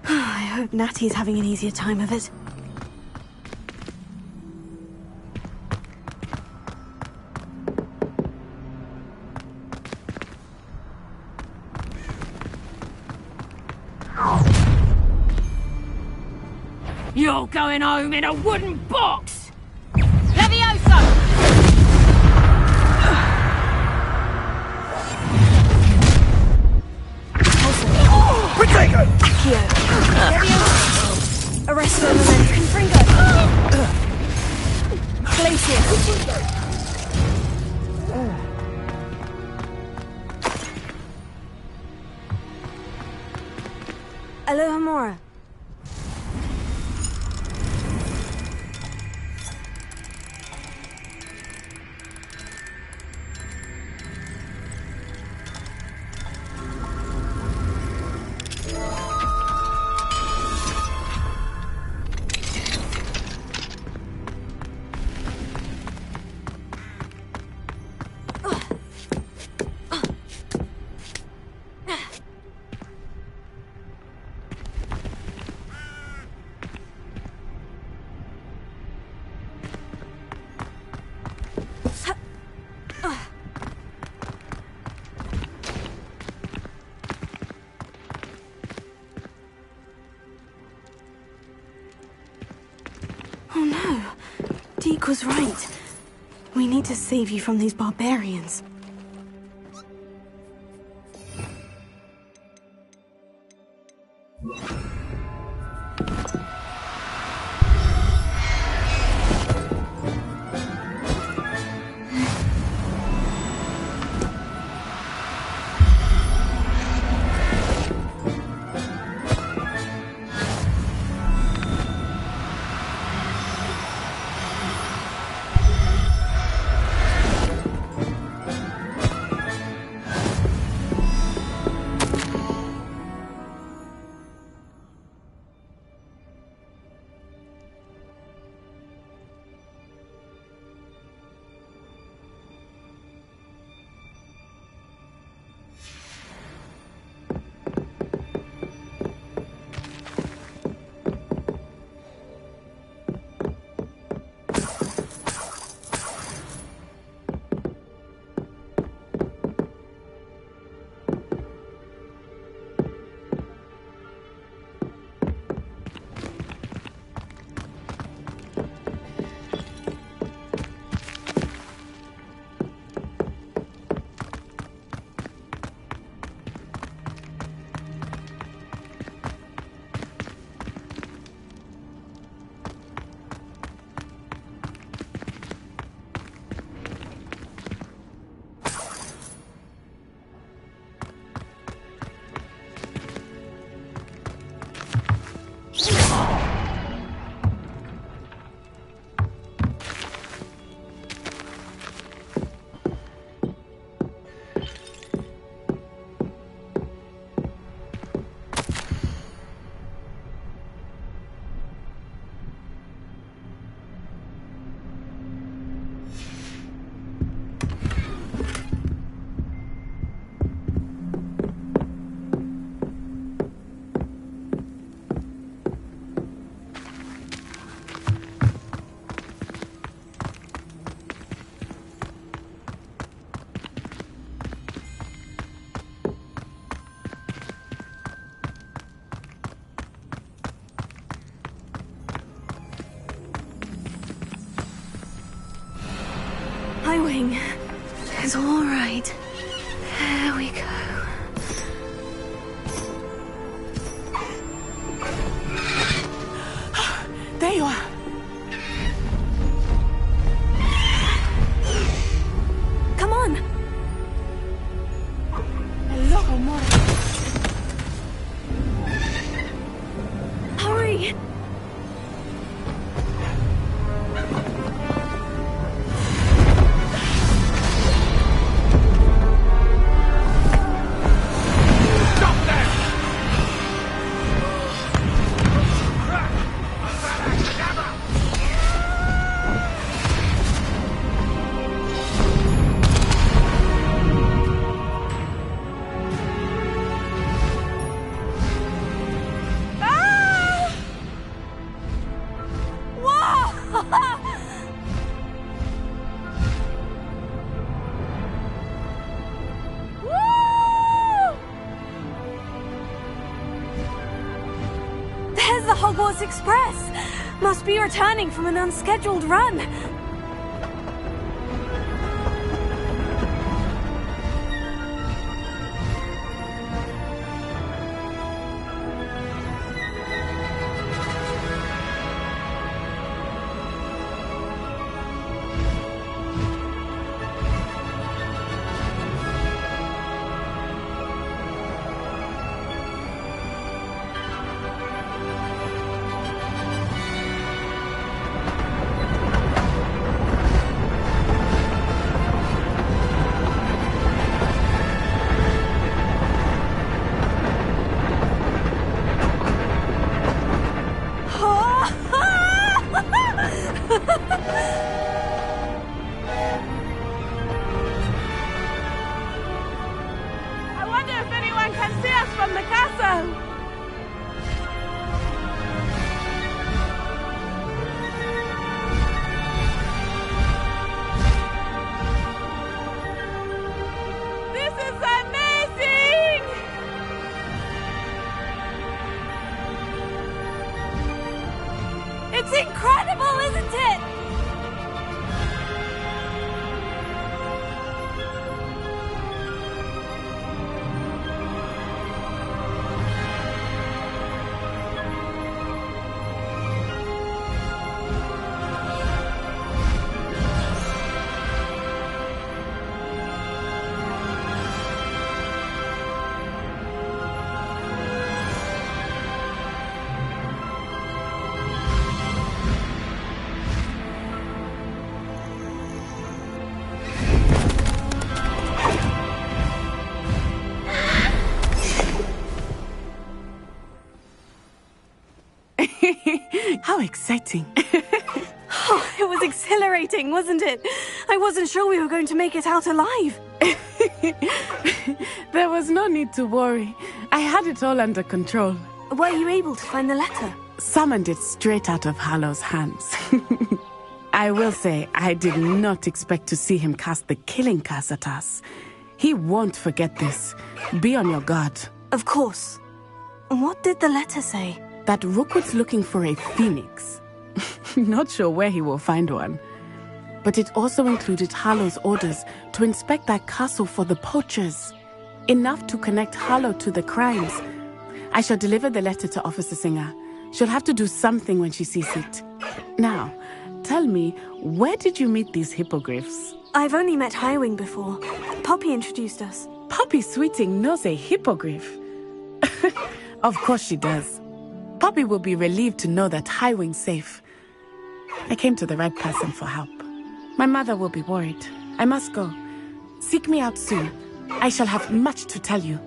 Speaker 1: I hope Natty's having an easier time of it.
Speaker 12: You're going home in a wooden box! Levioso!
Speaker 3: Protego!
Speaker 19: Accio. Levioso. Arresto and then Confringo. Glacius. Hello, Amora.
Speaker 1: Oh no, Deke was right. We need to save you from these barbarians. Highwing is all right. There we go.
Speaker 18: There you are.
Speaker 1: Come on.
Speaker 18: Hello, amor.
Speaker 1: Hurry. There's the Hogwarts Express! Must be returning from an unscheduled run.
Speaker 4: I wonder if anyone can see us from the castle. This is amazing!
Speaker 1: It's incredible, isn't it?
Speaker 18: How exciting.
Speaker 1: Oh, it was exhilarating, wasn't it? I wasn't sure we were going to make it out alive.
Speaker 18: There was no need to worry. I had it all under control.
Speaker 1: Were you able to find the letter?
Speaker 18: Summoned it straight out of Hallow's hands. I will say, I did not expect to see him cast the killing curse at us. He won't forget this. Be on your guard.
Speaker 1: Of course. What did the letter say?
Speaker 18: That Rookwood's looking for a phoenix. Not sure where he will find one. But it also included Hallow's orders to inspect that castle for the poachers. Enough to connect Hallow to the crimes. I shall deliver the letter to Officer Singer. She'll have to do something when she sees it. Now, tell me, where did you meet these hippogriffs?
Speaker 1: I've only met Highwing before. Poppy introduced us.
Speaker 18: Poppy Sweeting knows a hippogriff. Of course she does. Poppy will be relieved to know that Highwing's safe. I came to the right person for help. My mother will be worried. I must go. Seek me out soon. I shall have much to tell you.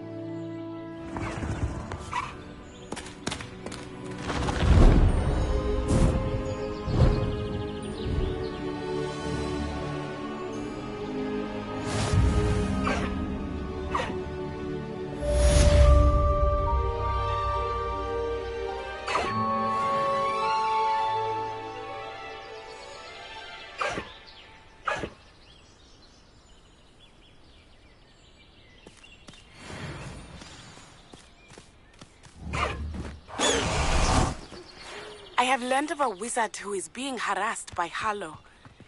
Speaker 18: I have learned of a wizard who is being harassed by Hallow.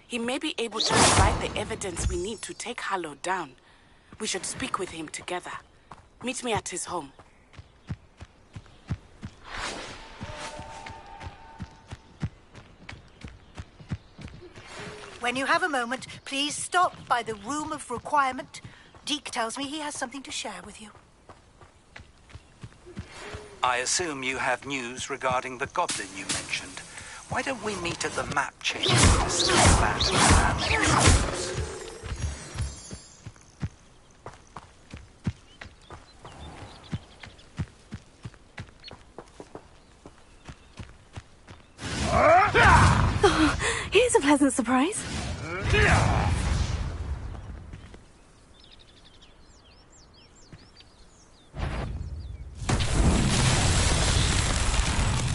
Speaker 9: He may be able to provide the evidence we need to take Harlow down. We should speak with him together. Meet me at his home.
Speaker 10: When you have a moment, please stop by the Room of Requirement. Deke tells me he has something to share with you.
Speaker 23: I assume you have news regarding the goblin you mentioned. Why don't we meet at the map chamber to discuss that and
Speaker 1: Oh, here's a pleasant surprise.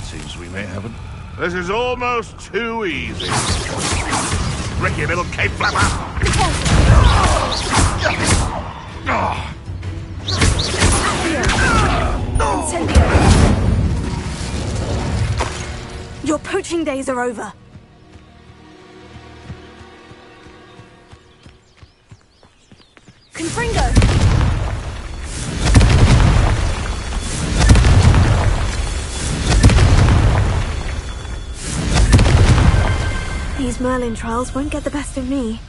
Speaker 3: Seems we may have it. This is almost too easy. Ricky, little cape flapper!
Speaker 1: Your poaching days are over. Confringo! These Merlin trials won't get the best of me.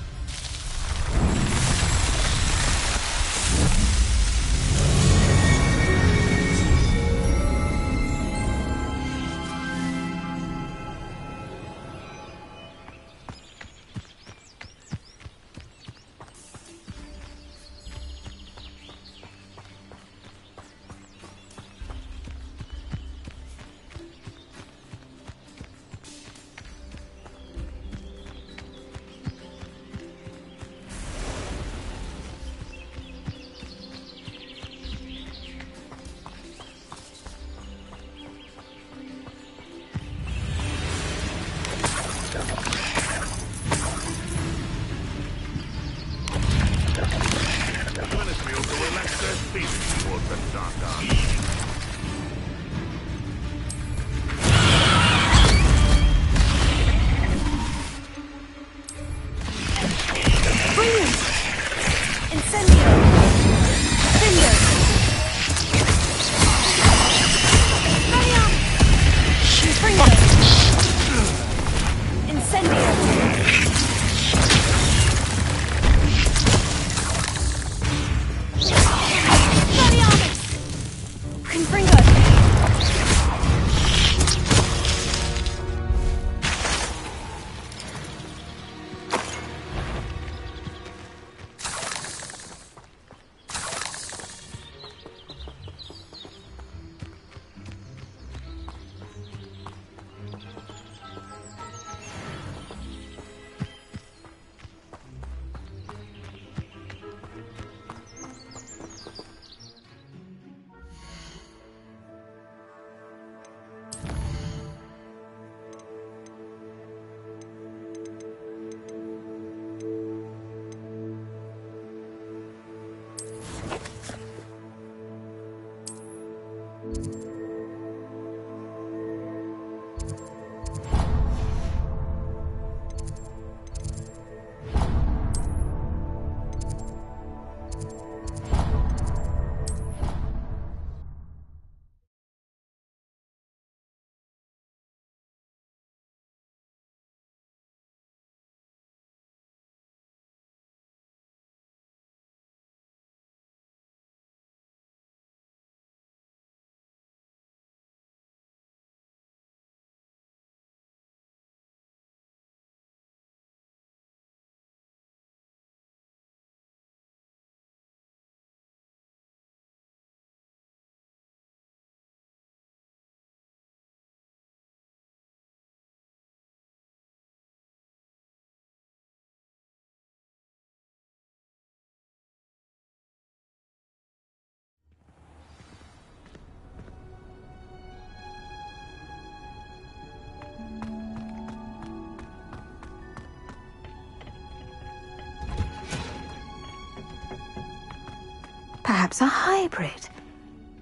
Speaker 17: Perhaps a hybrid.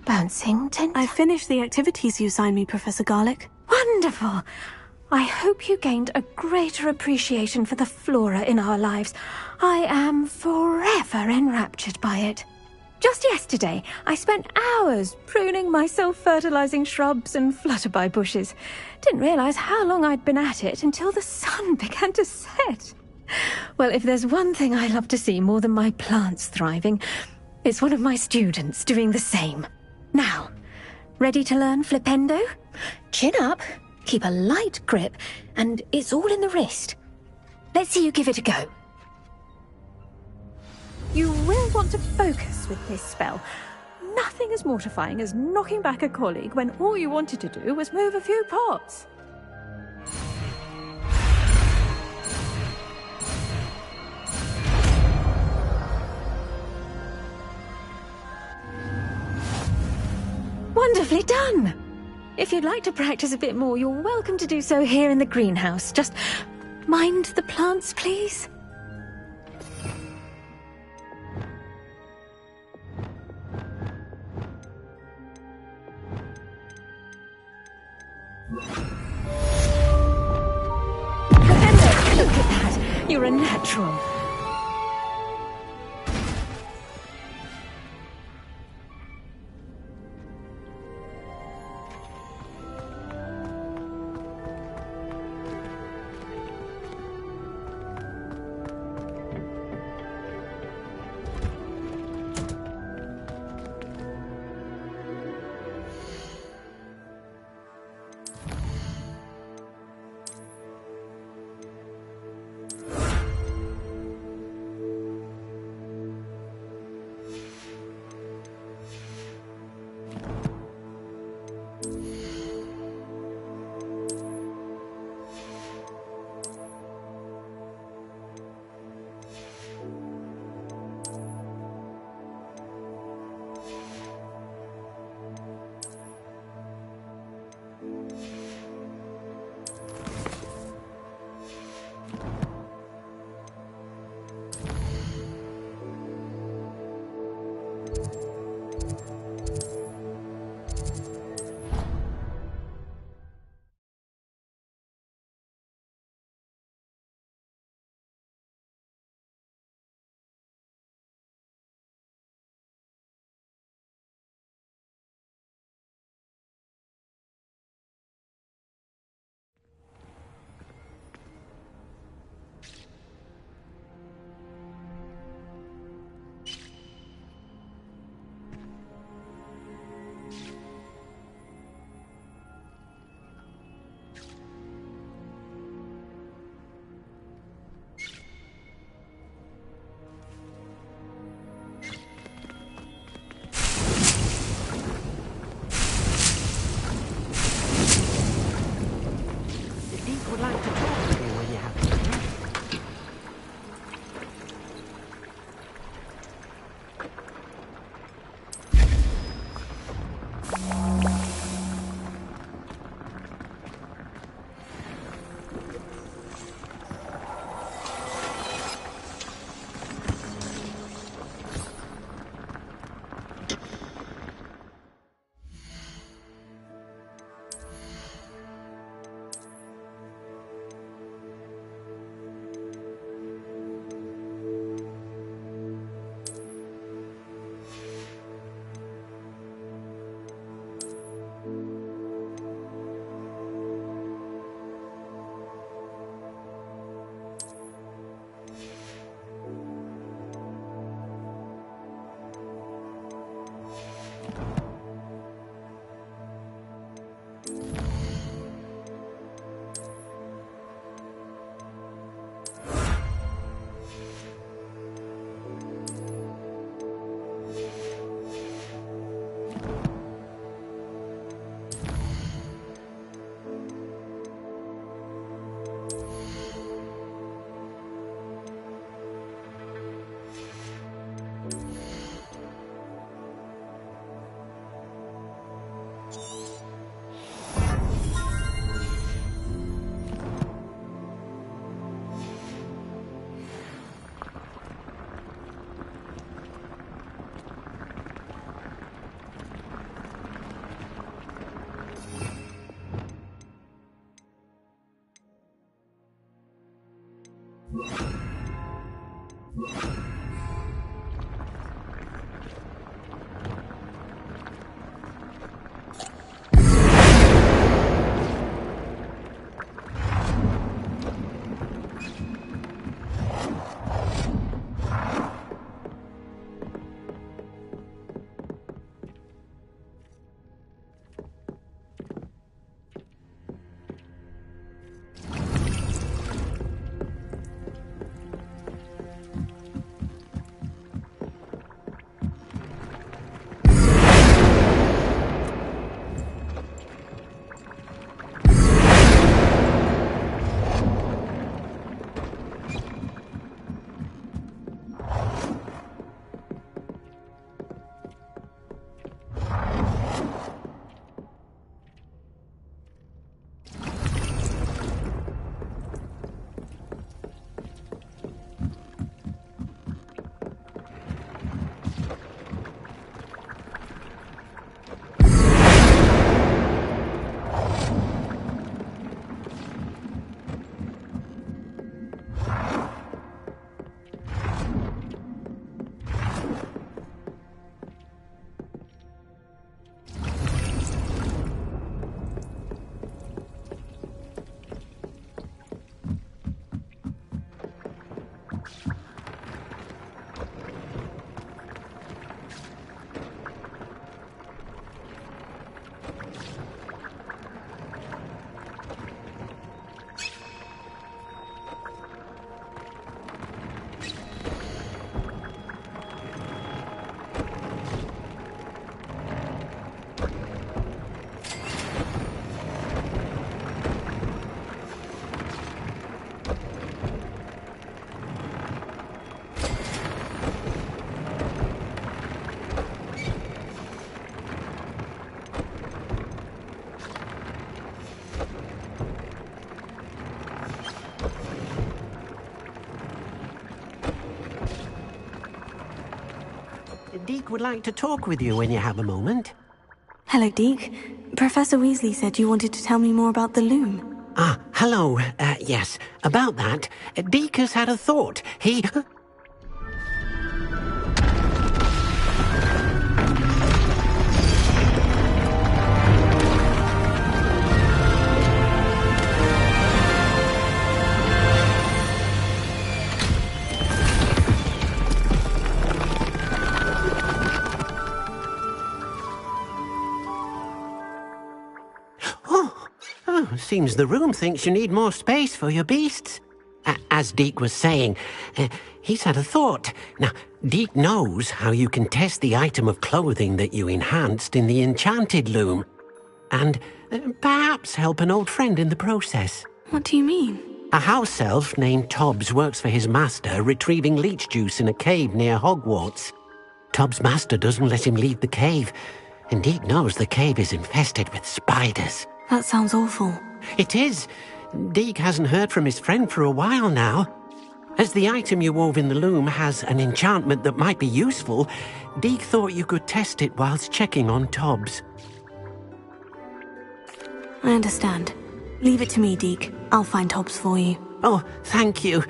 Speaker 17: Bouncing tent.
Speaker 1: I finished the activities you assigned me, Professor Garlick.
Speaker 17: Wonderful.
Speaker 22: I hope you gained a greater appreciation for the flora in our lives. I am forever enraptured by it. Just yesterday, I spent hours pruning my self-fertilizing shrubs and flutterby bushes. Didn't realize how long I'd been at it until the sun began to set. Well, if there's one thing I love to see more than my plants thriving, it's one of my students doing the same. Now, ready to learn flipendo? Chin up, keep a light grip, and it's all in the wrist. Let's see you give it a go. You will want to focus with this spell. Nothing as mortifying as knocking back a colleague when all you wanted to do was move a few pots. Wonderfully done! If you'd like to practice a bit more, you're welcome to do so here in the greenhouse. Just mind the plants, please. Look at that! You're a natural.
Speaker 6: Deke would like to talk with you when you have a moment.
Speaker 1: Hello, Deke. Professor Weasley said you wanted to tell me more about the loom.
Speaker 6: Ah, hello. Yes, about that. Deke has had a thought. He... Seems the room thinks you need more space for your beasts. As Deke was saying, he's had a thought. Now, Deke knows how you can test the item of clothing that you enhanced in the enchanted loom. And perhaps help an old friend in the process.
Speaker 1: What do you mean?
Speaker 6: A house elf named Tobbs works for his master, retrieving leech juice in a cave near Hogwarts. Tobbs' master doesn't let him leave the cave, and Deke knows the cave is infested with spiders.
Speaker 1: That sounds awful.
Speaker 6: It is. Deke hasn't heard from his friend for a while now. As the item you wove in the loom has an enchantment that might be useful, Deke thought you could test it whilst checking on Tobbs.
Speaker 1: I understand. Leave it to me, Deke. I'll find Tobbs for you.
Speaker 6: Oh, thank you.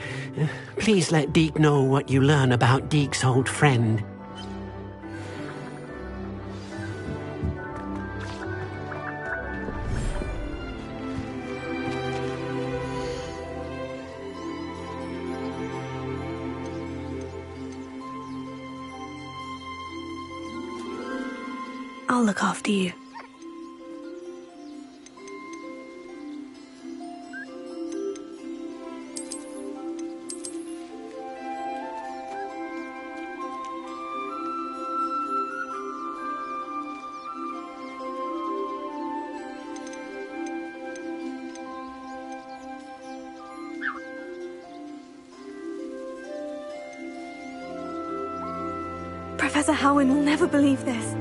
Speaker 6: Please let Deke know what you learn about Deke's old friend.
Speaker 1: I'll look after you. Professor Howin will never believe this.